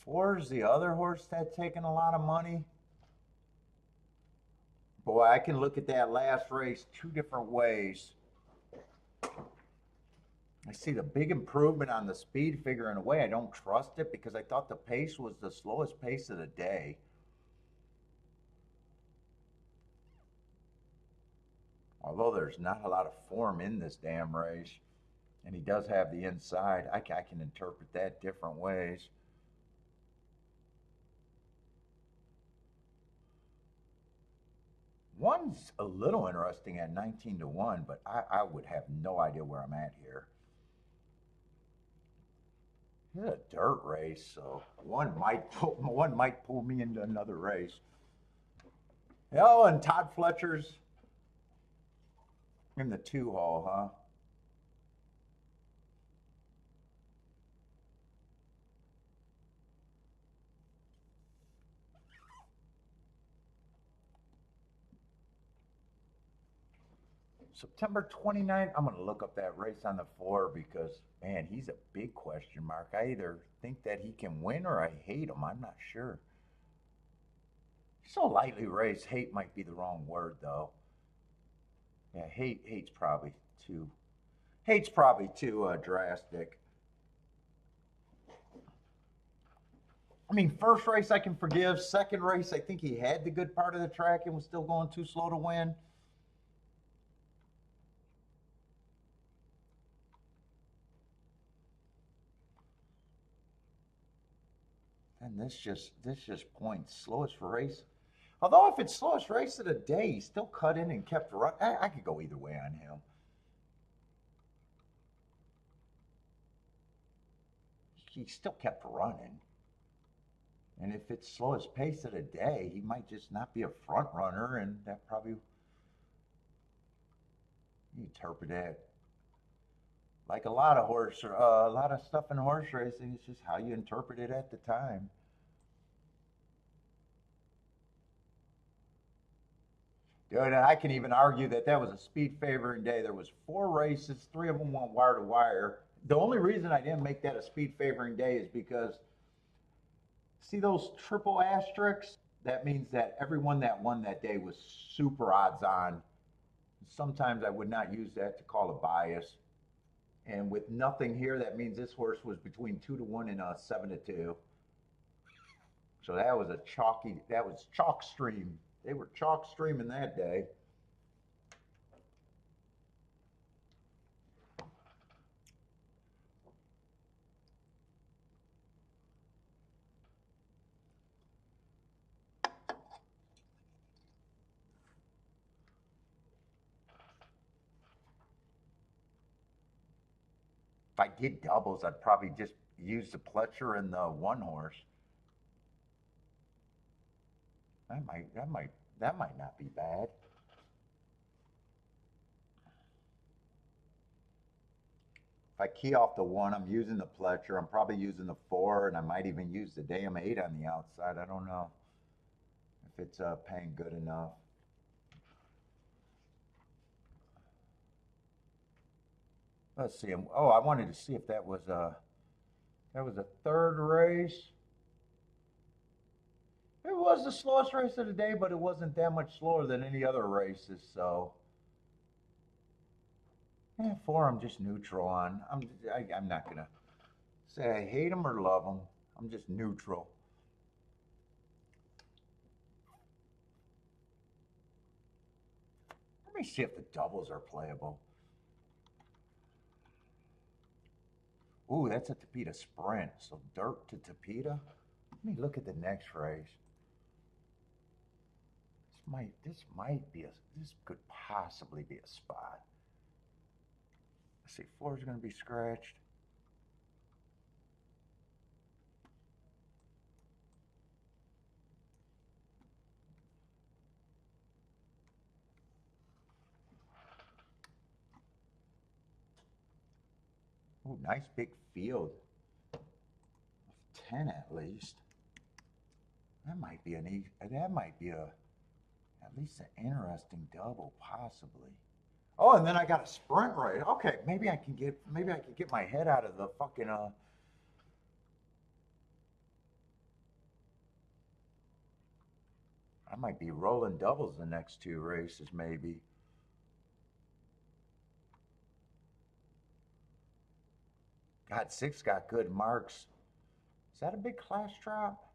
Four's the other horse that's taking a lot of money. Boy, I can look at that last race 2 different ways. I see the big improvement on the speed figure. In a way, I don't trust it because I thought the pace was the slowest pace of the day. Although there's not a lot of form in this damn race, and he does have the inside, I can interpret that different ways. One's a little interesting at 19 to 1, but I would have no idea where I'm at here. This is a dirt race, so one might pull me into another race. Oh, and Todd Fletcher's in the 2 hole, huh? September 29th, I'm going to look up that race on the floor because, man, he's a big question mark. I either think that he can win or I hate him. I'm not sure. So lightly raced, hate might be the wrong word, though. Yeah, hate's probably too drastic. I mean, first race I can forgive. Second race, I think he had the good part of the track and was still going too slow to win. And this just points slowest race. Although if it's slowest race of the day, he still cut in and kept running. I could go either way on him. He still kept running. And if it's slowest pace of the day, he might just not be a front runner, and that probably, you interpret that like a lot of stuff in horse racing. It's just how you interpret it at the time. Dude, and I can even argue that that was a speed favoring day. There was 4 races, 3 of them went wire to wire. The only reason I didn't make that a speed favoring day is because, see those triple asterisks? That means that everyone that won that day was super odds on. Sometimes I would not use that to call a bias. And with nothing here, that means this horse was between 2 to 1 and 7 to 2. So that was chalk stream. They were chalk streaming that day. I get doubles, I'd probably just use the Pletcher and the one horse. That might that might that might not be bad. If I key off the one, I'm using the Pletcher. I'm probably using the four, and I might even use the damn eight on the outside. I don't know if it's paying good enough. Let's see. Oh, I wanted to see if that was a third race. It was the slowest race of the day, but it wasn't that much slower than any other races. So, yeah, four. I'm just neutral on. I'm not gonna say I hate them or love them. I'm just neutral. Let me see if the doubles are playable. Ooh, that's a Tapeta sprint. So dirt to Tapeta. Let me look at the next race. This could possibly be a spot. Let's see, four is going to be scratched. Ooh, nice big field. 10 at least. That might be at least an interesting double, possibly. Oh, and then I got a sprint right. Okay, maybe I can get my head out of the fucking I might be rolling doubles the next two races, maybe. God, six got good marks. Is that a big class drop?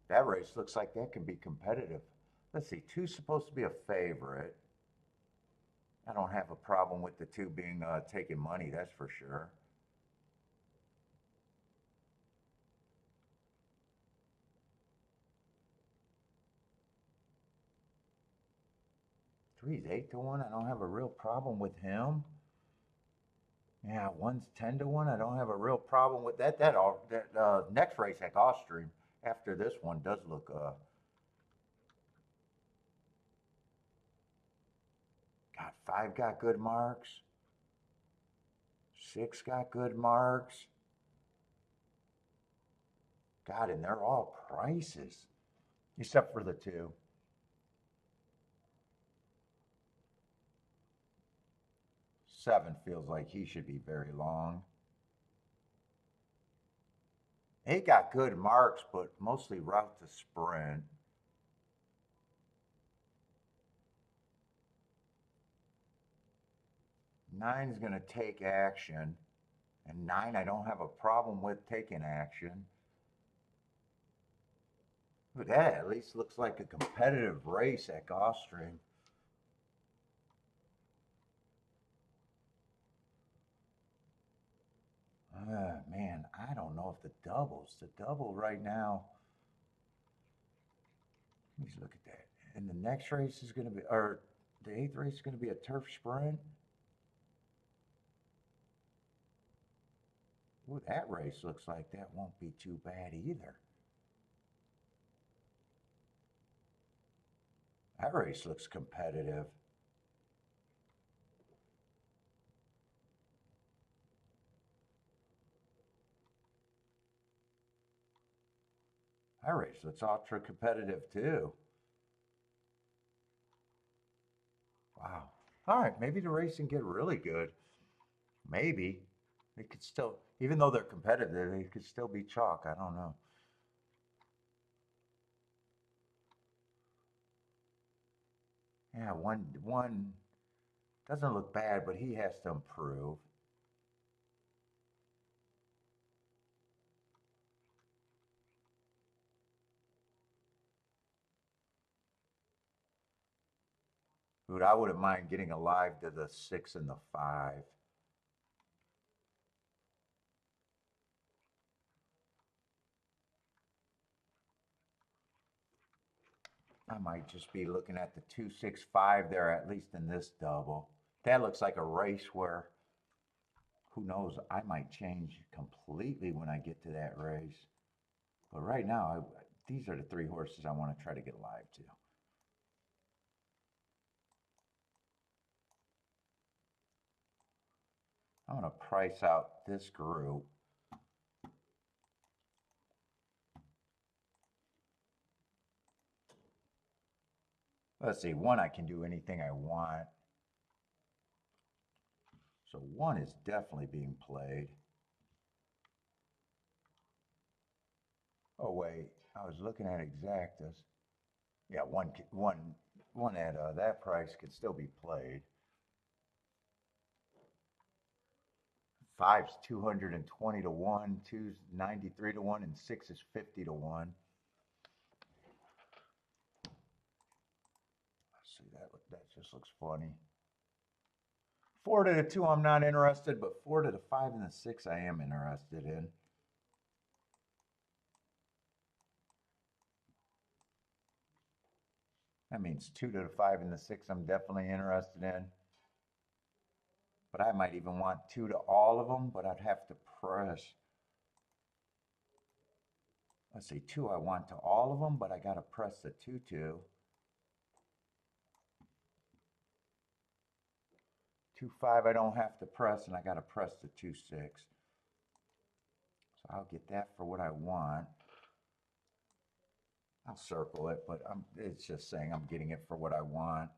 That race looks like that could be competitive. Let's see, two's supposed to be a favorite. I don't have a problem with the two being taking money, that's for sure. Three's 8 to 1. I don't have a real problem with him. Yeah, one's 10 to 1. I don't have a real problem with that. That next race at Gulfstream after this one does look. God, five got good marks. Six got good marks. God, and they're all prices, except for the two. Seven feels like he should be very long. He got good marks, but mostly route to sprint. Nine's going to take action. And nine, I don't have a problem with taking action. But that at least looks like a competitive race at Gulfstream. Man, I don't know if the double right now, let's look at that. And the next race is going to be, or the eighth race is going to be a turf sprint. Ooh, that race looks like that won't be too bad either. That race looks competitive. That race looks ultra competitive too. Wow. All right, maybe the race can get really good. Maybe. It could still, even though they're competitive, it could still be chalk. I don't know. Yeah, one doesn't look bad, but he has to improve. Dude, I wouldn't mind getting alive to the six and the five. I might just be looking at the 265 there, at least in this double. That looks like a race where, who knows, I might change completely when I get to that race. But right now, these are the three horses I want to try to get live to. I'm going to price out this group. Let's see, one I can do anything I want. So one is definitely being played. Oh wait, I was looking at exactas. Yeah, one at that price could still be played. Five's 220 to 1, two's 93 to 1, and six is 50 to 1. Let's see, that just looks funny. 4 to the 2 I'm not interested, but 4 to the 5 and the 6 I am interested in. That means 2 to the 5 and the 6 I'm definitely interested in. But I might even want 2 to all of them, but I'd have to press. Let's see, 2 I want to all of them, but I got to press the 2-2. 2-5 I don't have to press, and I got to press the 2-6. So I'll get that for what I want. I'll circle it, but it's just saying I'm getting it for what I want.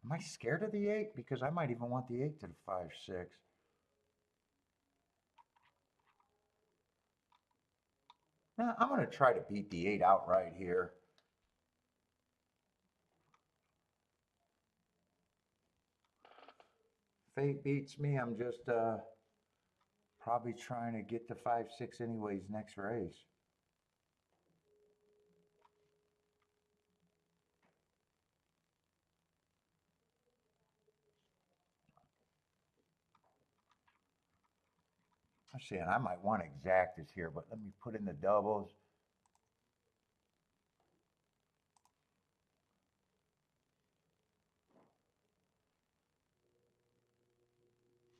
Am I scared of the 8? Because I might even want the 8 to the 5-6. Now, I'm going to try to beat the 8 outright here. Fate beats me. I'm just probably trying to get to 5-6 anyways next race. Let's see, and I might want exactas here, but let me put in the doubles.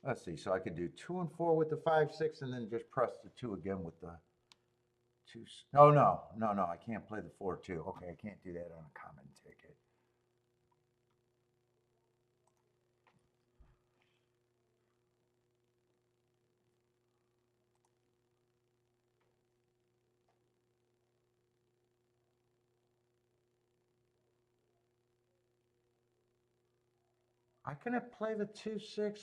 Let's see, so I could do 2 and 4 with the 5-6 and then just press the 2 again with the 2. No, I can't play the 4-2. Okay, I can't do that on a common ticket. I couldn't play the 2-6.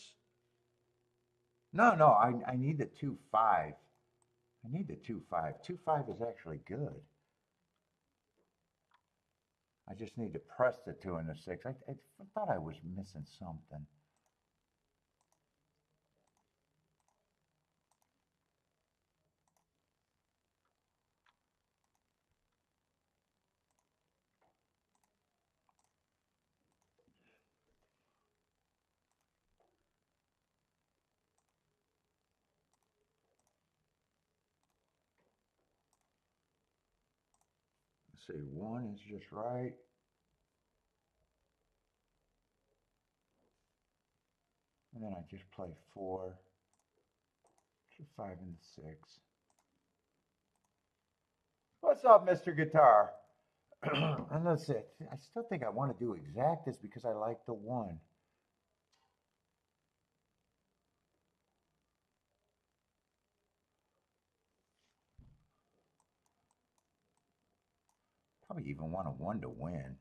No, I need the 2-5. I need the 2-5. 2-5 is actually good. I just need to press the 2 and the 6. I thought I was missing something. Let's see, 1 is just right. And then I just play 4, 5 and 6. What's up, Mr. Guitar? And let's see, I still think I want to do exactas because I like the 1. Probably even want a 1 to win.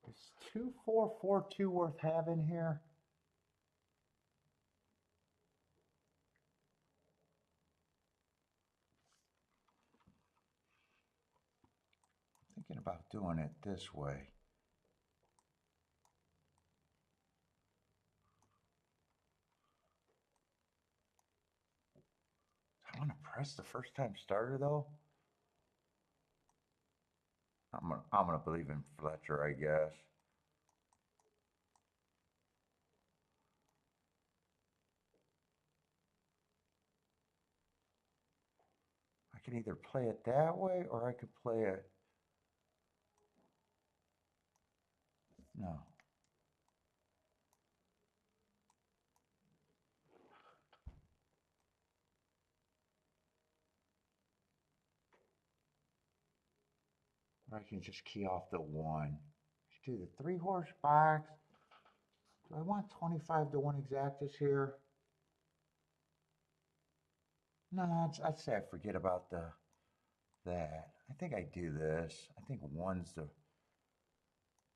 Is 2-4-4-2 worth having here? Thinking about doing it this way. want to press the first time starter though. I'm gonna believe in Fletcher, I guess. I can either play it that way or I could play it. No. Or I can just key off the 1. Let's do the 3-horse box. Do I want 25 to 1 exactus here? No, I'd say I forget about that. I think I do this. I think 1's the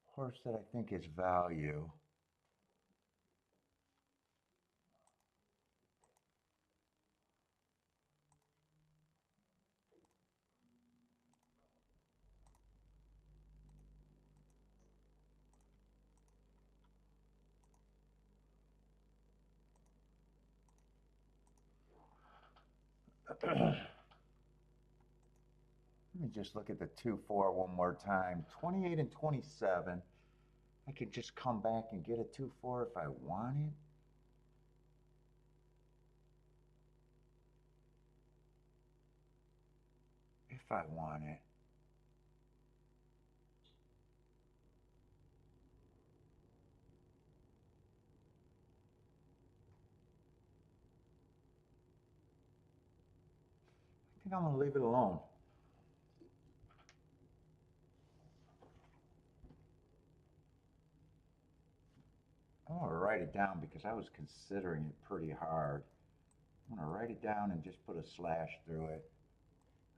horse that I think is value. Let me just look at the 2-4 one more time. 28 and 27. I could just come back and get a 2-4 if I want it. If I want it. I think I'm going to leave it alone. I'm going to write it down because I was considering it pretty hard. I'm going to write it down and just put a slash through it.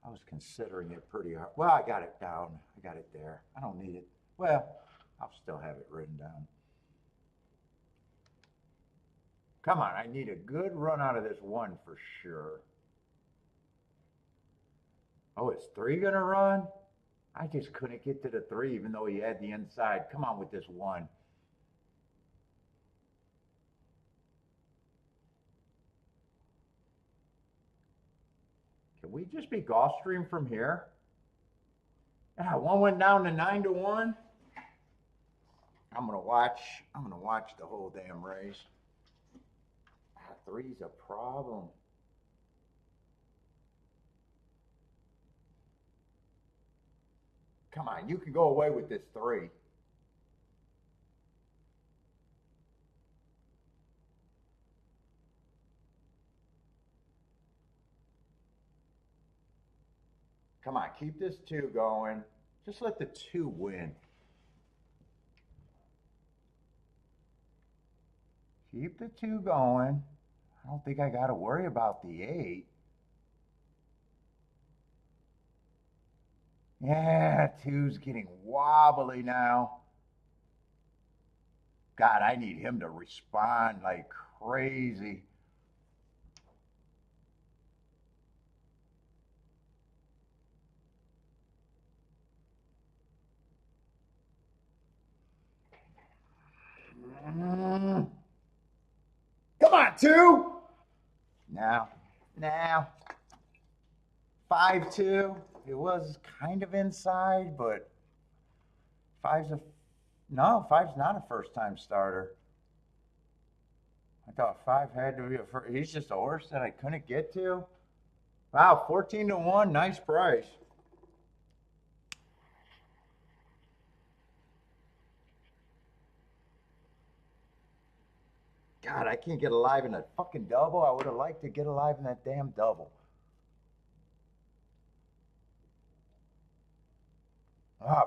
I was considering it pretty hard. Well, I got it down. I got it there. I don't need it. Well, I'll still have it written down. Come on, I need a good run out of this 1 for sure. Oh, is 3 going to run? I just couldn't get to the 3 even though he had the inside. Come on with this 1. Can we just be Gulfstream from here? Ah, 1 went down to 9 to 1. I'm gonna watch the whole damn race. 3's a problem. Come on, you can go away with this 3. Come on, keep this 2 going. Just let the 2 win. Keep the 2 going. I don't think I got to worry about the 8. Yeah, 2's getting wobbly now. God, I need him to respond like crazy. Come on, 2. Now. 5-2. It was kind of inside, but 5's not a first time starter. I thought 5 had to be a first. He's just a horse that I couldn't get to. Wow, 14 to 1, nice price. God, I can't get alive in a fucking double. I would have liked to get alive in that damn double.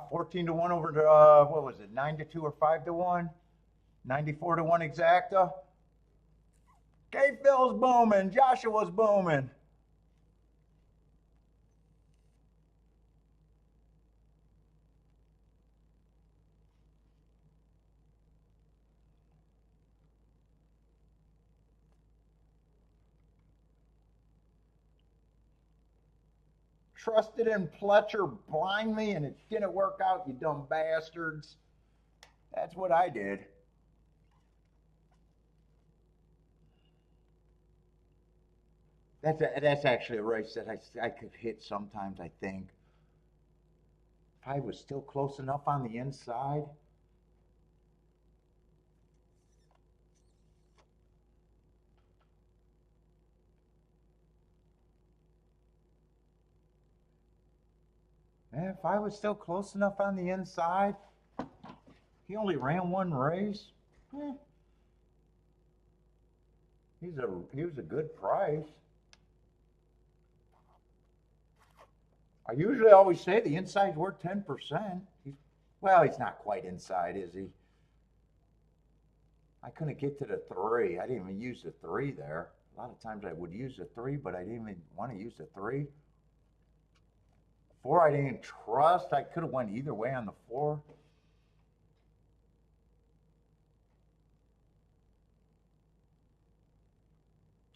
14 to 1 over to, what was it, 9 to 2 or 5 to 1? 94 to 1 exacta. K-Phil's booming. Joshua's booming. Trusted in Fletcher blindly and it didn't work out, you dumb bastards. That's what I did. That's actually a race that I could hit sometimes, I think. If I was still close enough on the inside. If I was still close enough on the inside, he only ran one race. Eh, he was a good price. I usually always say the inside's worth 10%. Well, he's not quite inside, is he? I couldn't get to the three. I didn't even use the three there. A lot of times I would use the three, but I didn't even want to use the three. Four, I didn't trust. I could have went either way on the four.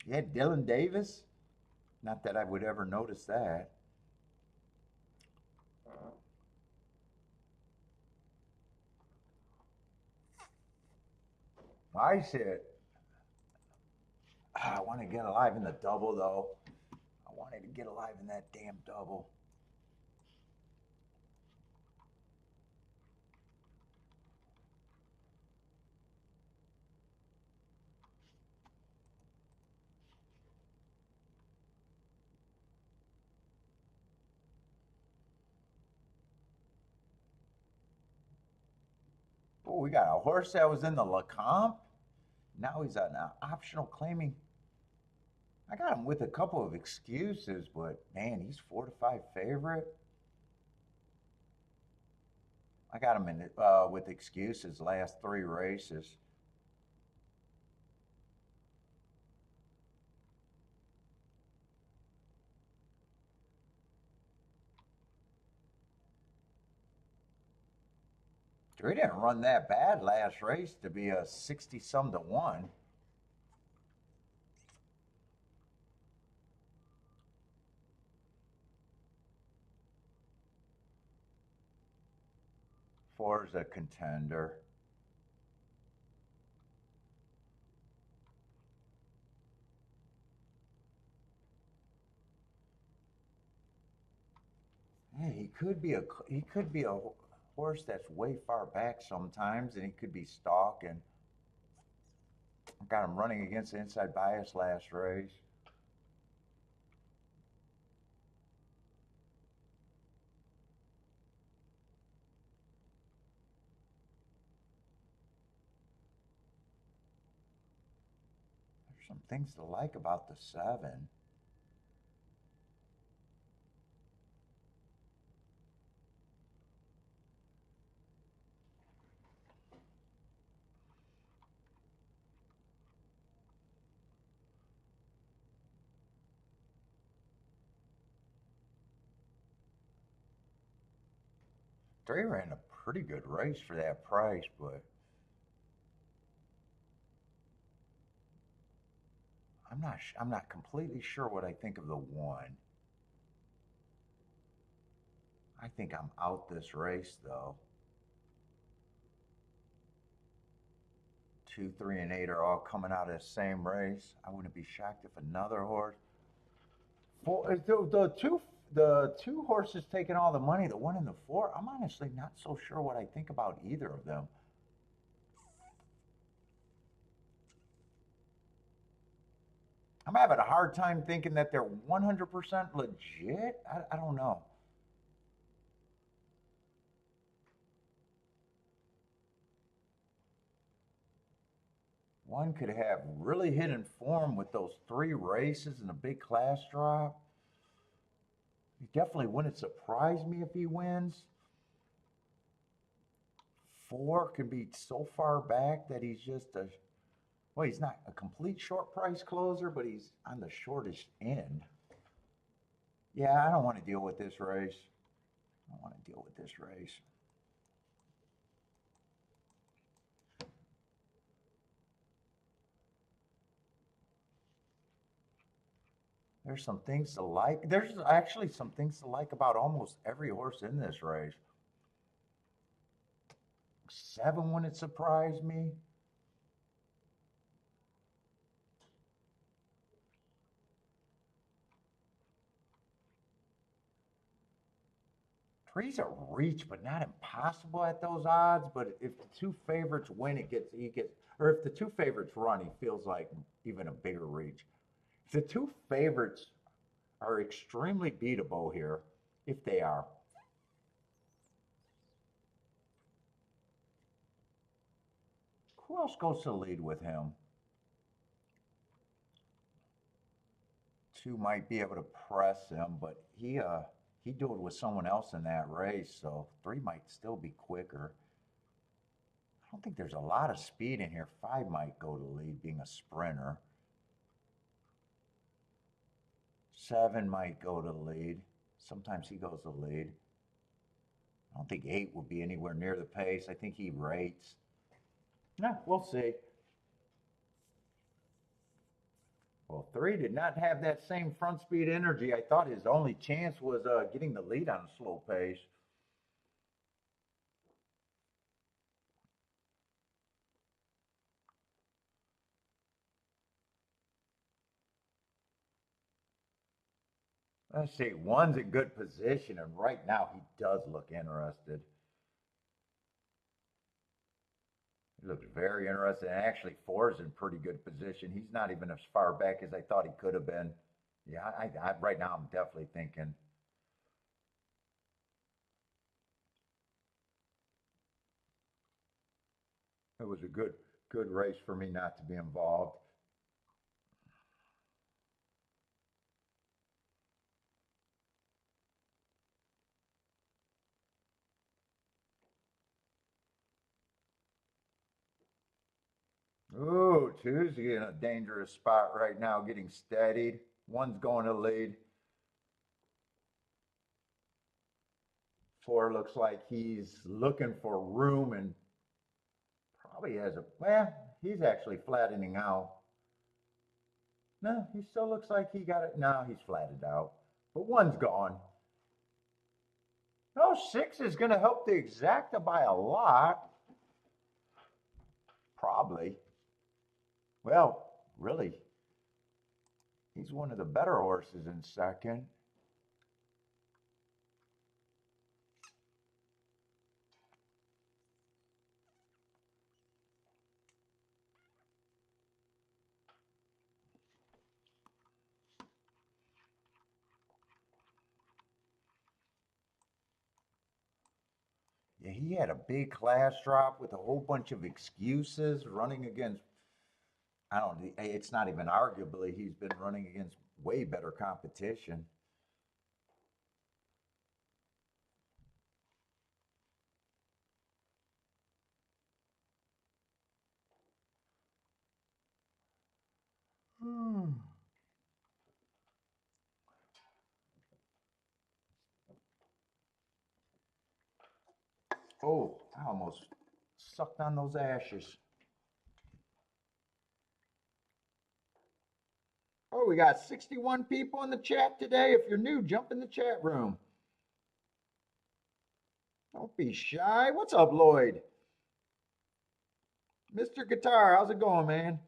Yeah, Dylan Davis. Not that I would ever notice that. I said, I want to get alive in the double, though. I wanted to get alive in that damn double. Oh, we got a horse that was in the LeComp. Now he's an optional claiming. I got him with a couple of excuses, but man, he's 4 to 5 favorite. I got him in with excuses last 3 races. He didn't run that bad last race to be a 60-some to 1. Four is a contender. Yeah, he could be a horse that's way far back sometimes, and he could be stalking. I got him running against the inside bias last race. There's some things to like about the 7. Three ran a pretty good race for that price, but I'm not completely sure what I think of the 1. I think I'm out this race though. 2, 3, and 8 are all coming out of the same race. I wouldn't be shocked if another horse. The two horses taking all the money. The 1 and the 4. I'm honestly not so sure what I think about either of them. I'm having a hard time thinking that they're 100% legit. I don't know. One could have really hit in form with those 3 races and a big class drop. He definitely wouldn't surprise me if he wins. 4 can be so far back that he's just a, well, he's not a complete short price closer, but he's on the shortest end. Yeah, I don't want to deal with this race. I don't want to deal with this race. There's some things to like. There's actually some things to like about almost every horse in this race. 7 wouldn't surprise me. Three's a reach, but not impossible at those odds. But if the two favorites win, he gets, or if the two favorites run, he feels like even a bigger reach. If the two favorites are extremely beatable here, if they are, who else goes to lead with him? Two might be able to press him, but he do it with someone else in that race, so three might still be quicker. I don't think there's a lot of speed in here. Five might go to lead, being a sprinter. Seven might go to lead. Sometimes he goes to lead. I don't think eight will be anywhere near the pace. I think he rates. Yeah, we'll see. Well, three did not have that same front speed energy. I thought his only chance was getting the lead on a slow pace. Let's see, one's in good position, and right now he does look interested. He looks very interested. And actually, four is in pretty good position. He's not even as far back as I thought he could have been. Yeah, right now I'm definitely thinking. It was a good race for me not to be involved. Ooh, two's in a dangerous spot right now, getting steadied. One's going to lead. Four looks like he's looking for room and probably has a, well, he's actually flattening out. No, he still looks like he got it. No, he's flattened out. But one's gone. Oh, six is going to help the exacta by a lot. Probably. Well, really, he's one of the better horses in second. Yeah, he had a big class drop with a whole bunch of excuses running against, I don't know, it's not even arguably, he's been running against way better competition. Hmm. Oh, I almost sucked on those ashes. Oh, we got 61 people in the chat today. If you're new, jump in the chat room. Don't be shy. What's up, Lloyd? Mr. Guitar, how's it going, man?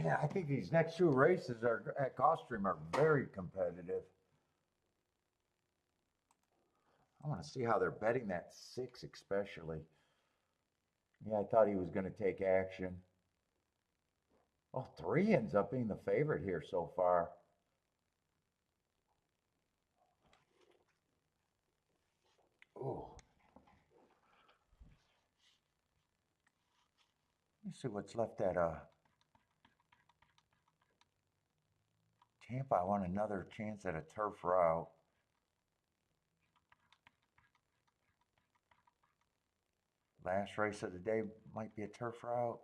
Yeah, I think these next two races are at Gulfstream are very competitive. I want to see how they're betting that six, especially. Yeah, I thought he was going to take action. Oh, three ends up being the favorite here so far. Ooh, Let me see what's left at Tampa. I want another chance at a turf route. Last race of the day might be a turf route.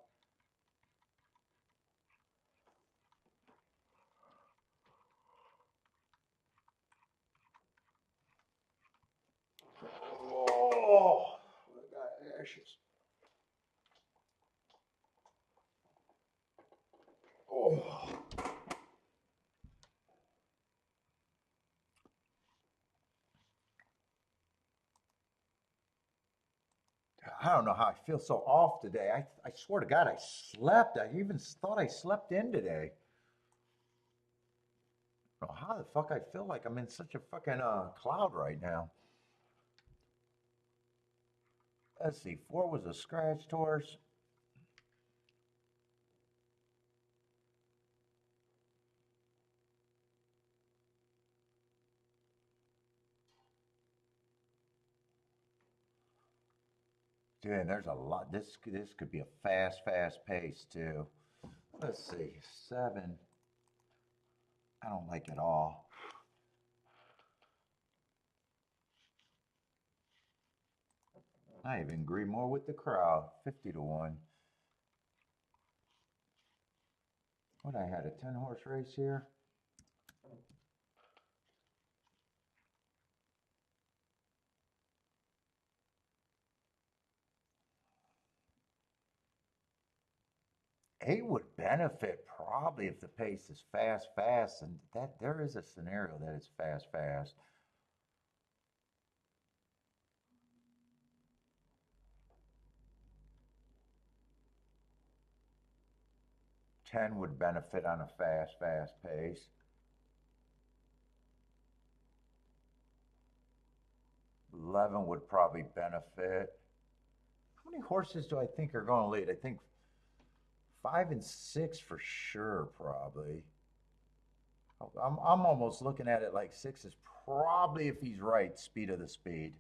Oh, I got ashes. Oh. I don't know how I feel so off today. I swear to God, I slept. I even thought I slept in today. I don't know how the fuck I feel like I'm in such a fucking cloud right now. Let's see, 4 was a scratch horse. Dude, there's a lot. This could be a fast pace too. Let's see, 7. I don't like it all. I even agree more with the crowd. 50 to 1. What, I had a 10-horse race here? Eight would benefit probably if the pace is fast, and that there is a scenario that it's fast. 10 would benefit on a fast pace. 11 would probably benefit. How many horses do I think are going to lead? I think 5 and 6 for sure, probably. I'm almost looking at it like 6 is probably, if he's right, speed of the speed.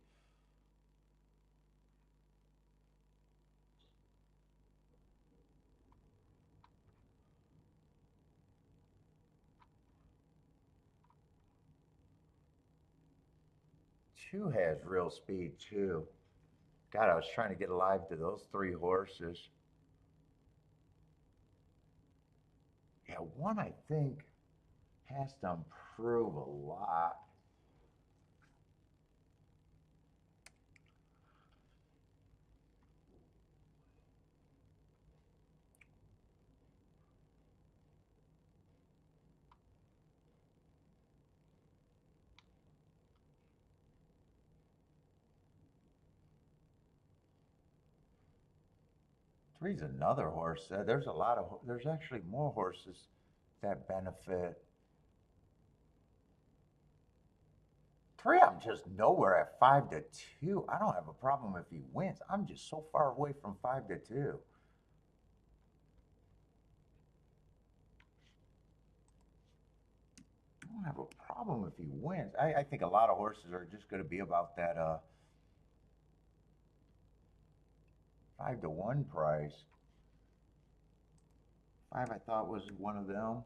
Two has real speed too. God, I was trying to get alive to those 3 horses. Yeah, 1 I think has to improve a lot. Three's another horse. There's a lot of, there's actually more horses that benefit. 3, I'm just nowhere at 5 to 2. I don't have a problem if he wins. I'm just so far away from 5 to 2. I don't have a problem if he wins. I think a lot of horses are just going to be about that 5 to 1 price. 5 I thought was one of them.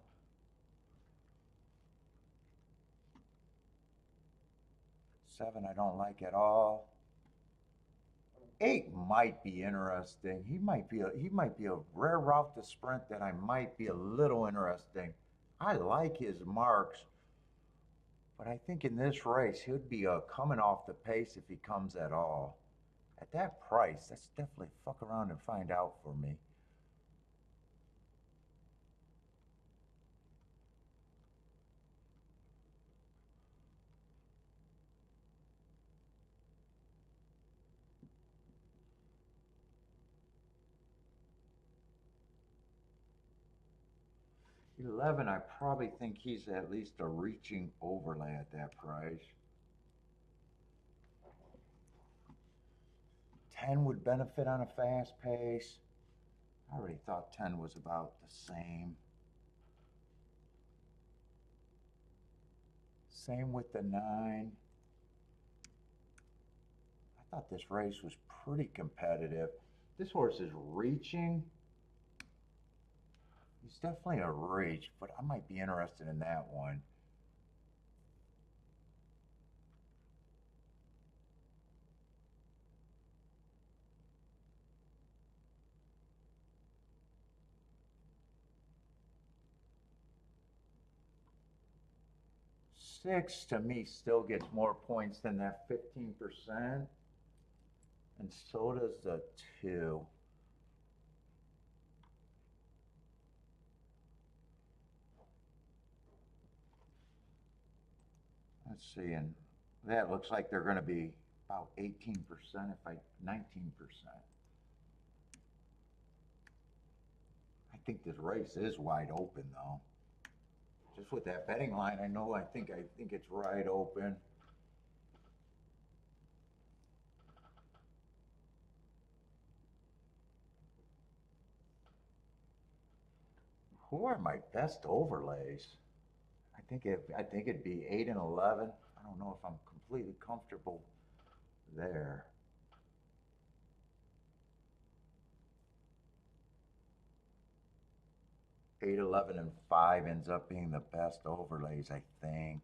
7 I don't like at all. 8 might be interesting. He might be a rare route to sprint that I might be a little interesting. I like his marks, but I think in this race he'd be coming off the pace if he comes at all. At that price, that's definitely fuck around and find out for me. $11, I probably think he's at least a reaching overlay at that price. 10 would benefit on a fast pace. I already thought 10 was about the same. Same with the 9. I thought this race was pretty competitive. This horse is reaching. He's definitely a reach, but I might be interested in that one. Six to me still gets more points than that 15%, and so does the two. Let's see, and that looks like they're going to be about 18%, if I 19%. I think this race is wide open though. Just with that betting line, I think it's right open. Who are my best overlays? I think it'd be 8 and 11. I don't know if I'm completely comfortable there. 8, 11, and 5 ends up being the best overlays, I think.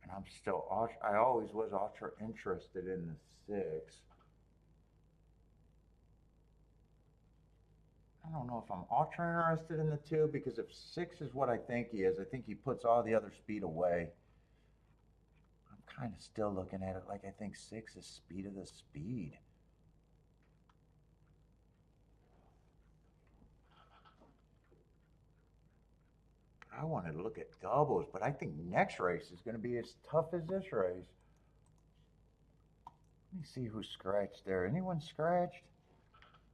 And I always was ultra interested in the 6. I don't know if I'm ultra interested in the 2 because if 6 is what I think he is, I think he puts all the other speed away. I'm kind of still looking at it like I think 6 is speed of the speed. I wanted to look at doubles, but I think next race is going to be as tough as this race. Let me see who scratched there. Anyone scratched?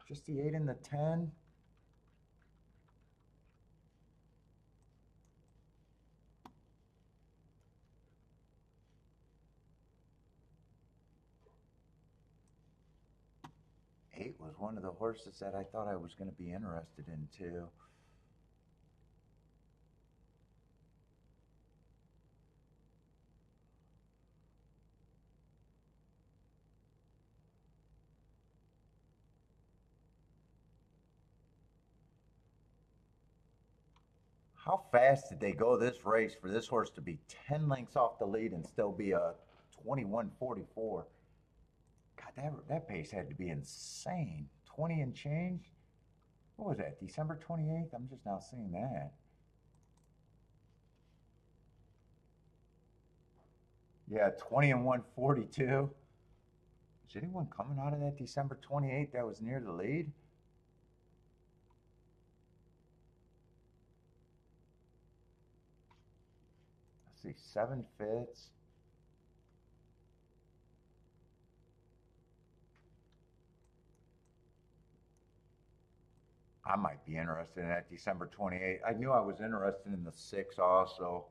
Just the 8 and the 10? Eight was one of the horses that I thought I was going to be interested in too. How fast did they go this race for this horse to be 10 lengths off the lead and still be a 21:44? God, that pace had to be insane. 20 and change? What was that, December 28th? I'm just now seeing that. Yeah, 20 and 142. Is anyone coming out of that December 28th that was near the lead? Let's see, 7 fits. I might be interested in that December 28th. I knew I was interested in the 6 also.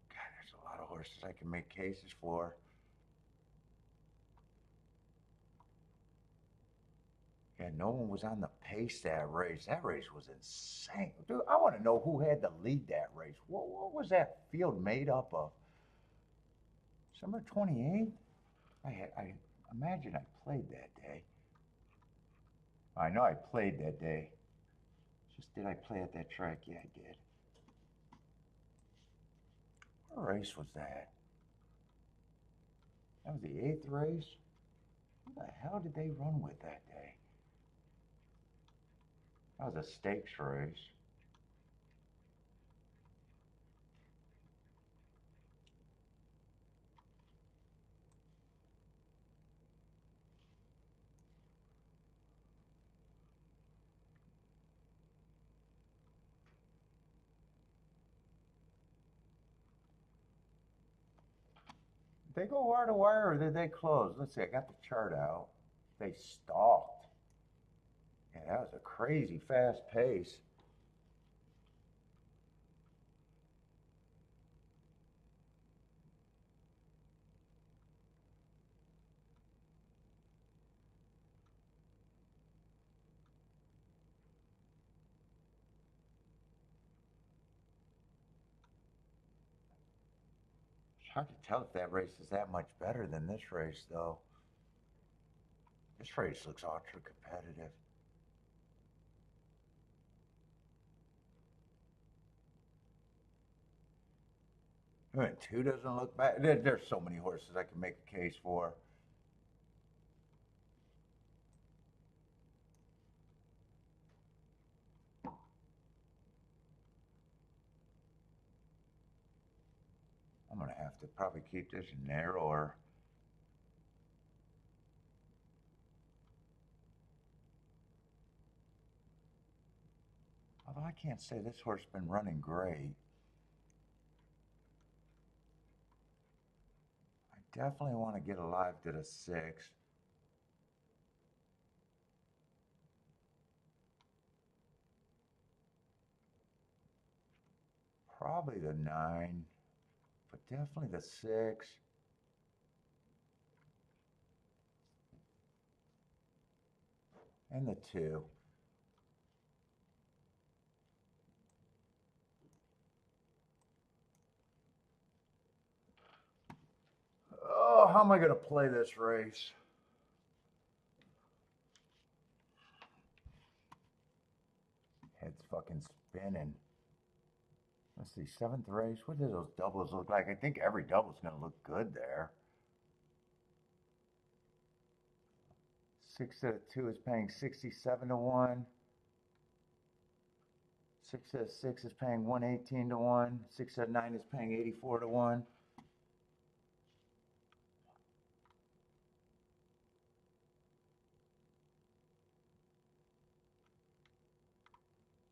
God, there's a lot of horses I can make cases for. Yeah, no one was on the pace that race. That race was insane. Dude, I want to know who had to lead that race. What was that field made up of? December 28th? I imagine I played that day. I know I played that day. Just did I play at that track? Yeah, I did. What race was that? That was the 8th race? Who the hell did they run with that day? That was a stakes race. Did they go wire to wire or did they close? Let's see, I got the chart out. They stalked. Yeah, that was a crazy fast pace. Hard to tell if that race is that much better than this race, though. This race looks ultra competitive. I mean, two doesn't look bad. There's so many horses I can make a case for. I'm going to have to probably keep this narrower. Although I can't say this horse has been running great. I definitely want to get alive to the 6. Probably the 9, but definitely the 6. And the 2. Oh, how am I going to play this race? Head's fucking spinning. Let's see, 7th race. What do those doubles look like? I think every double's going to look good there. 6 out of 2 is paying 67 to 1. 6 out of 6 is paying 118 to 1. 6 out of 9 is paying 84 to 1.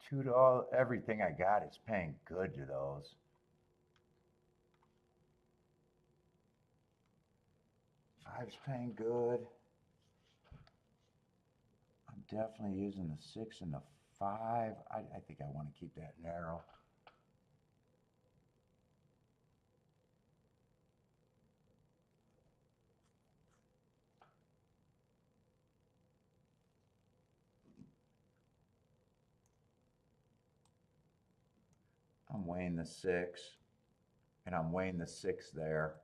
Two to all, everything I got is paying good to those. Five's paying good. I'm definitely using the 6 and the 5. I think I want to keep that narrow. I'm weighing the 6, and I'm weighing the 6 there.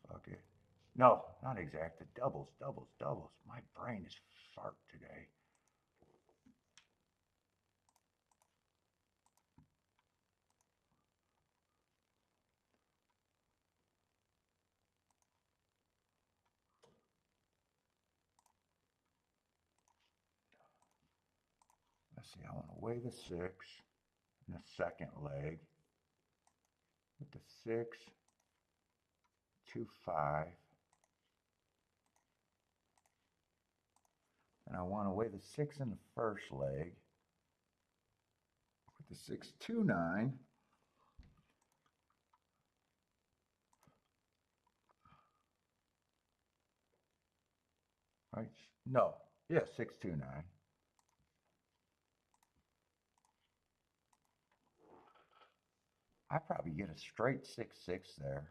Fuck it. No, not exact. The doubles, doubles, doubles. My brain is fart today. Let's see, I want to weigh the 6 in the second leg. With the 6, 2, 5. And I want to weigh the 6 in the first leg. With the 6, 2, 9. Right? No. Yeah, 6, 2, 9. I probably get a straight 6, 6 there.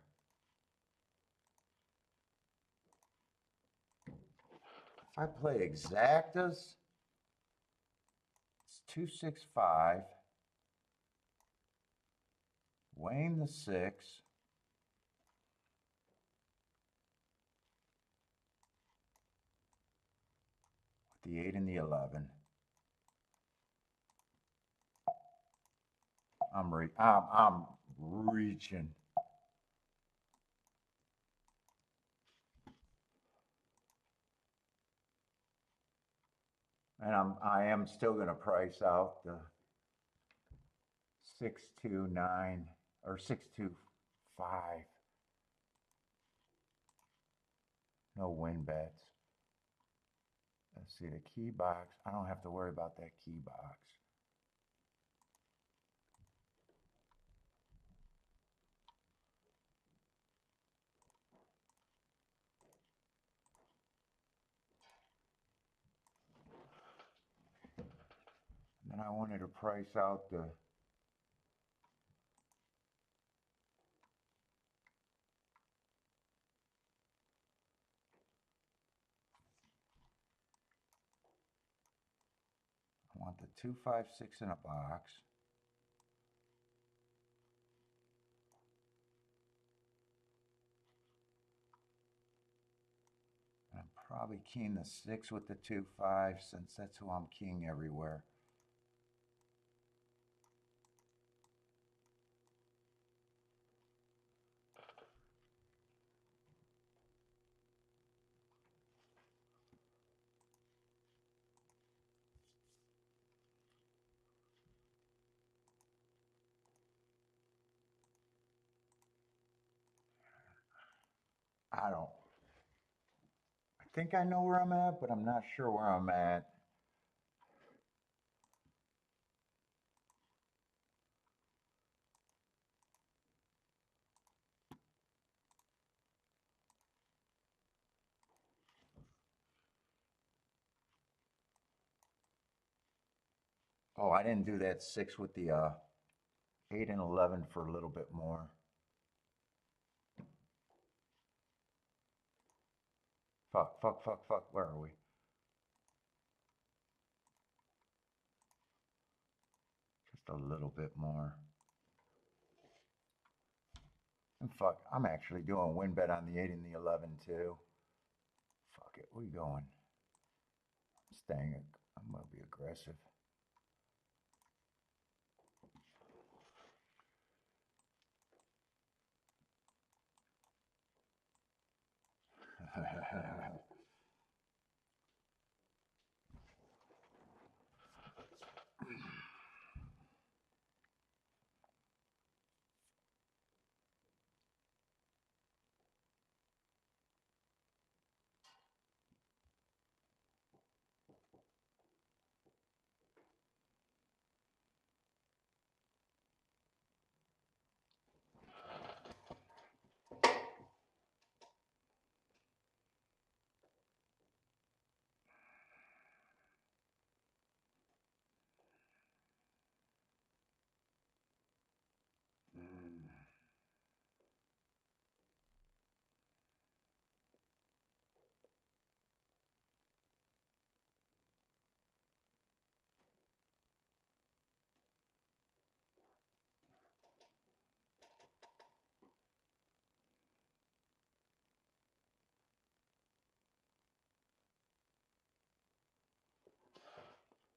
If I play exactas, it's 2, 6, 5. Weighing the 6. With the 8 and the 11. I'm reaching. And I am still going to price out the 629 or 625. No win bets. Let's see the key box. I don't have to worry about that key box. And then I wanted to price out the I want the 2, 5, 6 in a box. I'm probably keying the 6 with the 2, 5 since that's who I'm keying everywhere. I think I know where I'm at, but I'm not sure where I'm at. Oh, I didn't do that 6 with the 8 and 11 for a little bit more. Fuck, fuck, fuck, fuck. Where are we? Just a little bit more. And fuck, I'm actually doing win bet on the 8 and the 11 too. Fuck it, where you going? I'm gonna be aggressive.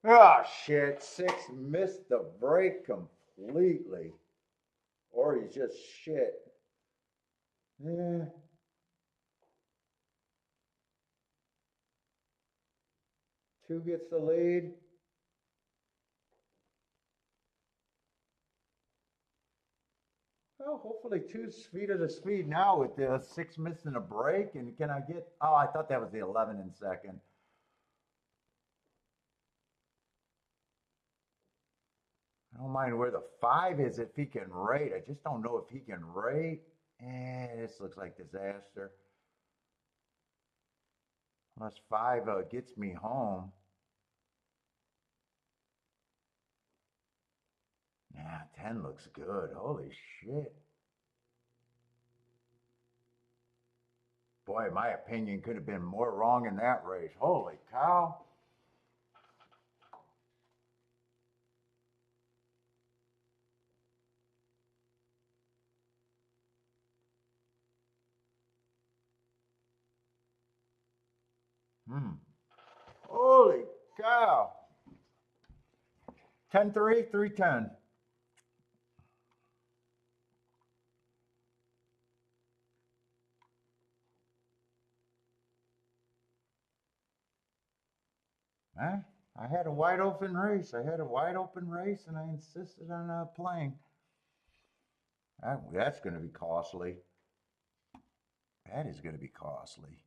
Oh shit, 6 missed the break completely. Or he's just shit. Yeah. 2 gets the lead. Well, hopefully 2's feet of the speed now with the 6 missing a break. And can I get, oh, I thought that was the 11 in second. I don't mind where the 5 is if he can rate. I just don't know if he can rate. This looks like disaster. Unless 5 gets me home. Nah, 10 looks good. Holy shit. Boy, my opinion could have been more wrong in that race. Holy cow. Hmm. Holy cow. 10-3, 3-10. Huh? I had a wide open race. I had a wide open race and I insisted on playing. That's going to be costly. That is going to be costly.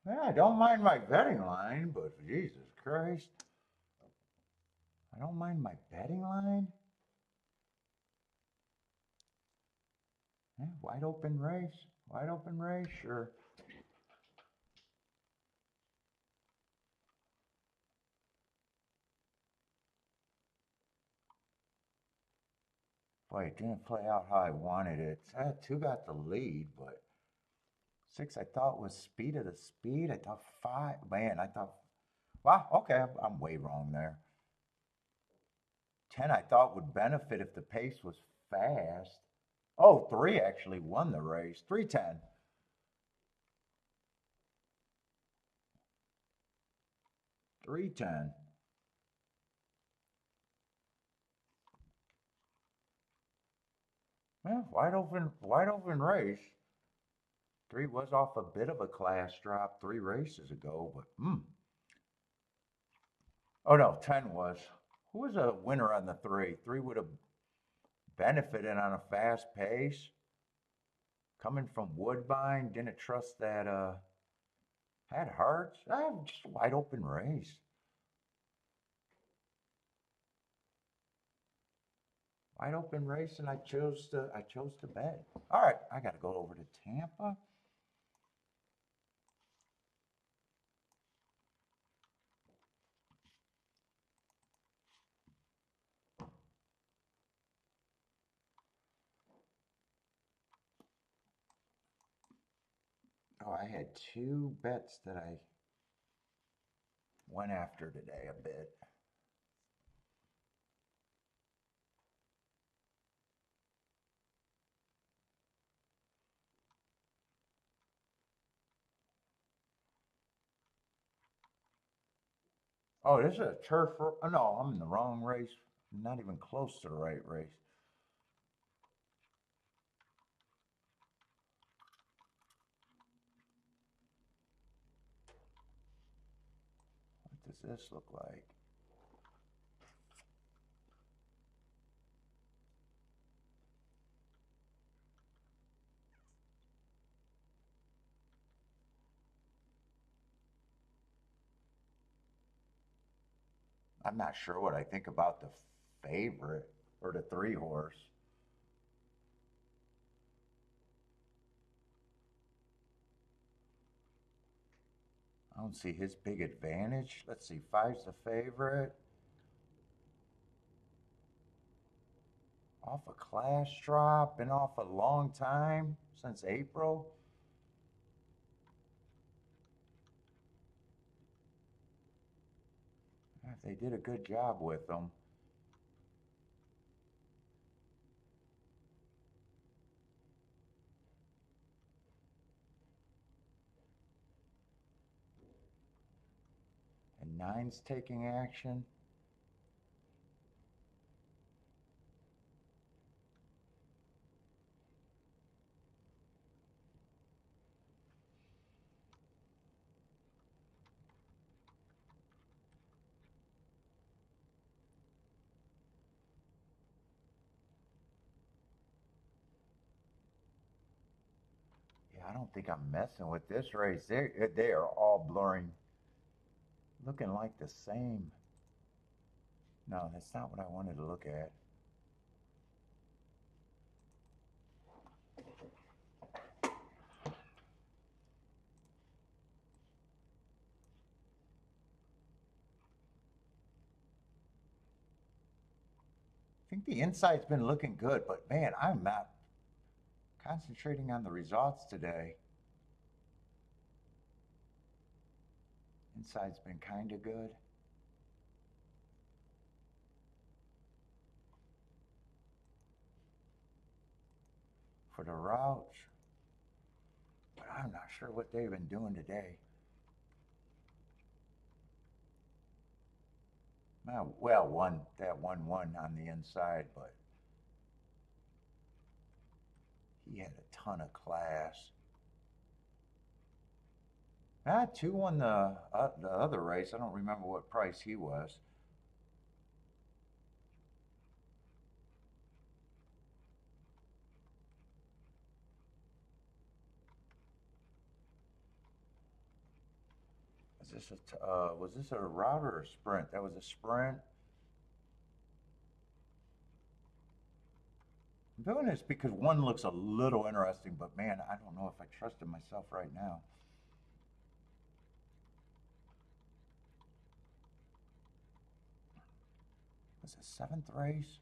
Yeah, I don't mind my betting line, but Jesus Christ. I don't mind my betting line. Yeah, wide open race. Wide open race, sure. Boy, it didn't play out how I wanted it. 2 got the lead, but 6 I thought was speed of the speed. I thought 5. Man, I thought, wow, okay, I'm way wrong there. 10 I thought would benefit if the pace was fast. Oh, 3 actually won the race. 3:10. 3:10. Yeah, wide open race. 3 was off a bit of a class drop 3 races ago, but oh no, 10 was. Who was a winner on the 3? 3 would have benefited on a fast pace. Coming from Woodbine, didn't trust that had hearts. Just a wide open race. Wide open race, and I chose to bet. All right, I got to go over to Tampa. Oh, I had 2 bets that I went after today a bit. Oh, this is a turf. Oh, no, I'm in the wrong race. Not even close to the right race. What does this look like? I'm not sure what I think about the favorite or the 3 horse. I don't see his big advantage. Let's see, 5's the favorite. Off a class drop, been off a long time since April. They did a good job with them. And 9's taking action. Yeah, I don't think I'm messing with this race. They are all blurring, looking like the same. No, that's not what I wanted to look at. I think the inside's been looking good, but man, I'm not concentrating on the results today. Inside's been kind of good. For the routes, but I'm not sure what they've been doing today. Well, that 1-1 on the inside, but he had a ton of class. 2 won the other race. I don't remember what price he was. Was this a route or a sprint? That was a sprint. I'm doing this because 1 looks a little interesting, but man, I don't know if I trusted myself right now. Was it 7th race?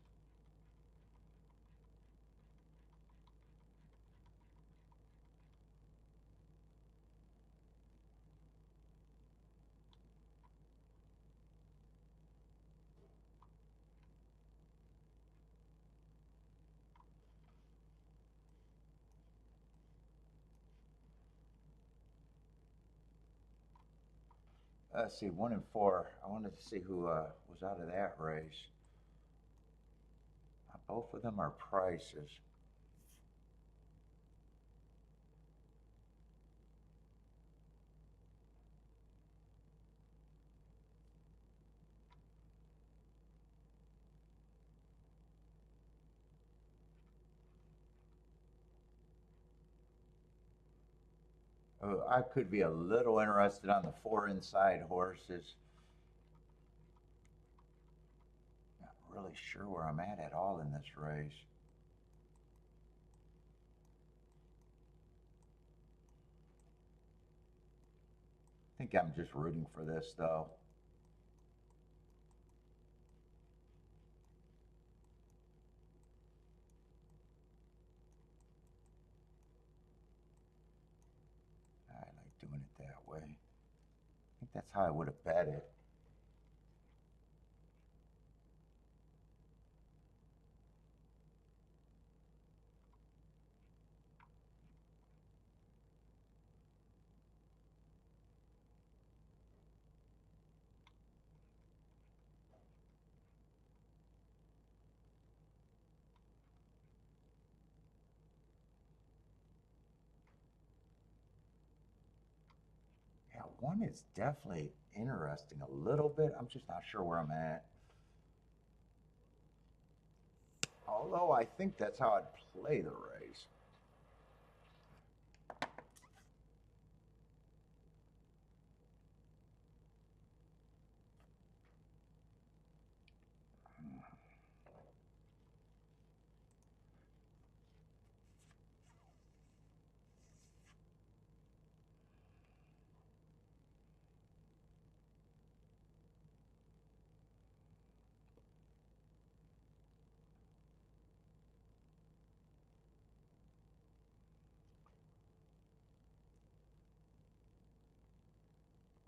Let's see, 1 and 4. I wanted to see who was out of that race. Both of them are prices. I could be a little interested on the 4 inside horses. Not really sure where I'm at all in this race. I think I'm just rooting for this though. I like doing it that way. I think that's how I would have bet it. Yeah, 1 is definitely interesting a little bit. I'm just not sure where I'm at. Although I think that's how I'd play the race.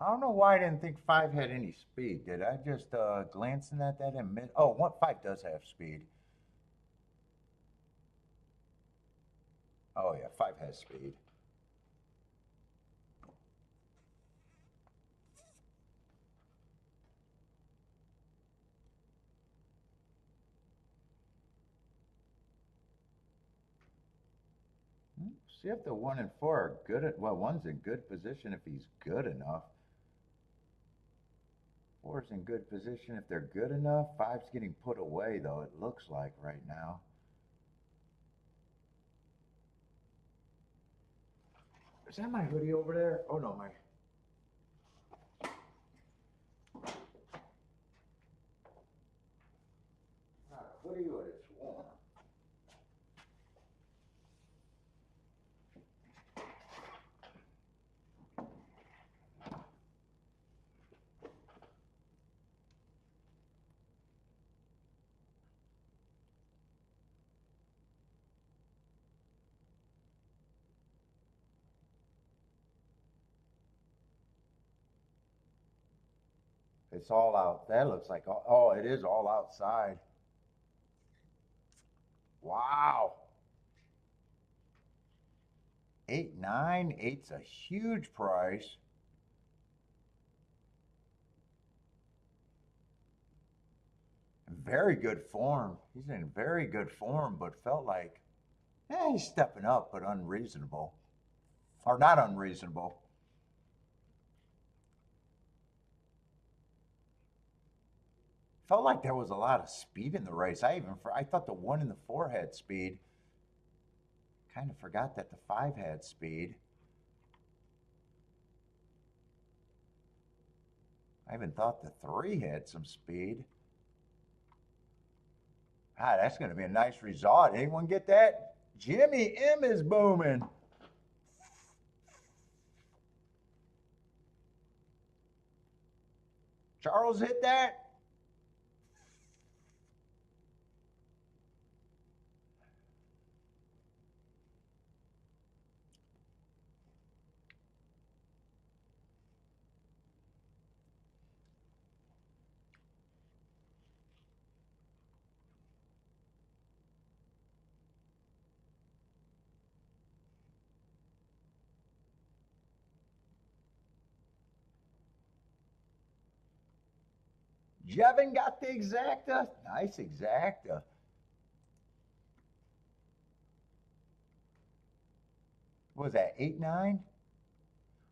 I don't know why I didn't think 5 had any speed. Did I just glancing at that and miss? Oh, 5 does have speed. Oh yeah, 5 has speed. See if the 1 and 4 are good at, well, 1's in good position if he's good enough. 4's in good position if they're good enough. 5's getting put away though, it looks like right now. Is that my hoodie over there? Oh no, my. Not a hoodie, but it's warm. It's all out. That looks like, oh, it is all outside. Wow. 8-9. 8's a huge price. Very good form. He's in very good form, but felt like, he's stepping up, but unreasonable. Or not unreasonable. Felt like there was a lot of speed in the race. I thought the 1 and the 4 had speed. Kind of forgot that the 5 had speed. I even thought the 3 had some speed. Ah, that's going to be a nice result. Anyone get that? Jimmy M is booming. Charles hit that? Jevin got the exacta. Nice exacta. What was that? 8-9?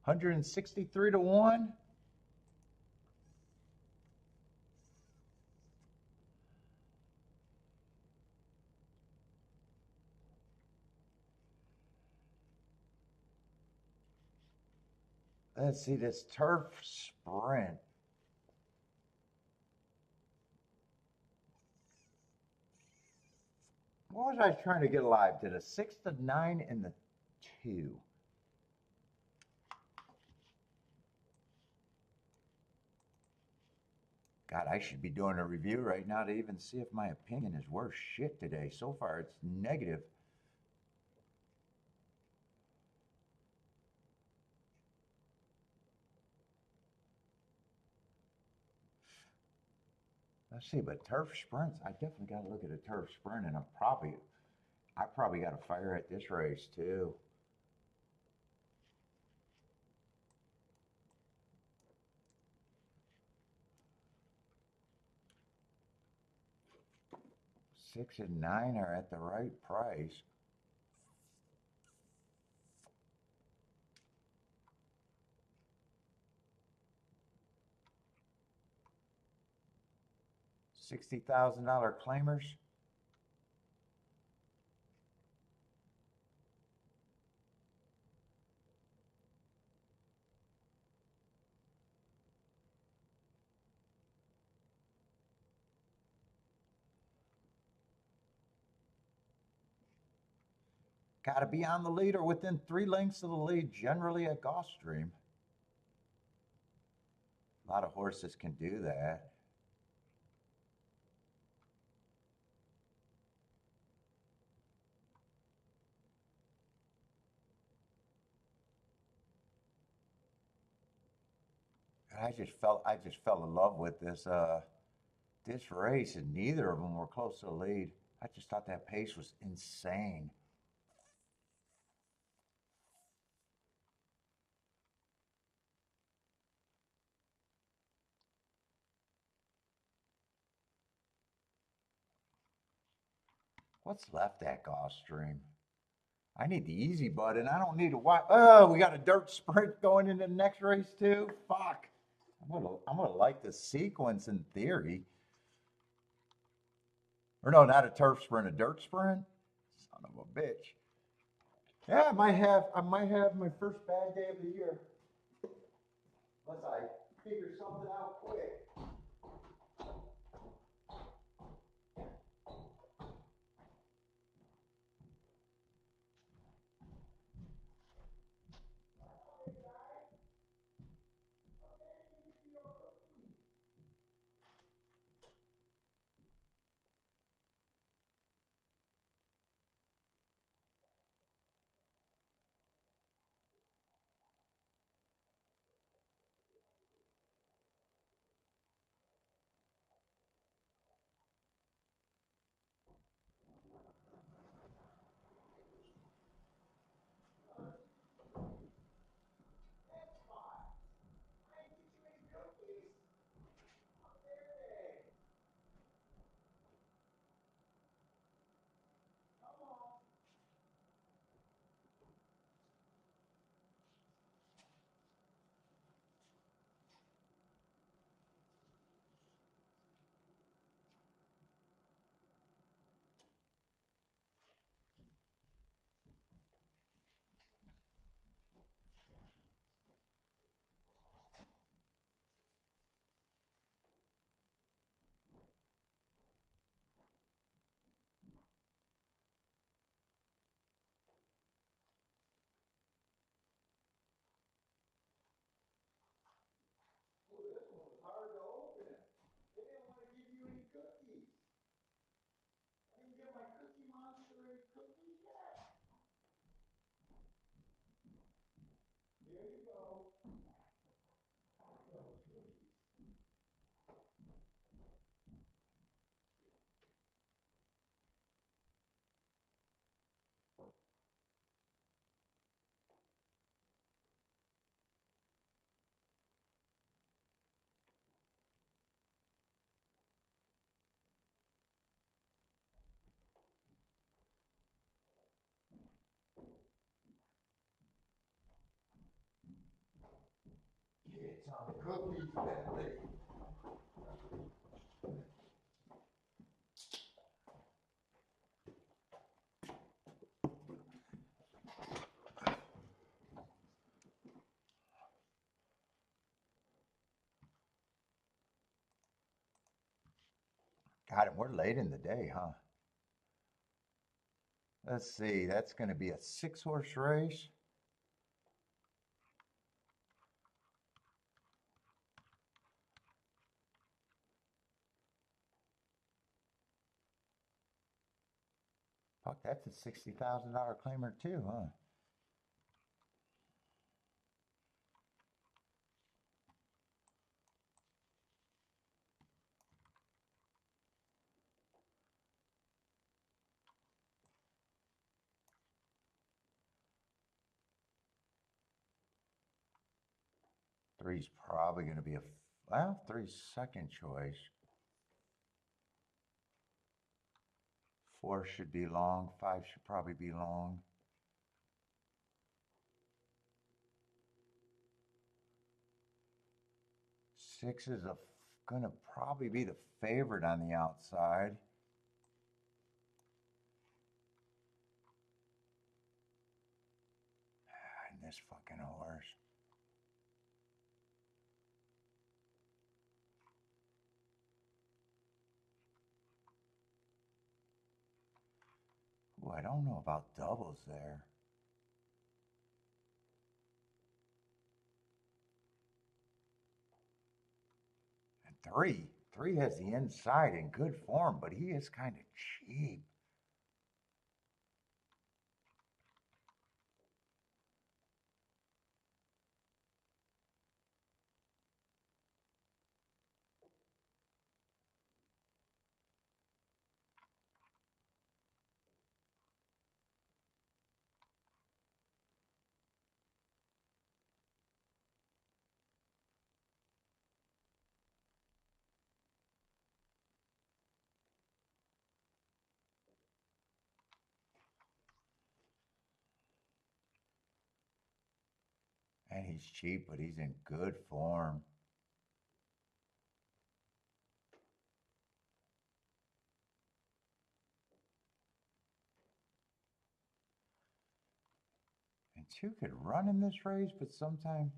163 to 1? Let's see this turf sprint. What was I trying to get alive? Did a 6 to 9 and the 2. God, I should be doing a review right now to even see if my opinion is worth shit today. So far, it's negative. Let's see, but turf sprints, I definitely got to look at a turf sprint, and I probably got to fire at this race too. Six and nine are at the right price. $60,000 claimers. Got to be on the lead or within 3 lengths of the lead, generally at Gulfstream. A lot of horses can do that. And I just fell in love with this race, and neither of them were close to the lead. I just thought that pace was insane. What's left at Gulfstream? I need the easy button. I don't need to watch. Oh, we got a dirt sprint going into the next race too. Fuck. I'm gonna like the sequence in theory. Or no, not a turf sprint, a dirt sprint. Son of a bitch. Yeah, I might have my first bad day of the year. Unless I figure something out quick. God, and we're late in the day, huh? Let's see, that's going to be a 6-horse race. Fuck, that's a $60,000 claimer too, huh? Three's probably going to be well, three's second choice. 4 should be long. 5 should probably be long. 6 is going to probably be the favorite on the outside. And this fucking horse. Ooh, I don't know about doubles there. And 3 has the inside in good form, but he is kind of cheap. And he's cheap, but he's in good form. And 2 could run in this race, but sometimes.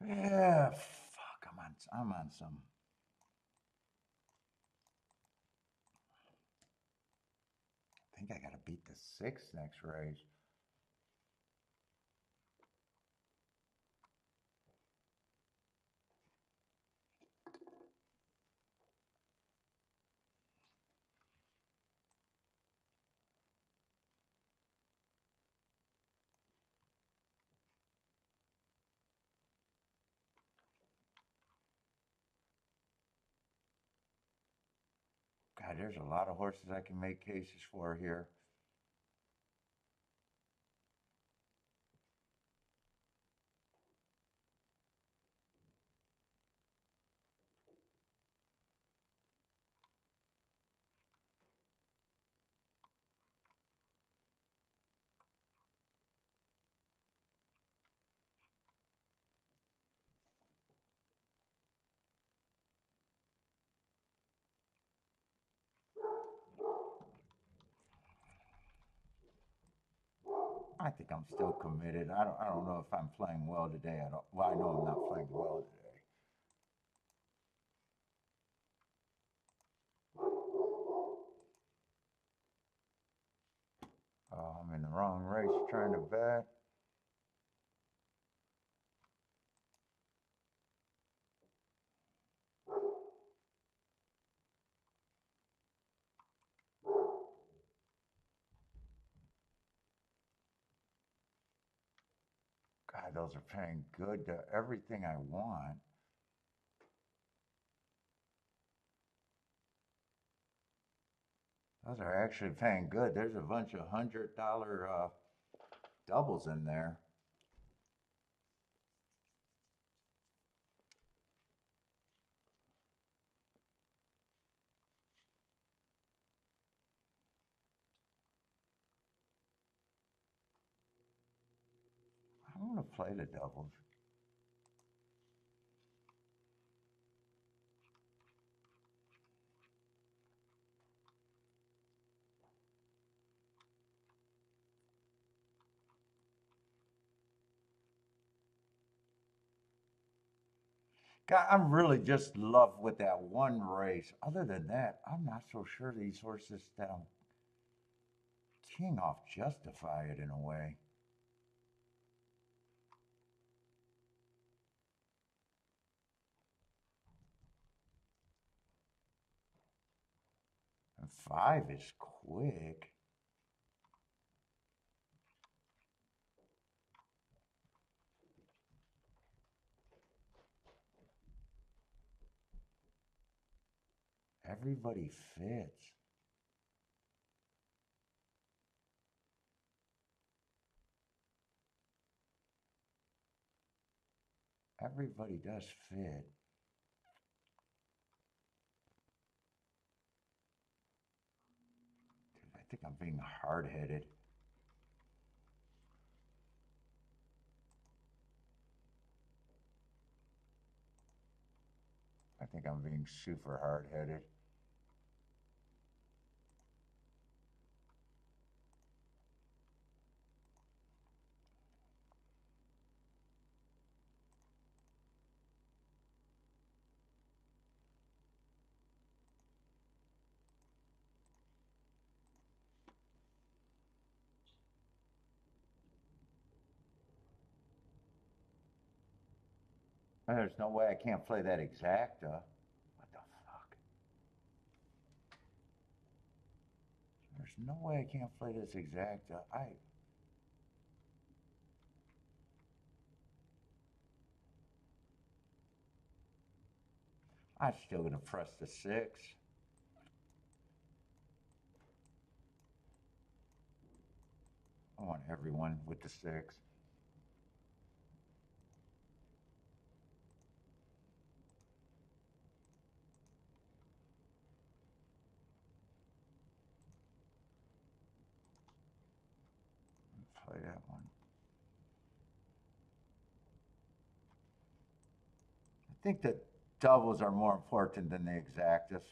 Yeah, fuck, I'm on some. I think I gotta beat the 6 next race. God, there's a lot of horses I can make cases for here. I think I'm still committed. I don't know if I'm playing well today. Well, I know I'm not playing well today. Oh, I'm in the wrong race trying to bet. God, those are paying good to everything I want. Those are actually paying good. There's a bunch of $100 doubles in there. gonna play the doubles. God, I'm really just love with that one race. Other than that, I'm not so sure these horses that I'm king off justify it in a way. And 5 is quick. Everybody fits. Everybody does fit. Dude, I think I'm being hard headed. I think I'm being super hard headed. There's no way I can't play that exacta. What the fuck? There's no way I can't play this exacta. I'm still gonna press the 6. I want everyone with the 6. Play that one. I think that doubles are more important than the exactas.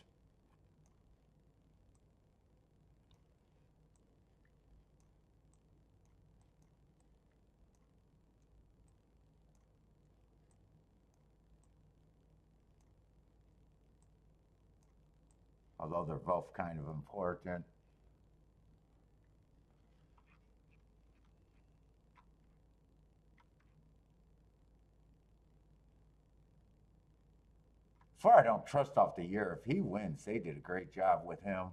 Although they're both kind of important. Far I don't trust off the year. If he wins, they did a great job with him.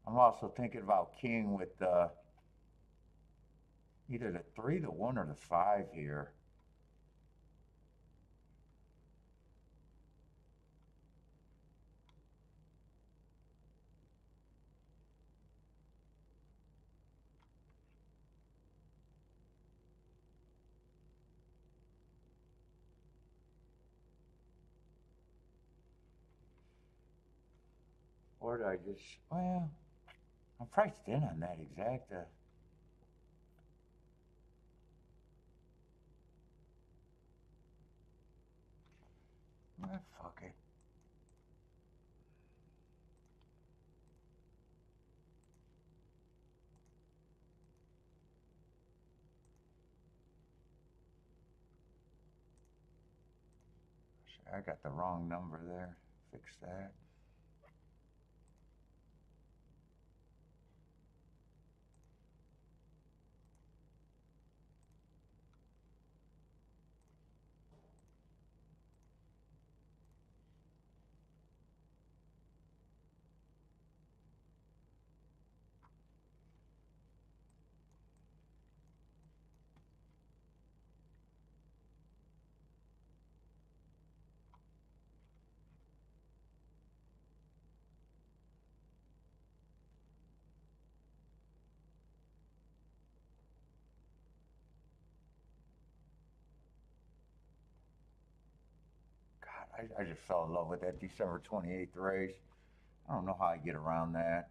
I'm also thinking about King with either the 3, the 1, or the 5 here. Or do I just, well, I'm priced in on that exacta. Fuck it. I got the wrong number there. Fix that. God, I just fell in love with that December 28th race. I don't know how I get around that.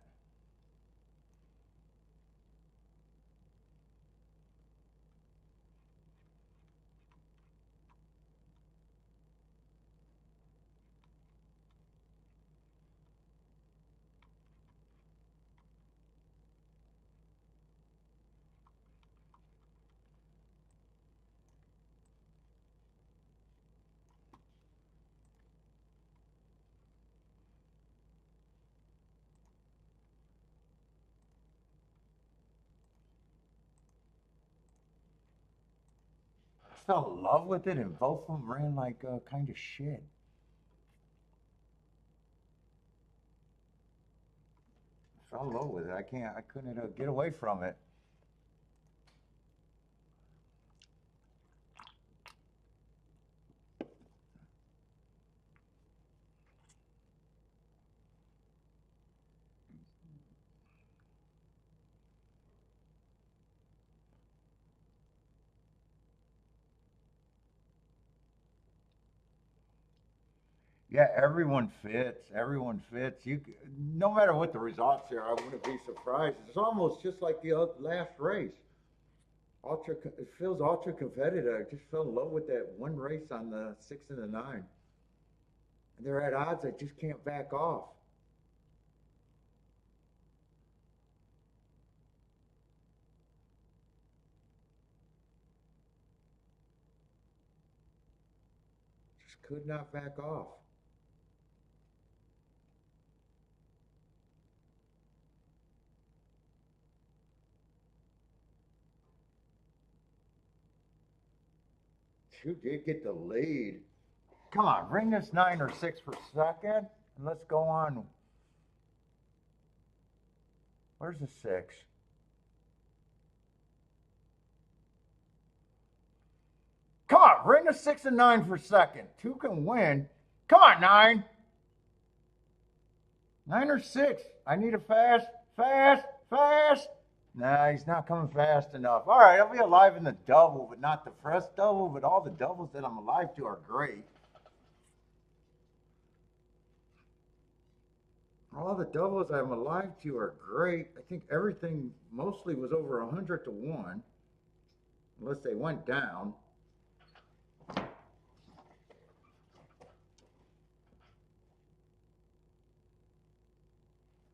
fell in love with it, and both of them ran like kind of shit. Fell in love with it. I couldn't get away from it. Yeah, everyone fits. Everyone fits. No matter what the results are, I wouldn't be surprised. It's almost just like the last race. It feels ultra competitive. I just fell in love with that one race on the 6 and the 9. And they're at odds. I just can't back off. Just could not back off. Two did get the lead. Come on, bring this 9 or 6 per second, and let's go on. Where's the 6? Come on, bring the 6 and 9 per second. 2 can win. Come on, 9. 9 or 6. I need a fast, fast, fast. Nah, he's not coming fast enough. All right, I'll be alive in the double, but not the first double. But all the doubles that I'm alive to are great. All the doubles I'm alive to are great. I think everything mostly was over 100 to 1, unless they went down.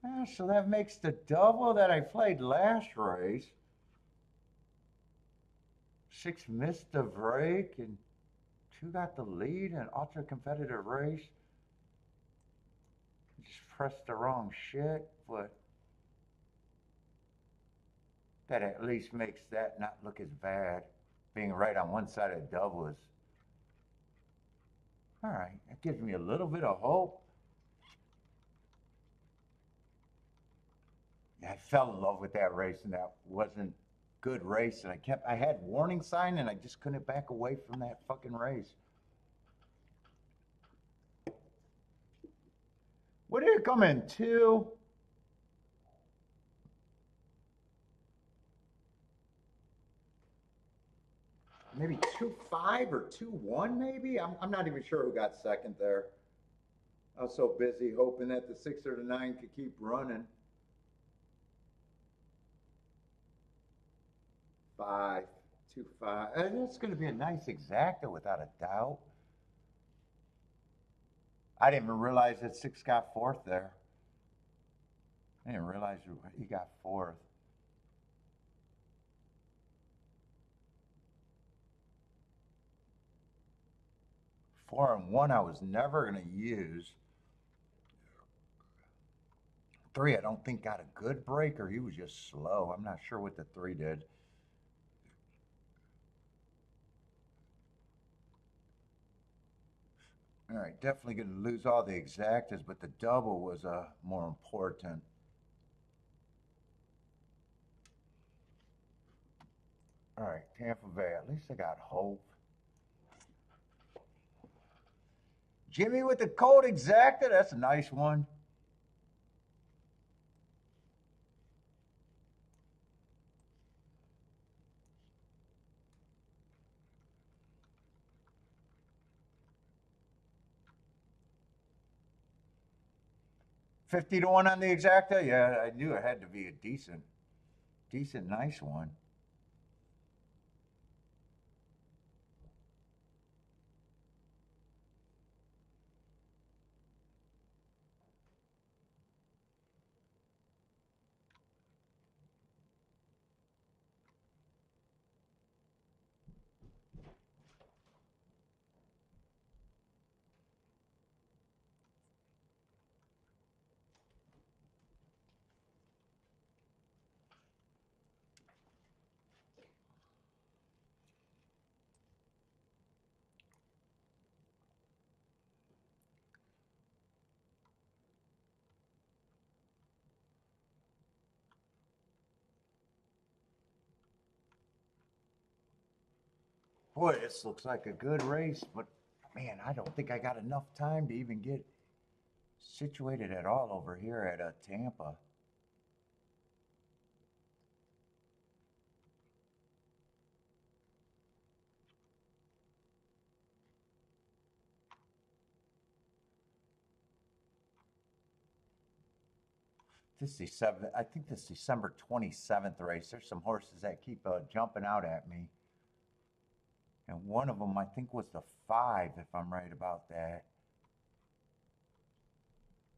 Yeah, so that makes the double that I played last race. 6 missed the break and 2 got the lead in an ultra competitive race. Just pressed the wrong shit, but that at least makes that not look as bad. Being right on one side of the double is all right. That gives me a little bit of hope. Yeah, I fell in love with that race, and that wasn't good race. And I had warning sign, and I just couldn't back away from that fucking race. What did it come in? 2? Maybe 2-5 or 2-1, maybe? I'm not even sure who got second there. I was so busy hoping that the 6 or the 9 could keep running. 5, 2-5. And it's going to be a nice exacta without a doubt. I didn't even realize that 6 got 4th there. I didn't realize he got 4th. 4 and 1 I was never going to use. 3 I don't think got a good break, or he was just slow. I'm not sure what the 3 did. All right, definitely going to lose all the exactas, but the double was more important. All right, Tampa Bay. At least I got hope. Jimmy with the cold exacta. That's a nice one. $50 to 1 on the exacta. Yeah, I knew it had to be a decent, nice one. Boy, this looks like a good race, but man, I don't think I got enough time to even get situated at all over here at Tampa. I think this December 27th race. There's some horses that keep jumping out at me. And one of them, I think, was the 5, if I'm right about that.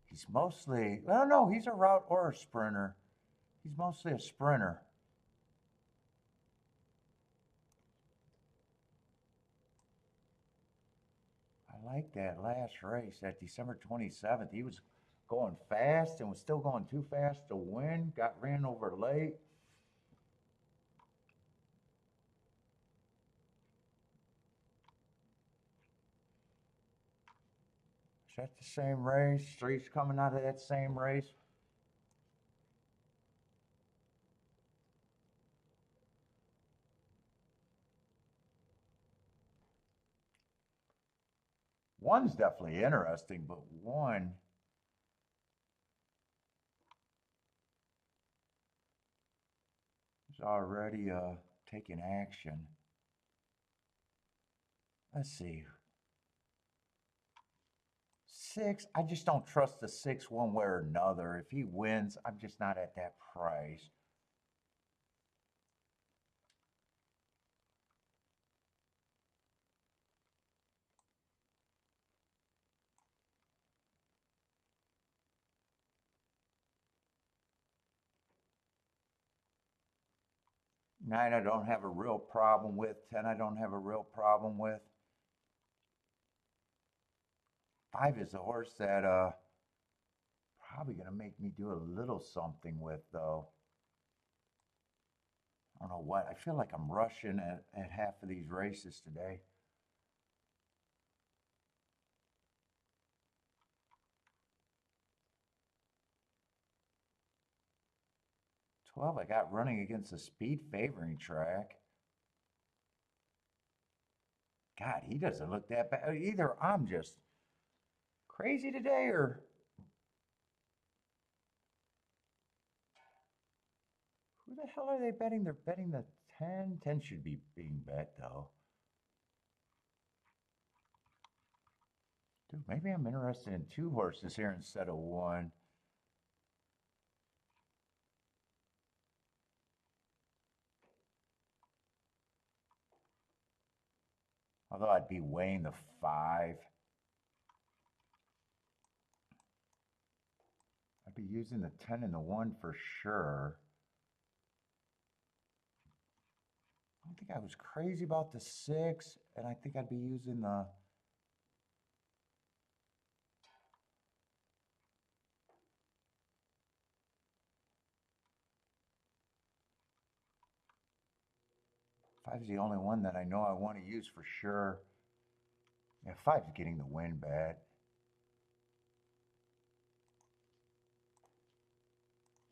He's mostly, well, no, he's a route or a sprinter. He's mostly a sprinter. I like that last race, that December 27th. He was going fast and was still going too fast to win. Got ran over late. Is that the same race? 3's coming out of that same race. One's definitely interesting, but one is already taking action. Let's see. 6, I just don't trust the 6 one way or another. If he wins, I'm just not at that price. Nine, I don't have a real problem with. 10, I don't have a real problem with. 5 is a horse that probably going to make me do a little something with, though. I don't know what. I feel like I'm rushing at half of these races today. 12, I got running against a speed favoring track. God, he doesn't look that bad. Either I'm just crazy today or who the hell are they betting? They're betting the 10. 10 should be being bet, though. Dude, maybe I'm interested in 2 horses here instead of 1. Although I'd be weighing the 5. I'd be using the 10 and the 1 for sure. I don't think I was crazy about the 6, and I think I'd be using the... Five's the only one that I know I want to use for sure. Yeah, 5's getting the win bad.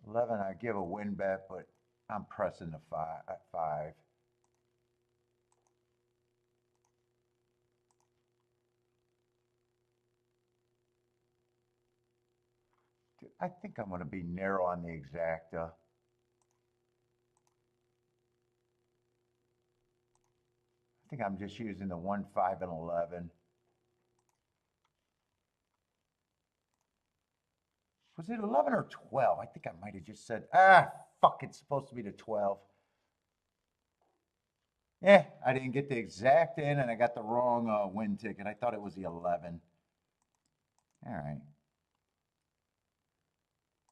11, I give a win bet, but I'm pressing the 5. Dude, I think I'm going to be narrow on the exacta. I think I'm just using the 1, 5, and 11. Was it 11 or 12? I think I might have just said, fuck, it's supposed to be the 12. Yeah, I didn't get the exact in, and I got the wrong win ticket. I thought it was the 11. All right.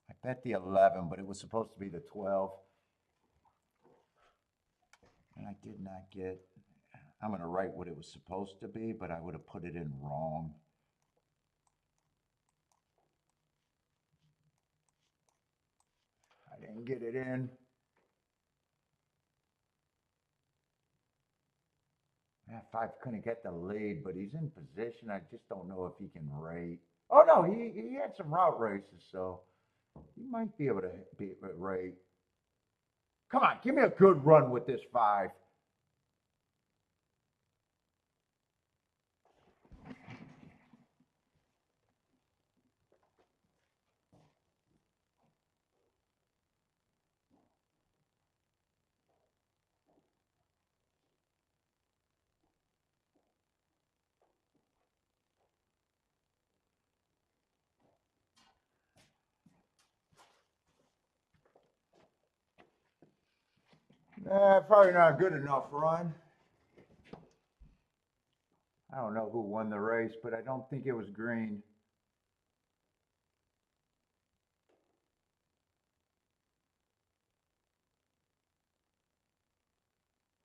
I bet the 11, but it was supposed to be the 12. And I did not get, I'm going to write what it was supposed to be, but I would have put it in wrong. I didn't get it in. Yeah, 5 couldn't get the lead, but he's in position. I just don't know if he can rate. Oh, no, he had some route races, so he might be able to beat rate. Come on, give me a good run with this 5. Probably not a good enough run. I don't know who won the race, but I don't think it was green.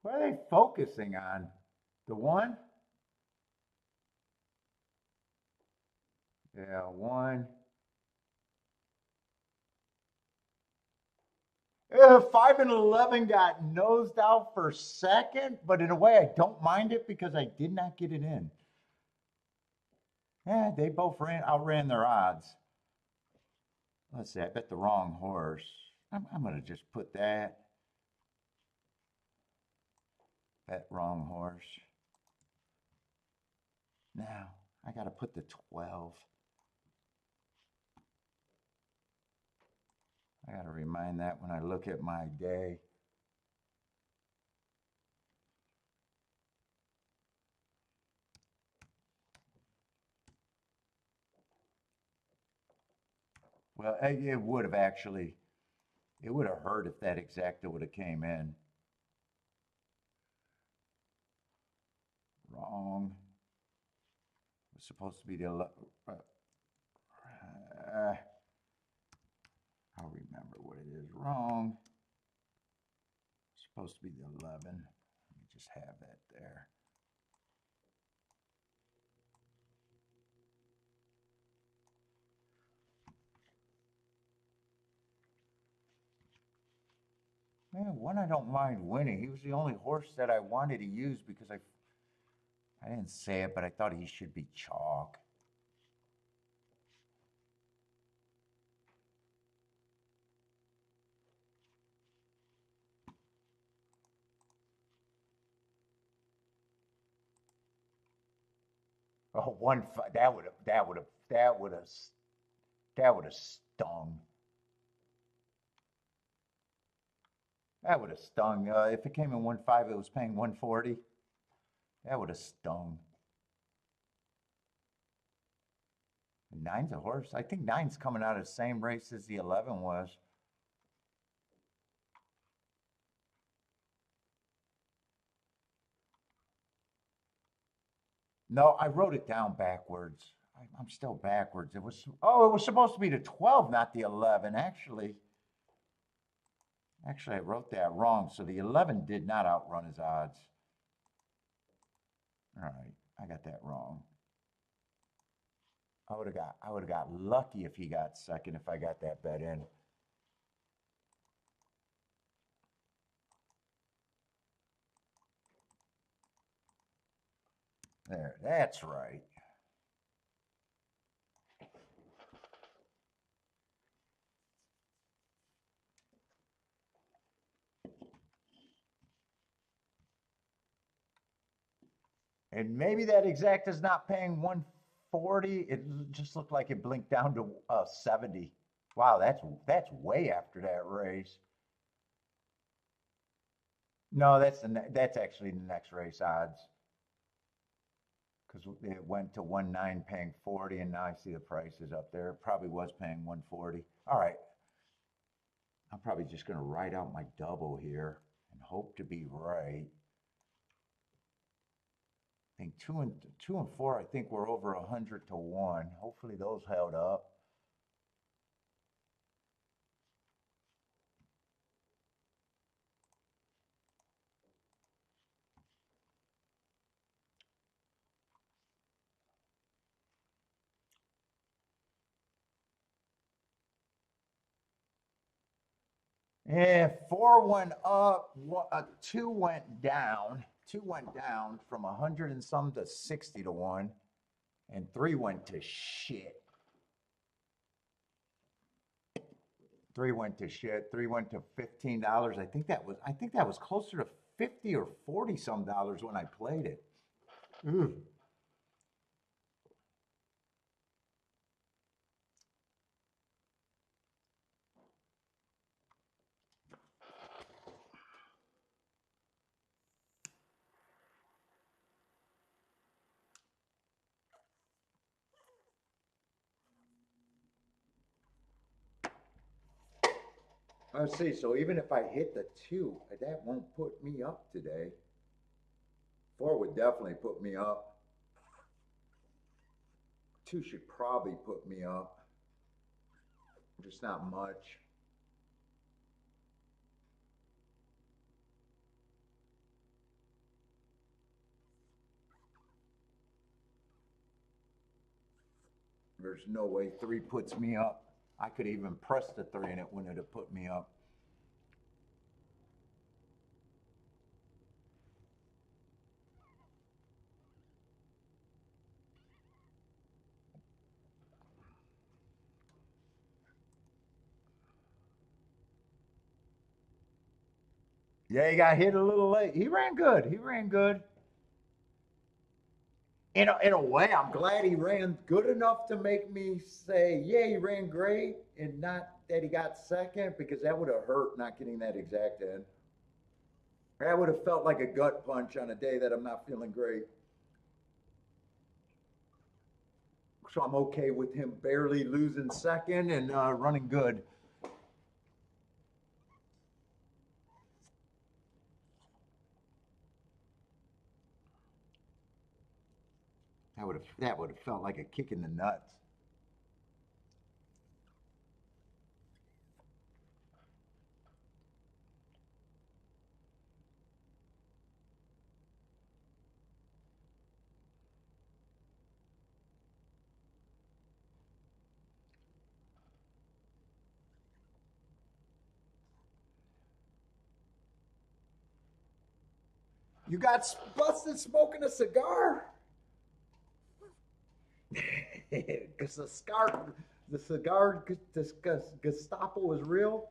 What are they focusing on? The one? Yeah, one. 5 and 11 got nosed out for second, but in a way, I don't mind it because I did not get it in. Yeah, they both outran their odds. Let's see, I bet the wrong horse. I'm going to just put that. Bet wrong horse. Now, I got to put the 12. I got to remind that when I look at my day. Well, it would have actually, it would have hurt if that exacta would have came in. Wrong. It was supposed to be the I'll remember what it is. Wrong. It's supposed to be the 11. Let me just have that there. Man, one I don't mind winning. He was the only horse that I wanted to use because I didn't say it, but I thought he should be chalk. Oh, that would have stung. That would have stung. If it came in 1.5, it was paying 140. That would have stung. Nine's a horse. I think nine's coming out of the same race as the 11 was. No, I wrote it down backwards. I'm still backwards. It was supposed to be the 12, not the 11. Actually, I wrote that wrong. So the 11 did not outrun his odds. All right, I got that wrong. I would have got lucky if he got second if I got that bet in. There, that's right. And maybe that exact is not paying 140. It just looked like it blinked down to 70. Wow, that's way after that race. No, that's actually the next race odds because it went to 1.9 paying 40, and now I see the prices up there. It probably was paying 140. All right, I'm probably just going to write out my double here and hope to be right. I think two and four. I think we're over 100 to 1. Hopefully those held up. Yeah, four went up, two went down. Two went down from 100 and some to 60 to 1, and three went to shit. Three went to shit. Three went to $15. I think that was closer to 50 or 40 some dollars when I played it. Ooh. Let's see. So even if I hit the 2, that won't put me up today. 4 would definitely put me up. 2 should probably put me up. Just not much. There's no way 3 puts me up. I could even press the 3 and it wouldn't have put me up. Yeah, he got hit a little late. He ran good. He ran good. In a way, I'm glad he ran good enough to make me say, yeah, he ran great, and not that he got second, because that would have hurt not getting that exact end. That would have felt like a gut punch on a day that I'm not feeling great. So I'm okay with him barely losing second and running good. That would have felt like a kick in the nuts. You got busted smoking a cigar? Because the cigar Gestapo is real.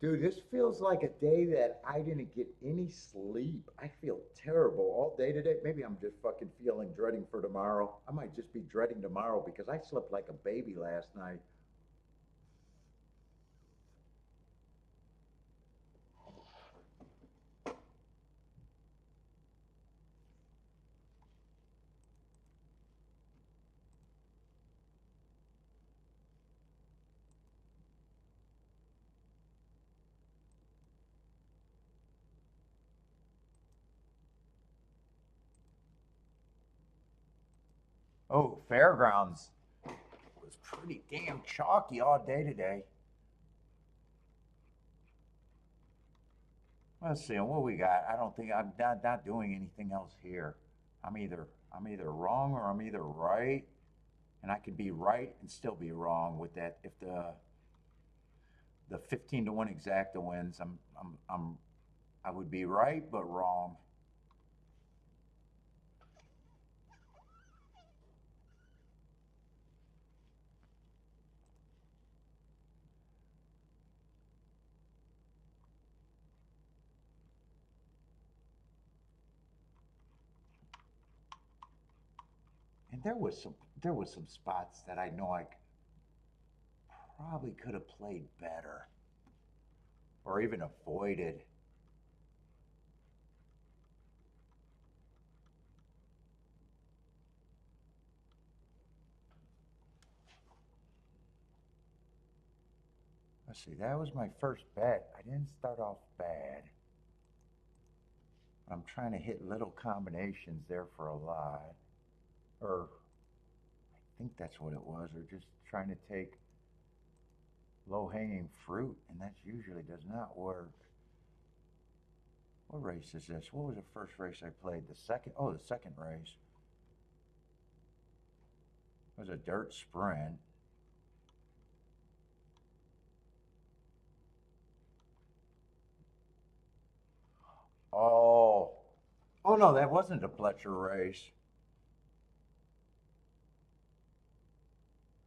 Dude, this feels like a day that I didn't get any sleep. I feel terrible all day today. Maybe I'm just fucking feeling dreading for tomorrow. I might just be dreading tomorrow because I slept like a baby last night. Oh, fairgrounds was pretty damn chalky all day today. Let's see what we got. I don't think I'm not doing anything else here. I'm either wrong or I'm either right, and I could be right and still be wrong with that. If the 15 to 1 exacta wins, I would be right but wrong. And there was some spots that I know I probably could have played better or even avoided. Let's see, that was my first bet. I didn't start off bad. I'm trying to hit little combinations there for a lot. Or I think that's what it was. Or just trying to take low hanging fruit, and that usually does not work. What race is this? What was the first race I played? The second? Oh, the second race. It was a dirt sprint. Oh, oh no, that wasn't a Pletcher race.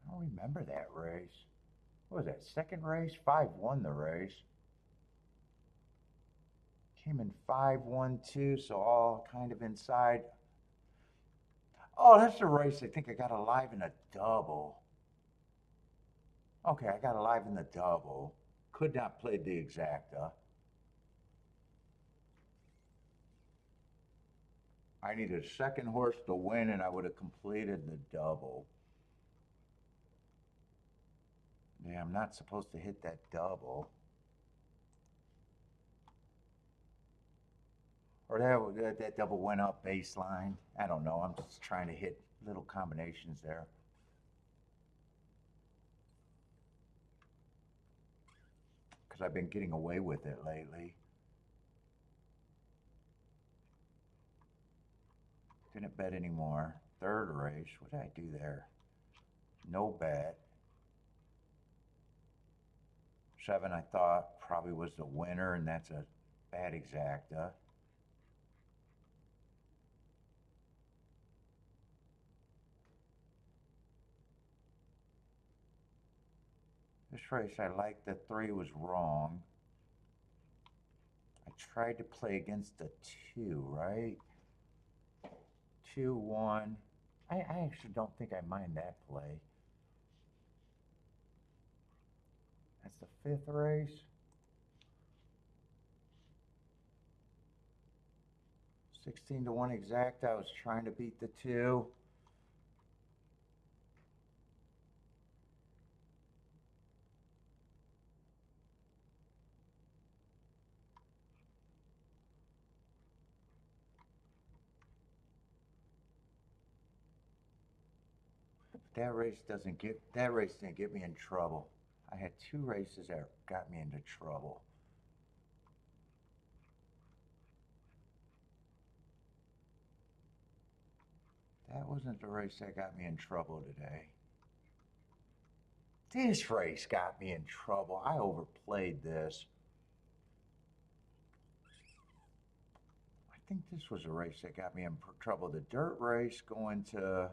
I don't remember that race. What was that? Second race? 5 won the race. Came in 5-1-2, so all kind of inside. Oh, that's the race I think I got alive in a double. Okay, I got alive in the double. Could not play the exacta. I needed a second horse to win, and I would have completed the double. Yeah, I'm not supposed to hit that double. Or that double went up baseline. I don't know. I'm just trying to hit little combinations there. Because I've been getting away with it lately. Didn't bet anymore. Third race. What did I do there? No bet. 7 I thought probably was the winner, and that's a bad exacta. This race I liked, the 3 was wrong. I tried to play against the 2, right? 2, 1. I actually don't think I mind that play. That's the 5th race. 16 to 1 exact. I was trying to beat the 2. That race didn't get me in trouble. I had 2 races that got me into trouble. That wasn't the race that got me in trouble today. This race got me in trouble. I overplayed this. I think this was a race that got me in trouble. The dirt race going to...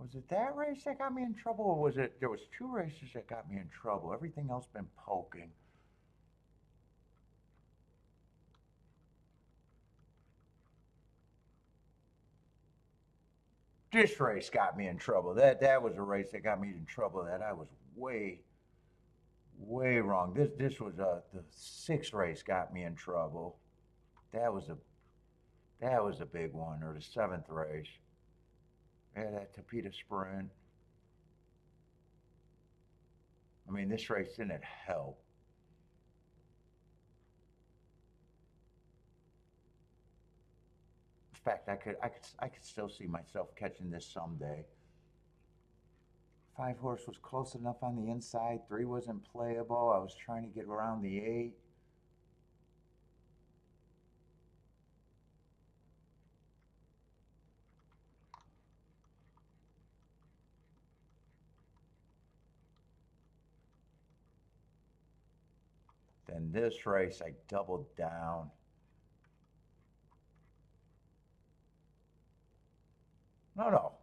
Was it that race that got me in trouble, or was it... There was 2 races that got me in trouble. Everything else been poking. This race got me in trouble. That was a race that got me in trouble that I was way wrong. This was the 6th race got me in trouble. That was a big one, or the 7th race. Yeah, that Tapita sprint. I mean, this race didn't help. In fact, I could still see myself catching this someday. 5 horse was close enough on the inside. 3 wasn't playable. I was trying to get around the 8. Then this race, I doubled down. No.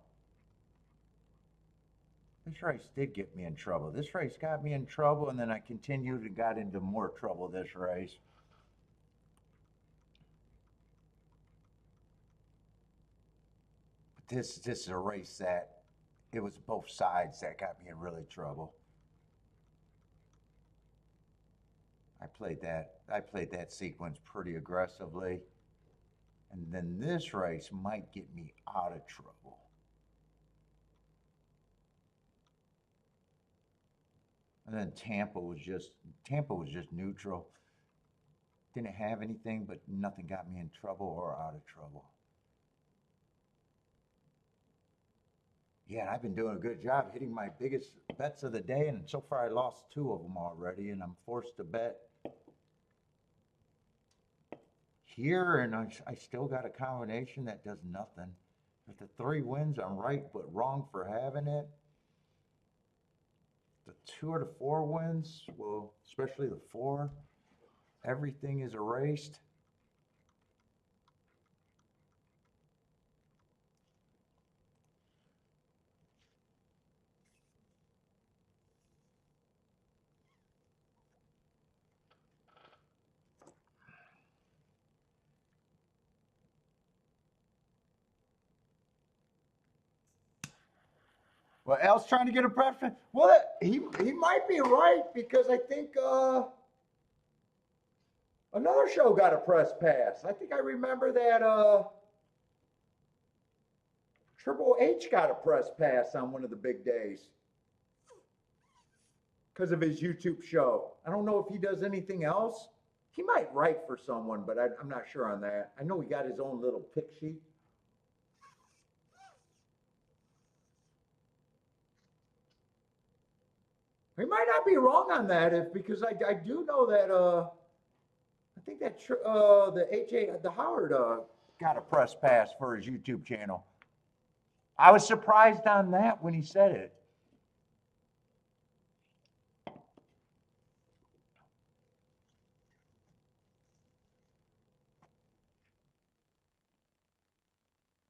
This race did get me in trouble. This race got me in trouble, and then I continued and got into more trouble this race. But this is a race that it was both sides that got me in really trouble. I played that sequence pretty aggressively. And then this race might get me out of trouble. And then Tampa was just neutral. Didn't have anything, but nothing got me in trouble or out of trouble. Yeah, and I've been doing a good job hitting my biggest bets of the day, and so far I lost 2 of them already, and I'm forced to bet here, and I still got a combination that does nothing. If the 3 wins, I'm right, but wrong for having it. The 2 or the 4 wins, well, especially the 4, everything is erased. Well, Al's trying to get a preference. Well, he might be right because I think another show got a press pass. I think I remember that Triple H got a press pass on one of the big days because of his YouTube show. I don't know if he does anything else. He might write for someone, but I'm not sure on that. I know he got his own little pick sheet. He might not be wrong on that, if because I do know that I think that the HA the Howard got a press pass for his YouTube channel. I was surprised on that when he said it.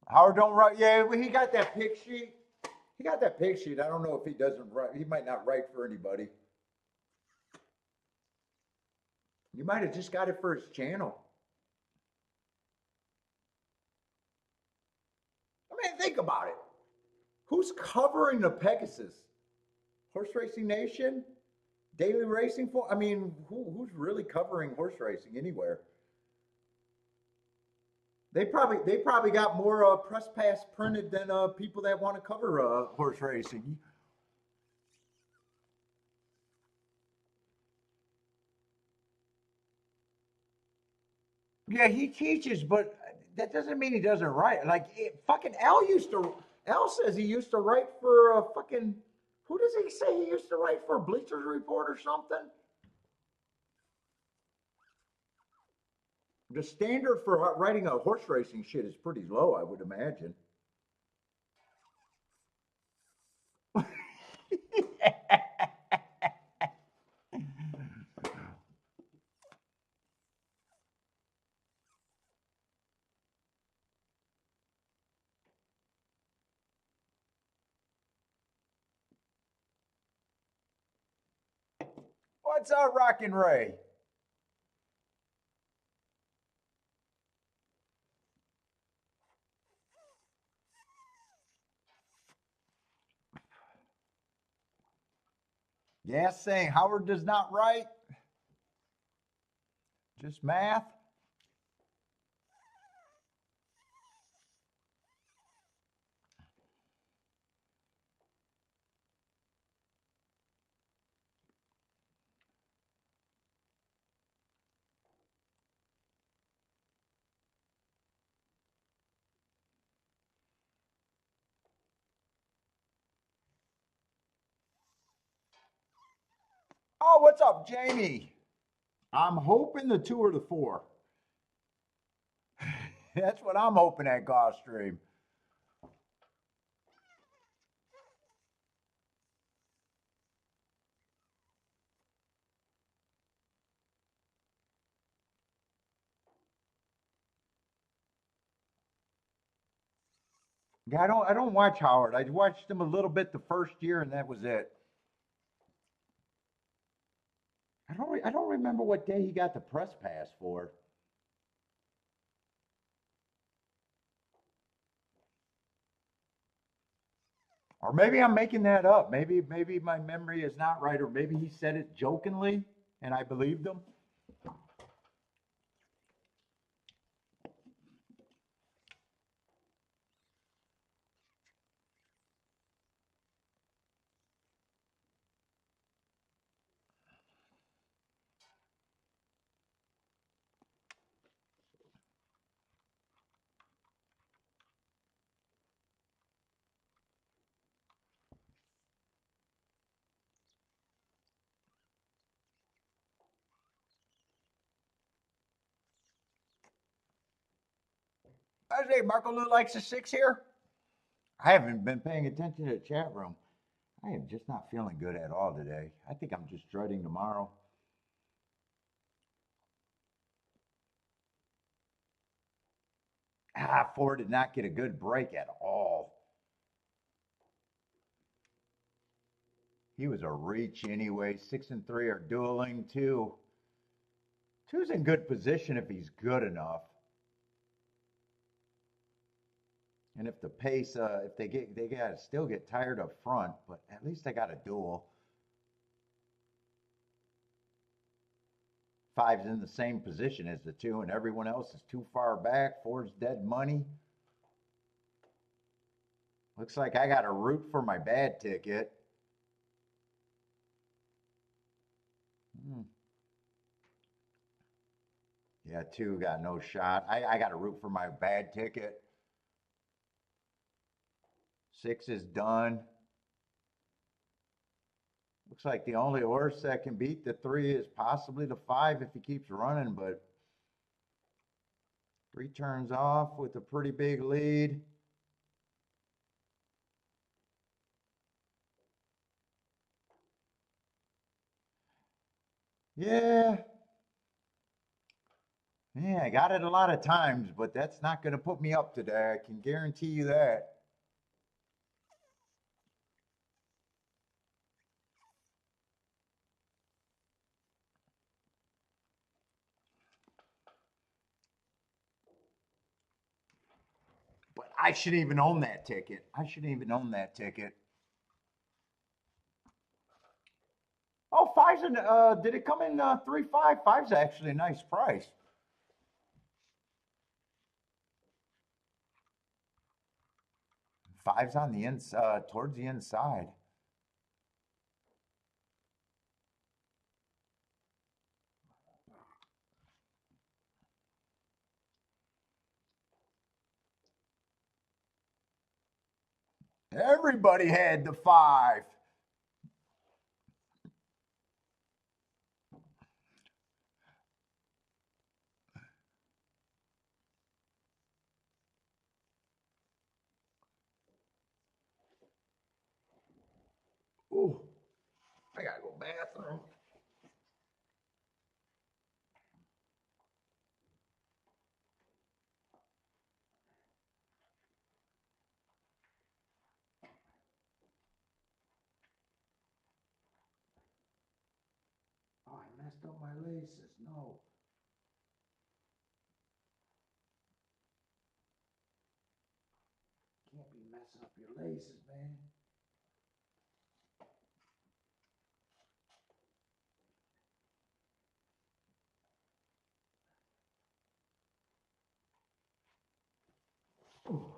Howard don't write. Yeah, he got that pick sheet. He got that pick sheet. I don't know if he doesn't write. He might not write for anybody. You might have just got it for his channel. I mean, think about it. Who's covering the Pegasus? Horse Racing Nation? Daily Racing? I mean, who's really covering horse racing anywhere? They probably got more press pass printed than people that want to cover horse racing. Yeah, he teaches, but that doesn't mean he doesn't write. Like fucking Al used to. Al says he used to write for fucking. Who does he say he used to write for? Bleachers Report or something? The standard for writing a horse racing shit is pretty low, I would imagine. What's up, Rockin' Ray? Yeah, saying Howard does not write, just math. Oh, what's up, Jamie? I'm hoping the two or the four. That's what I'm hoping at Gulfstream. Yeah, I don't watch Howard. I watched him a little bit the first year, and that was it. I don't remember what day he got the press pass for. Or maybe I'm making that up. Maybe my memory is not right, or maybe he said it jokingly and I believed him. I say Marco Lou likes a six here. I haven't been paying attention to the chat room. I am just not feeling good at all today. I think I'm just dreading tomorrow. Ford did not get a good break at all. He was a reach anyway. 6 and 3 are dueling. Two's in good position if he's good enough. And if the pace, if they gotta still get tired up front, but at least I got a duel. Five's in the same position as the two, and everyone else is too far back. Four's dead money. Looks like I got to root for my bad ticket. Hmm. Yeah, two got no shot. I got to root for my bad ticket. Six is done. Looks like the only horse that can beat the three is possibly the five if he keeps running, but three turns off with a pretty big lead. Yeah. Yeah, I got it a lot of times, but that's not going to put me up today. I can guarantee you that. But I shouldn't even own that ticket. I shouldn't even own that ticket. Oh, five's in, did it come in 3-5? Five's actually a nice price. Five's on the inside, towards the inside. Everybody had the five. Ooh, I gotta go bathroom. Oh, I messed up my laces. No. Can't be messing up your laces, man. Ooh.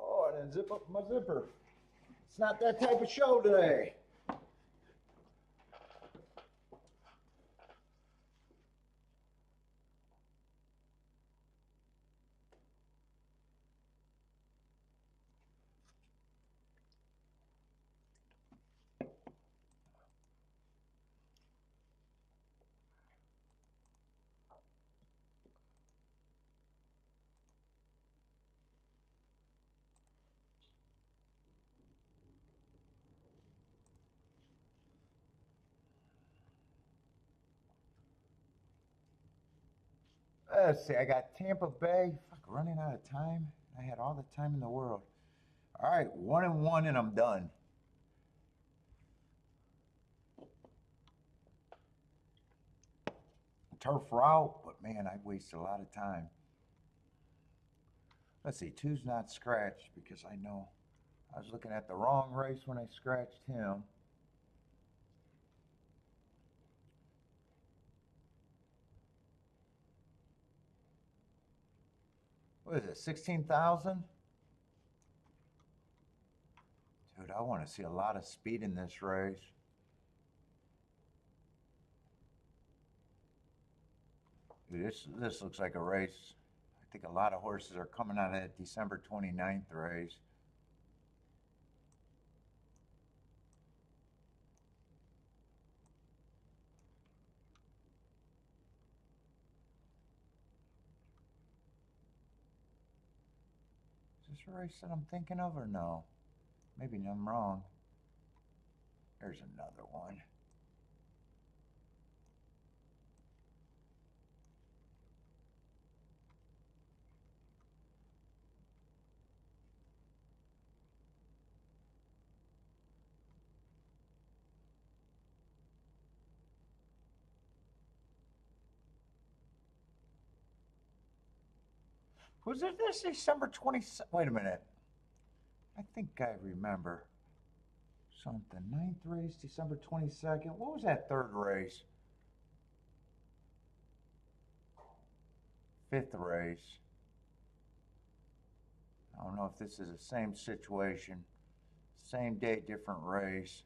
Oh, I didn't zip up my zipper. It's not that type of show today. Let's see, I got Tampa Bay. Fuck, running out of time. I had all the time in the world. All right, 1-1, and I'm done. Turf route, but Man, I wasted a lot of time. Let's see, two's not scratched because I know I was looking at the wrong race when I scratched him. What is it, 16,000? Dude, I want to see a lot of speed in this race. Dude, this looks like a race. I think a lot of horses are coming out of that December 29th race. Is this a race that I'm thinking of or no? Maybe I'm wrong. There's another one. Was it this December 20th? Wait a minute. I think I remember something. Ninth race, December 22nd. What was that third race? Fifth race. I don't know if this is the same situation. Same day, different race.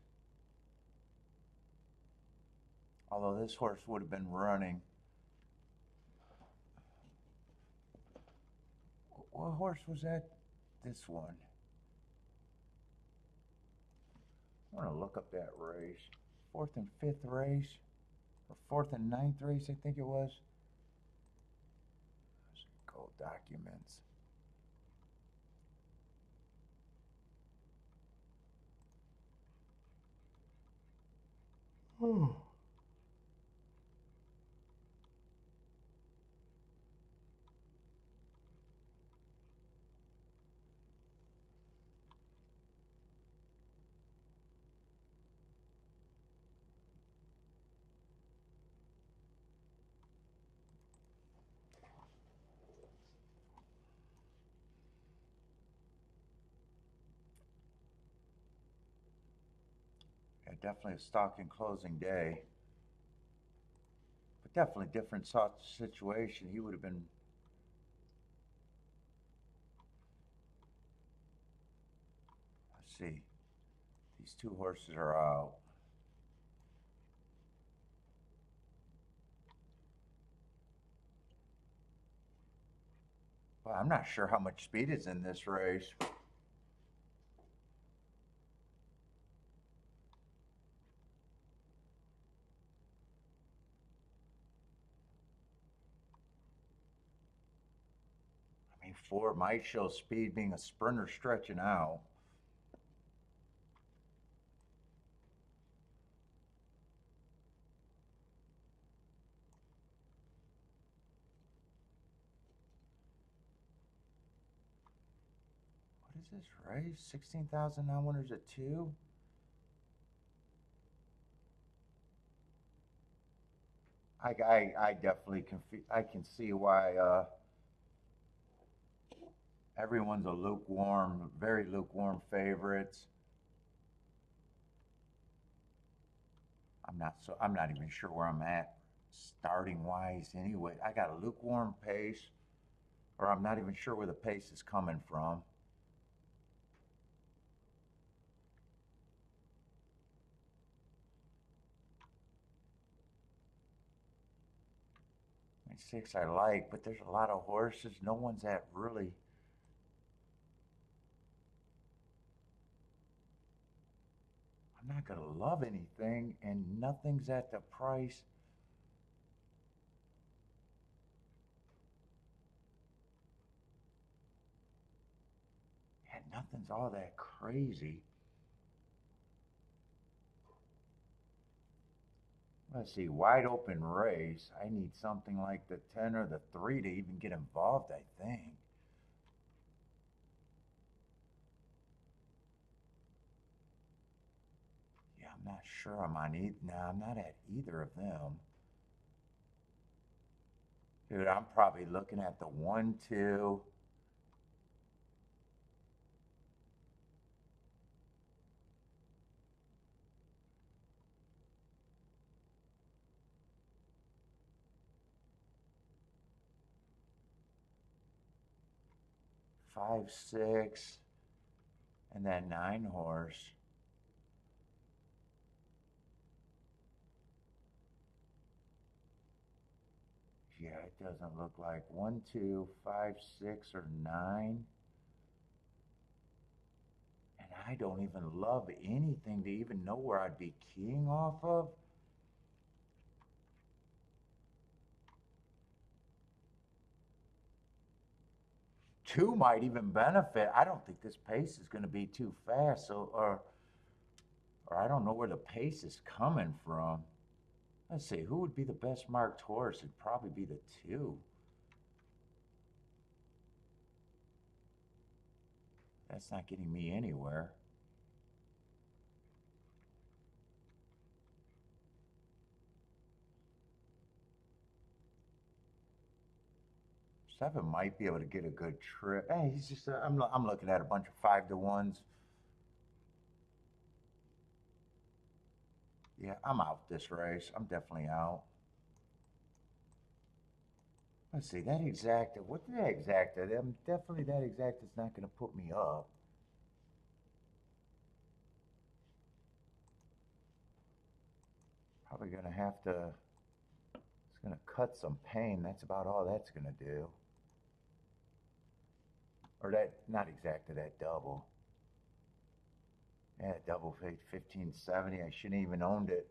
Although this horse would have been running. What horse was that? This one. I want to look up that race. Fourth and fifth race. Or fourth and ninth race, I think it was. Gold documents. Oh. Yeah, definitely a stock and closing day. But definitely different situation. He would have been. Let's see. These two horses are out. Well, I'm not sure how much speed is in this race. I mean, four might show speed being a sprinter stretching out. What is this race? 16,000 now winners at two? I definitely I can see why everyone's a lukewarm, very lukewarm favorites. I'm not even sure where I'm at starting wise anyway. I got a lukewarm pace, or I'm not even sure where the pace is coming from. I mean, six I like, but there's a lot of horses. No one's at really. I'm not gonna love anything, and nothing's at the price. And nothing's all that crazy. Let's see, wide open race. I need something like the 10 or the 3 to even get involved, I think. Yeah, I'm not sure I'm on either. No, I'm not at either of them. Dude, I'm probably looking at the 1, 2. 5, 6, and then 9 horse. Yeah, it doesn't look like 1, 2, 5, 6, or 9. And I don't even love anything to even know where I'd be keying off of. Two might even benefit. I don't think this pace is going to be too fast. So, or I don't know where the pace is coming from. Let's see, who would be the best marked horse? It'd probably be the 2. That's not getting me anywhere. Seven might be able to get a good trip. Hey, he's just, I'm looking at a bunch of 5 to 1s. Yeah, I'm out this race. I'm definitely out. Let's see, that exacta, what did that exacta? Definitely that exacta's not going to put me up. Probably going to have to, it's going to cut some pain. That's about all that's going to do. Or that, not exacta, that double. Yeah, double paid 1570. I shouldn't even owned it.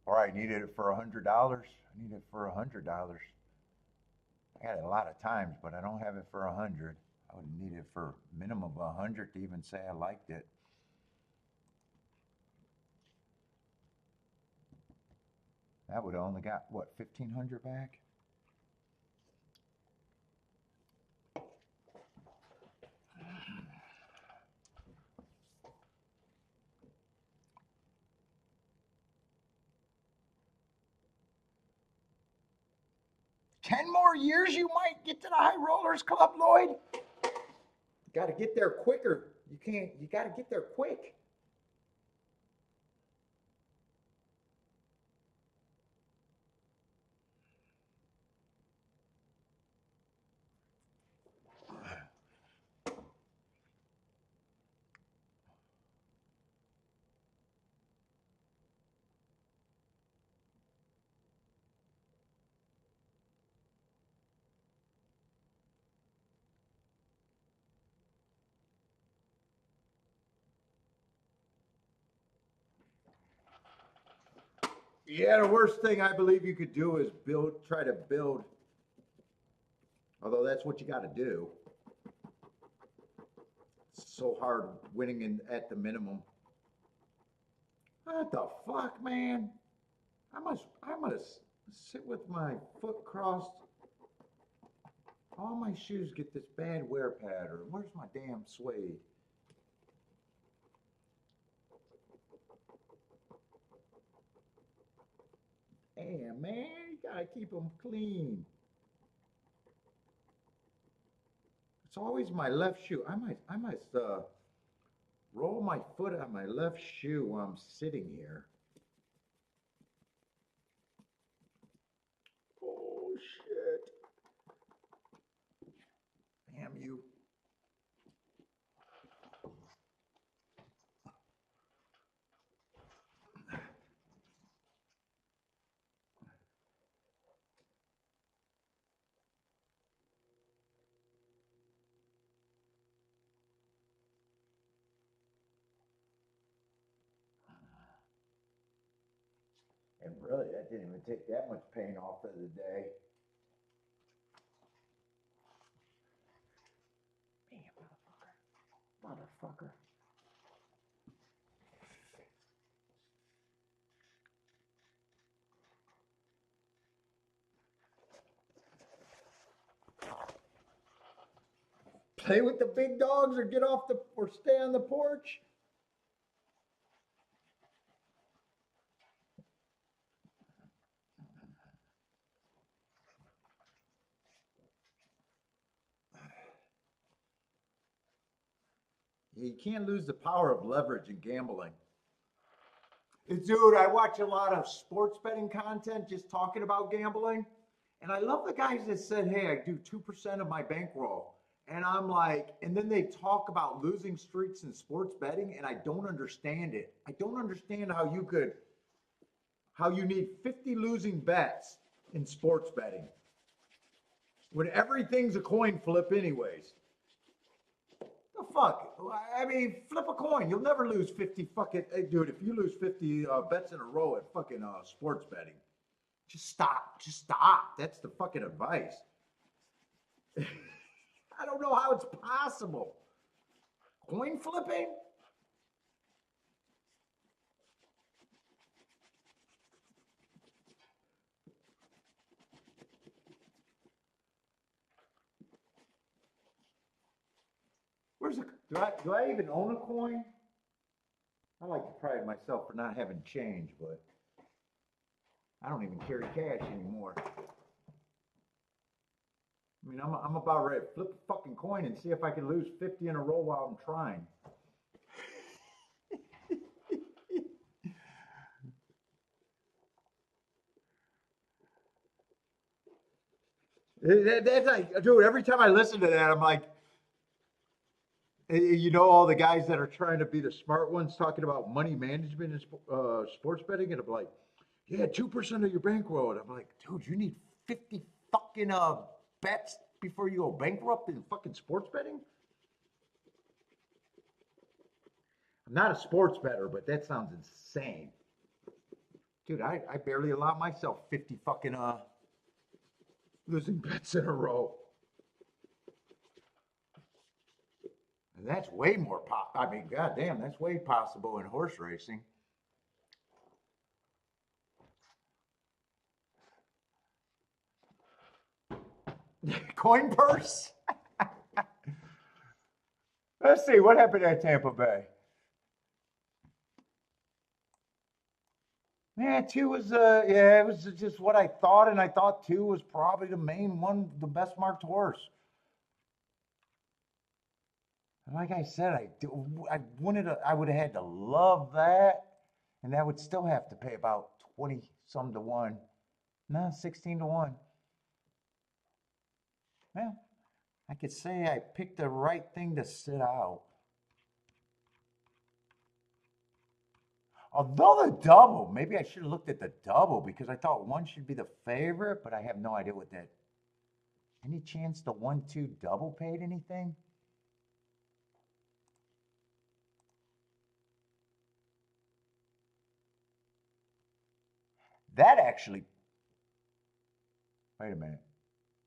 Or I needed it for $100. I need it for $100. I got it a lot of times, but I don't have it for 100. I would need it for minimum of 100 to even say I liked it. That would have only got what, 1,500 back? Ten more years, you might get to the High Rollers Club, Lloyd. You got to get there quicker. You can't. You got to get there quick. Yeah, the worst thing I believe you could do is try to build. Although that's what you got to do. It's so hard winning at the minimum. What the fuck, man? I must sit with my foot crossed. All my shoes get this bad wear pattern. Where's my damn suede? Damn, man, you gotta keep them clean. It's always my left shoe. I must roll my foot on my left shoe while I'm sitting here. Oh shit! Damn you! And really, that didn't even take that much pain off of the day. Damn, motherfucker. Play with the big dogs or get off or stay on the porch. You can't lose the power of leverage in gambling. Dude, I watch a lot of sports betting content just talking about gambling. And I love the guys that said, hey, I do 2% of my bankroll. And I'm like, and then they talk about losing streaks in sports betting, and I don't understand it. I don't understand how you need 50 losing bets in sports betting when everything's a coin flip anyways. The fuck? I mean, flip a coin. You'll never lose 50 fucking, hey, dude, if you lose 50 bets in a row at fucking sports betting, just stop. Just stop. That's the fucking advice. I don't know how it's possible. Coin flipping? Where's the, do I even own a coin? I like to pride myself for not having change, but I don't even carry cash anymore. I mean, I'm about ready to flip a fucking coin and see if I can lose 50 in a row while I'm trying. That's like, dude, every time I listen to that, I'm like, you know, all the guys that are trying to be the smart ones talking about money management and sports betting, and I'm like, yeah, 2% of your bankroll. And I'm like, dude, you need 50 fucking bets before you go bankrupt in fucking sports betting? I'm not a sports bettor, but that sounds insane. Dude, I barely allow myself 50 fucking losing bets in a row. And that's way more I mean, goddamn, that's way possible in horse racing. Coin purse? Let's see, what happened at Tampa Bay? Yeah, two was yeah, it was just what I thought, and I thought two was probably the main one, the best marked horse. And like I said, I would have had to love that, and that would still have to pay about 20 some to one. No, 16 to one. Yeah, I could say I picked the right thing to sit out. Although the double, maybe I should have looked at the double because I thought one should be the favorite, but I have no idea what that. Any chance the 1-2 double paid anything? That actually. Wait a minute.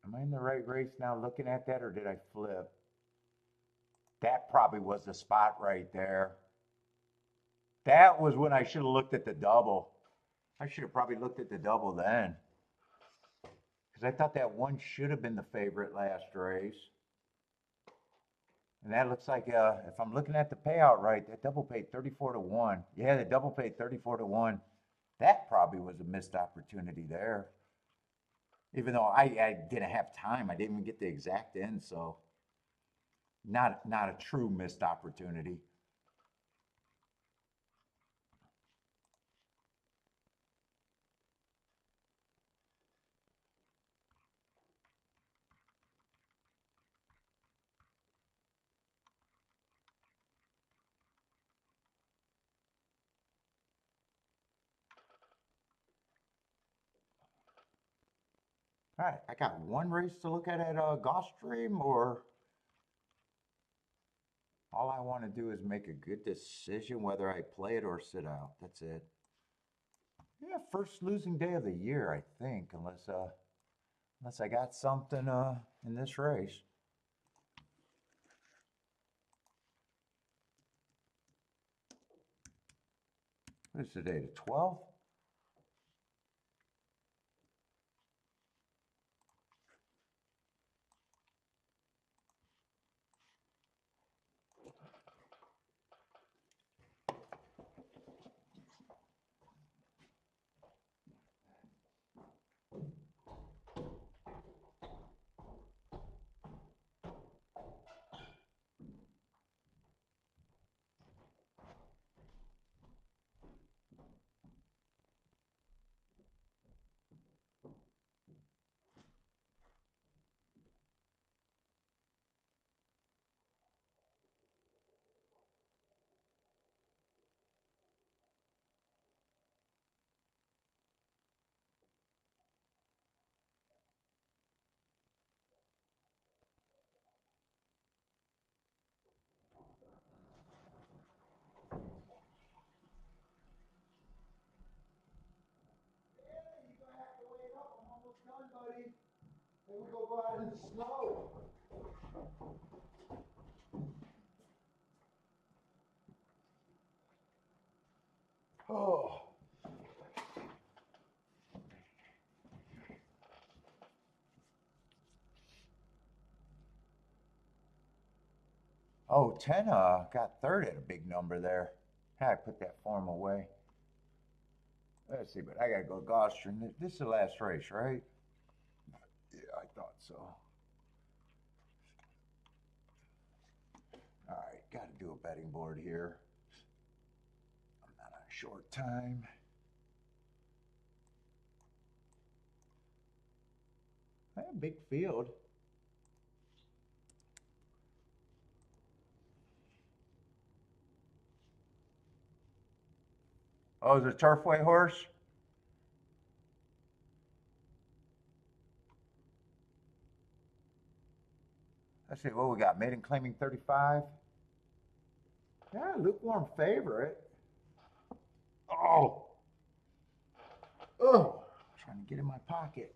Am I in the right race now looking at that, or did I flip? That probably was the spot right there. That was when I should have looked at the double. I should have probably looked at the double then. Because I thought that one should have been the favorite last race. And that looks like, if I'm looking at the payout right, that double paid 34 to 1. Yeah, the double paid 34 to 1. That probably was a missed opportunity there. Even though I didn't have time, I didn't even get the exact end, so not a true missed opportunity. All right, I got one race to look at Gulfstream, or all I want to do is make a good decision whether I play it or sit out. That's it. Yeah, first losing day of the year, I think, unless I got something in this race. What is today? The 12th? Maybe we'll go out in the snow. Oh. Oh, 10 got third at a big number there. I put that form away. Let's see, but I gotta go Gulfstream. This is the last race, right? Yeah, I thought so. All right, gotta do a betting board here. I'm not on short time. Big field. Oh, is it a Turfway horse? Let's see what we got. Maiden claiming 35. Yeah, lukewarm favorite. Oh, oh, trying to get in my pocket.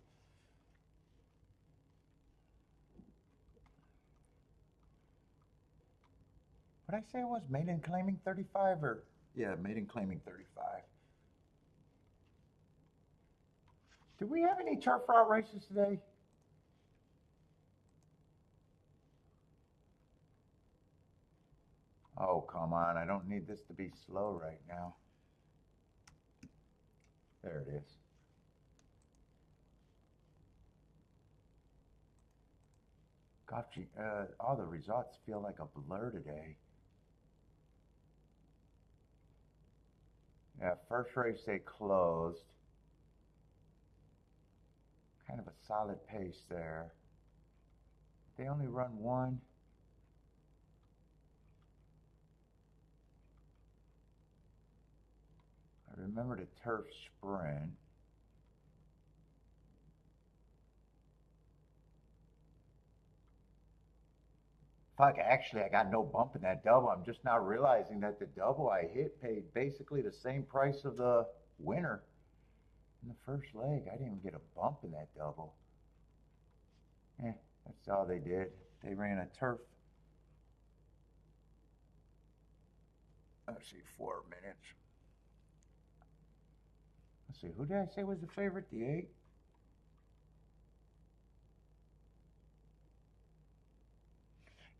What did I say it was? Maiden claiming 35 or? Yeah, maiden claiming 35. Do we have any turf route races today? Oh, come on. I don't need this to be slow right now. There it is. Gotcha. All the results feel like a blur today. Yeah, first race they closed. Kind of a solid pace there. They only run one. I remember the turf sprint. Fuck, actually, I got no bump in that double. I'm just now realizing that the double I hit paid basically the same price of the winner in the first leg. I didn't even get a bump in that double. That's all they did. They ran a turf. Let's see, 4 minutes. Let's see, who did I say was the favorite? The 8?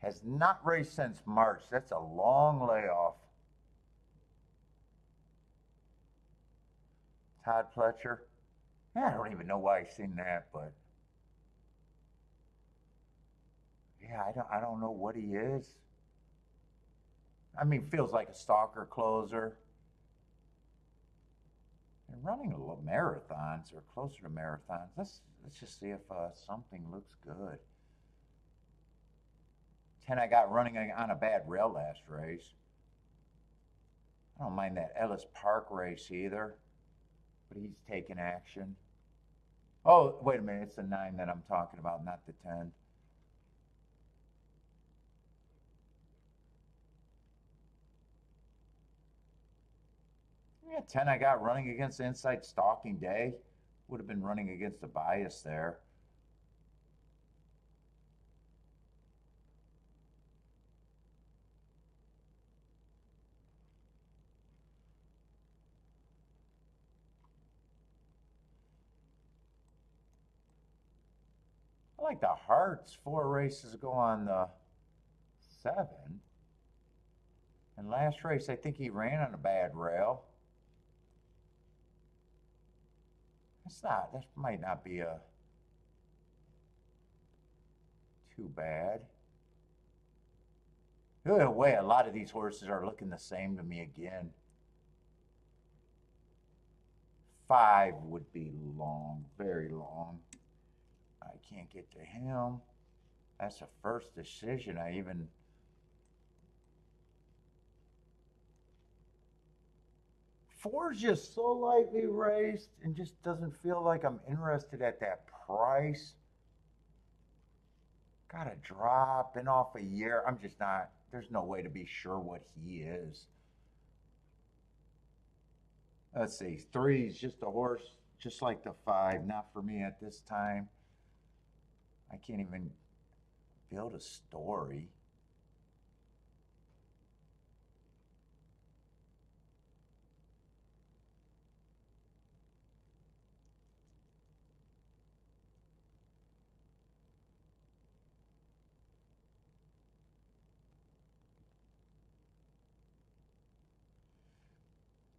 Has not raced since March. That's a long layoff. Todd Pletcher. Yeah, I don't even know why I seen that, but yeah, I don't know what he is. I mean, feels like a stalker closer. They're running marathons or closer to marathons. Let's just see if something looks good. 10 I got running on a bad rail last race. I don't mind that Ellis Park race either, but he's taking action. Oh, wait a minute, it's the 9 that I'm talking about, not the 10. Yeah, 10 I got running against the inside stalking day. Would have been running against a bias there. I like the Hearts. 4 races ago on the 7. And last race, I think he ran on a bad rail. That might not be too bad. Either way, a lot of these horses are looking the same to me again. 5 would be long, very long. I can't get to him. That's the first decision I even. 4's just so lightly raced and just doesn't feel like I'm interested at that price. Got a drop, been off a year. I'm just not, there's no way to be sure what he is. Let's see, 3's just a horse, just like the 5. Not for me at this time. I can't even build a story.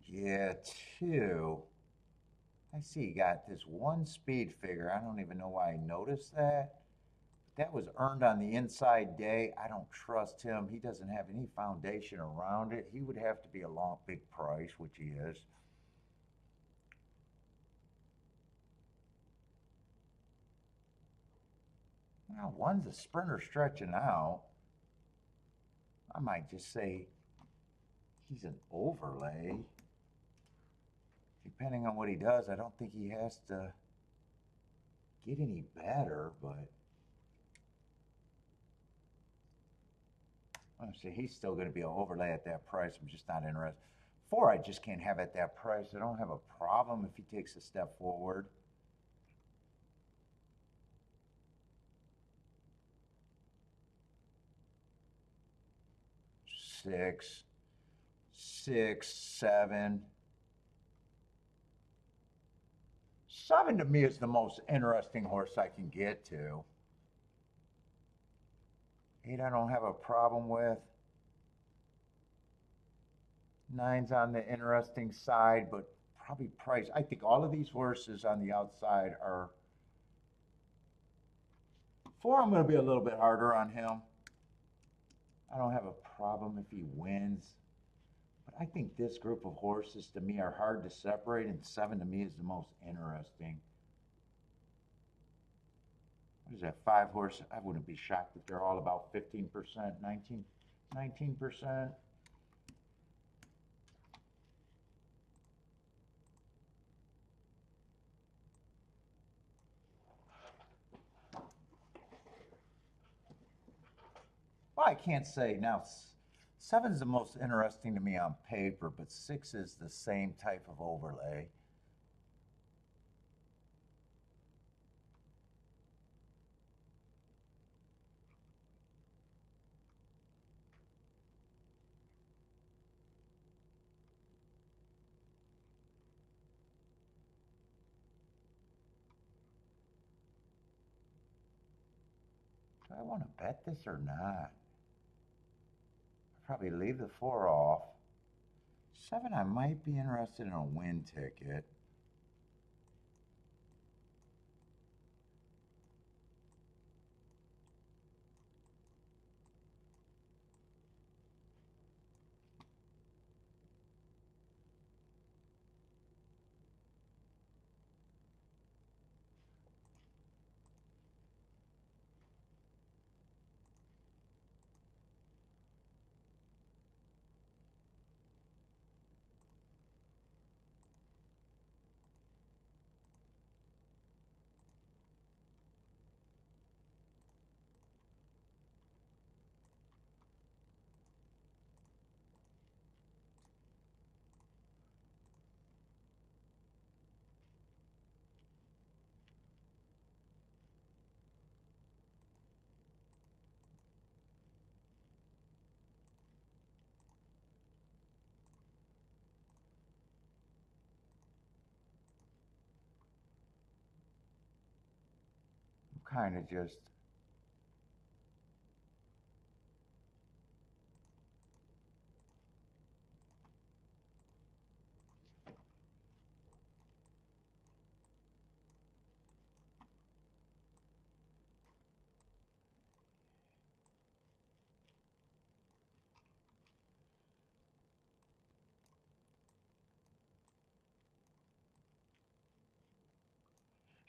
Yeah, two. I see you got this one speed figure. I don't even know why I noticed that. That was earned on the inside day. I don't trust him. He doesn't have any foundation around it. He would have to be a long, big price, which he is. Now, one's a sprinter stretching out. I might just say he's an overlay. Depending on what he does, I don't think he has to get any better, but honestly, he's still going to be an overlay at that price. I'm just not interested. Four, I just can't have at that price. I don't have a problem if he takes a step forward. Six, six, seven. Seven to me is the most interesting horse I can get to. Eight, I don't have a problem with. Nine's on the interesting side, but probably price. I think all of these horses on the outside are. Four, I'm going to be a little bit harder on him. I don't have a problem if he wins. But I think this group of horses to me are hard to separate, and seven to me is the most interesting. What is that, five horse? I wouldn't be shocked if they're all about 15%, 19%. Well, I can't say now. Seven's the most interesting to me on paper, but six is the same type of overlay. Do I want to bet this or not? I'll probably leave the four off. Seven, I might be interested in a win ticket. I'm kind of just.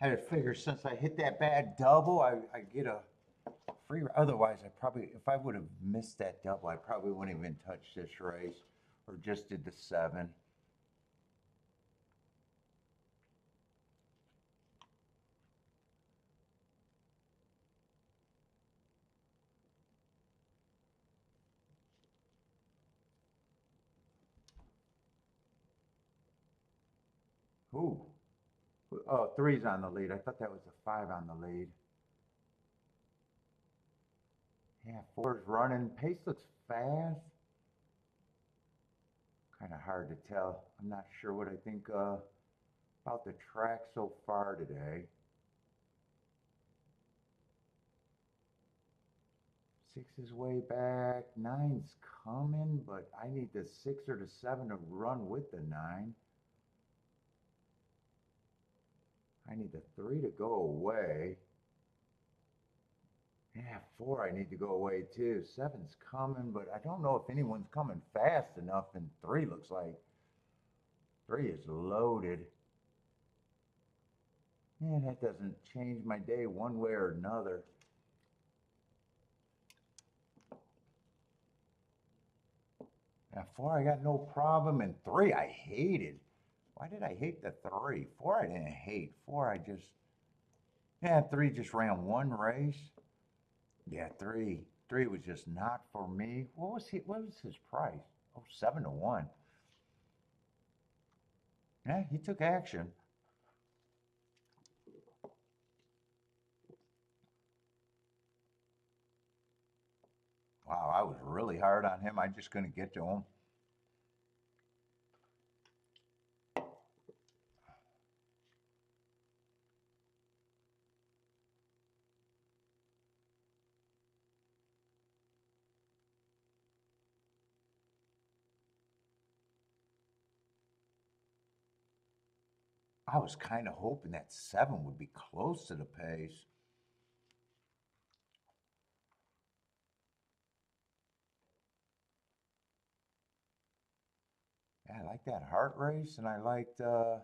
I had to figure since I hit that bad double, I get a free. Otherwise, I probably, if I would have missed that double, I probably wouldn't even touch this race or just did the seven. Ooh. Oh, three's on the lead. I thought that was a five on the lead. Yeah, 4's running. Pace looks fast. Kind of hard to tell. I'm not sure what I think about the track so far today. 6 is way back. 9's coming, but I need the 6 or the 7 to run with the 9. I need the 3 to go away. Yeah, 4 I need to go away too. 7's coming, but I don't know if anyone's coming fast enough, and 3 looks like 3 is loaded. Yeah, that doesn't change my day one way or another. Now 4 I got no problem, and 3 I hated. Why did I hate the 3? 4 I didn't hate. 4 I just, yeah, 3 just ran one race. Yeah, 3 was just not for me. What was his price? Oh, 7 to 1. Yeah, he took action. Wow, I was really hard on him. I just couldn't get to him. I was kind of hoping that 7 would be close to the pace. Yeah, I like that heart race, and I liked the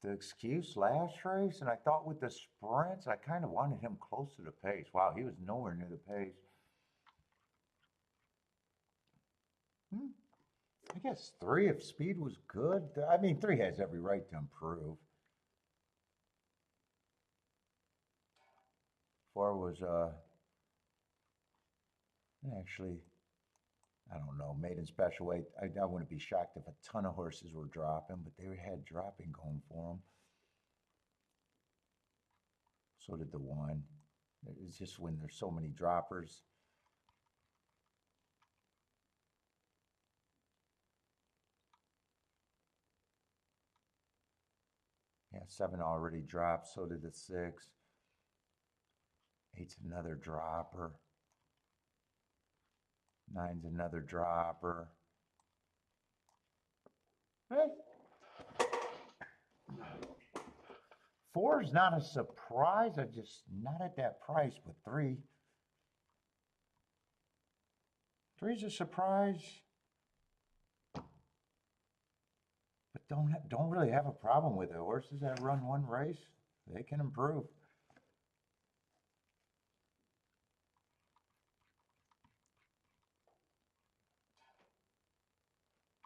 excuse last race, and I thought with the sprints, I kind of wanted him close to the pace. Wow, he was nowhere near the pace. I guess 3 if speed was good. I mean, 3 has every right to improve. 4 was actually, I don't know, maiden special weight. I wouldn't be shocked if a ton of horses were dropping, but they had dropping going for them. So did the 1. It's just when there's so many droppers. Yeah, 7 already dropped. So did the 6. 8's another dropper. 9's another dropper. Hey. 4 is not a surprise. I just not at that price, but 3. 3's a surprise. But don't really have a problem with it. Horses that run one race, they can improve.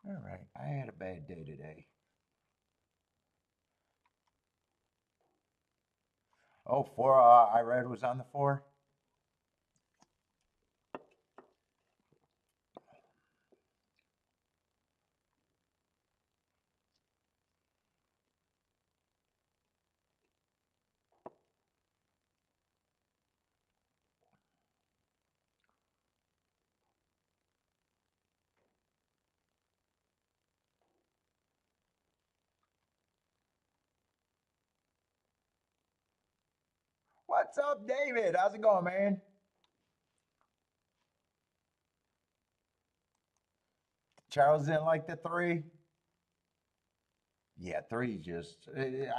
All right, I had a bad day today. Oh, 4, I read was on the 4. What's up, David? How's it going, man? Charles didn't like the 3. Yeah, 3 just.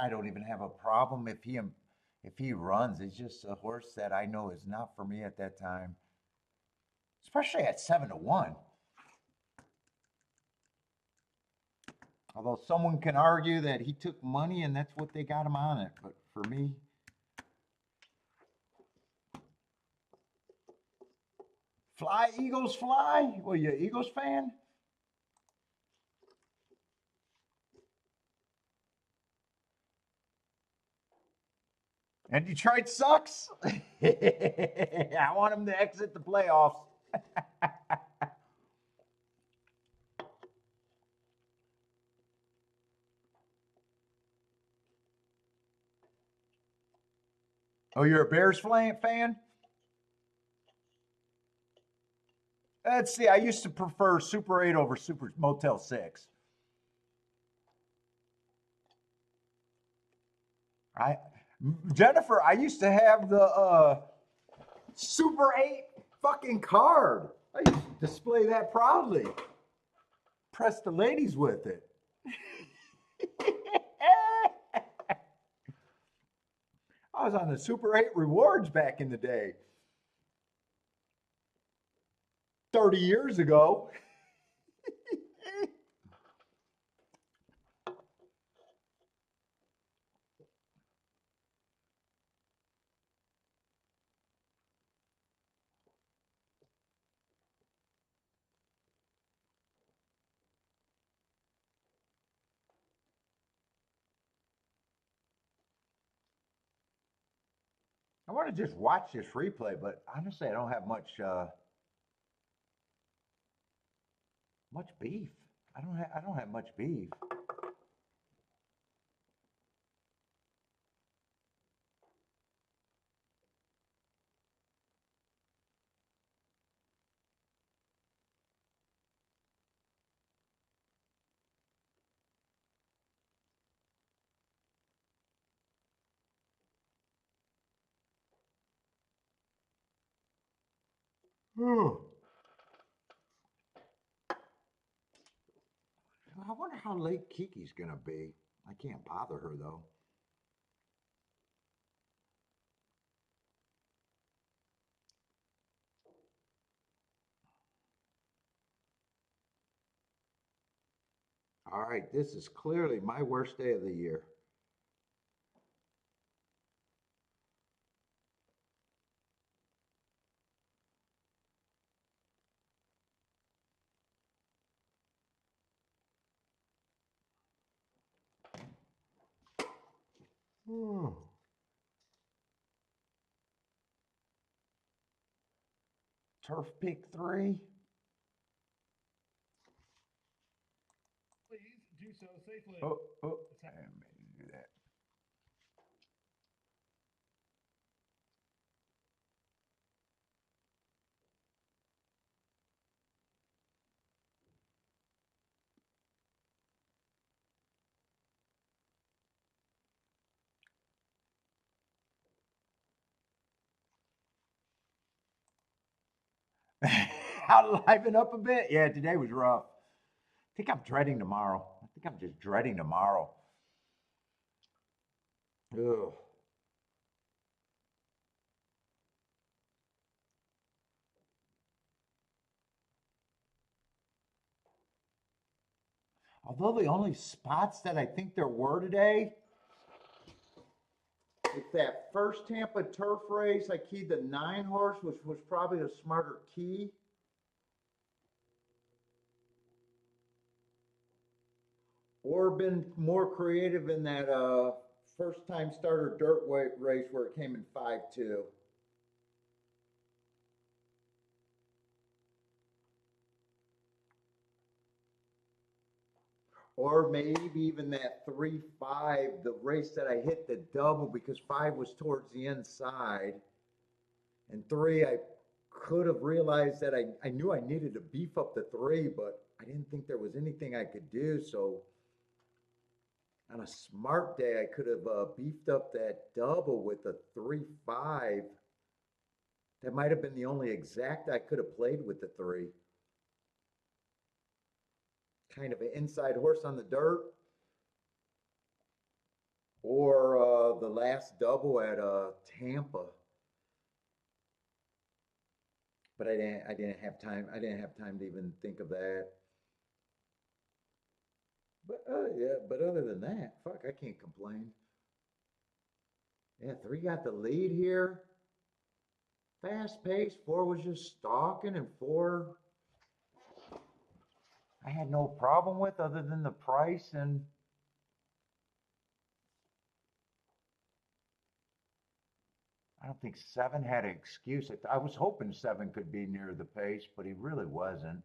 I don't even have a problem if he runs. It's just a horse that I know is not for me at that time, especially at 7 to 1. Although someone can argue that he took money and that's what they got him on it, but for me, fly Eagles fly. Well, you Eagles fan? And Detroit sucks. I want him to exit the playoffs. Oh, you're a Bears fan? Let's see. I used to prefer Super 8 over Super Motel 6. I Jennifer, I used to have the Super 8 fucking card. I used to display that proudly. Press the ladies with it. I was on the Super 8 rewards back in the day. 30 years ago. I want to just watch this replay, but honestly, I don't have much beef. I don't have much beef. I wonder how late Kiki's gonna be. I can't bother her though. All right, this is clearly my worst day of the year. Turf pick 3. Please do so safely. Oh, I didn't mean to do that. I'll liven up a bit. Yeah, today was rough. I think I'm dreading tomorrow. I think I'm just dreading tomorrow. Ugh. Although the only spots that I think there were today, it's that first Tampa turf race. I keyed the 9 horse, which was probably a smarter key. Or been more creative in that first time starter dirt race where it came in 5-2. Or maybe even that 3-5, the race that I hit the double because 5 was towards the inside. And 3, I could have realized that I knew I needed to beef up the 3, but I didn't think there was anything I could do. So on a smart day, I could have beefed up that double with a 3-5. That might have been the only exact I could have played with the 3. Kind of an inside horse on the dirt. Or the last double at Tampa. But I didn't have time. I didn't have time to even think of that. But yeah, but other than that, fuck, I can't complain. Yeah, 3 got the lead here. Fast pace. 4 was just stalking, and 4 I had no problem with other than the price, and I don't think 7 had an excuse. I was hoping 7 could be near the pace, but he really wasn't.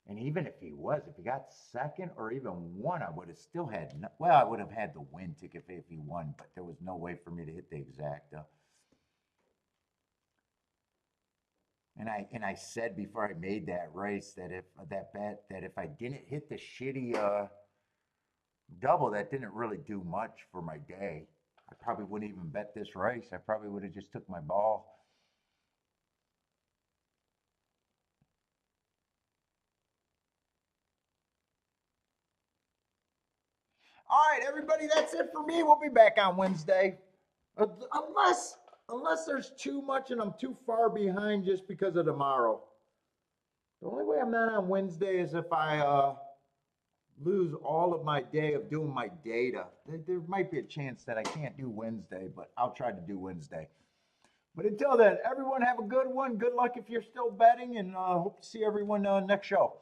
And even if he was, if he got second or even one, I would have still had, well, I would have had the win ticket if he won, but there was no way for me to hit the exacta. And I said before I made that race that if I didn't hit the shitty double, that didn't really do much for my day. I probably wouldn't even bet this race. I probably would have just took my ball. All right, everybody, that's it for me. We'll be back on Wednesday. Unless there's too much and I'm too far behind just because of tomorrow. The only way I'm not on Wednesday is if I lose all of my day of doing my data. There might be a chance that I can't do Wednesday, but I'll try to do Wednesday. But until then, everyone have a good one. Good luck if you're still betting, and hope to see everyone next show.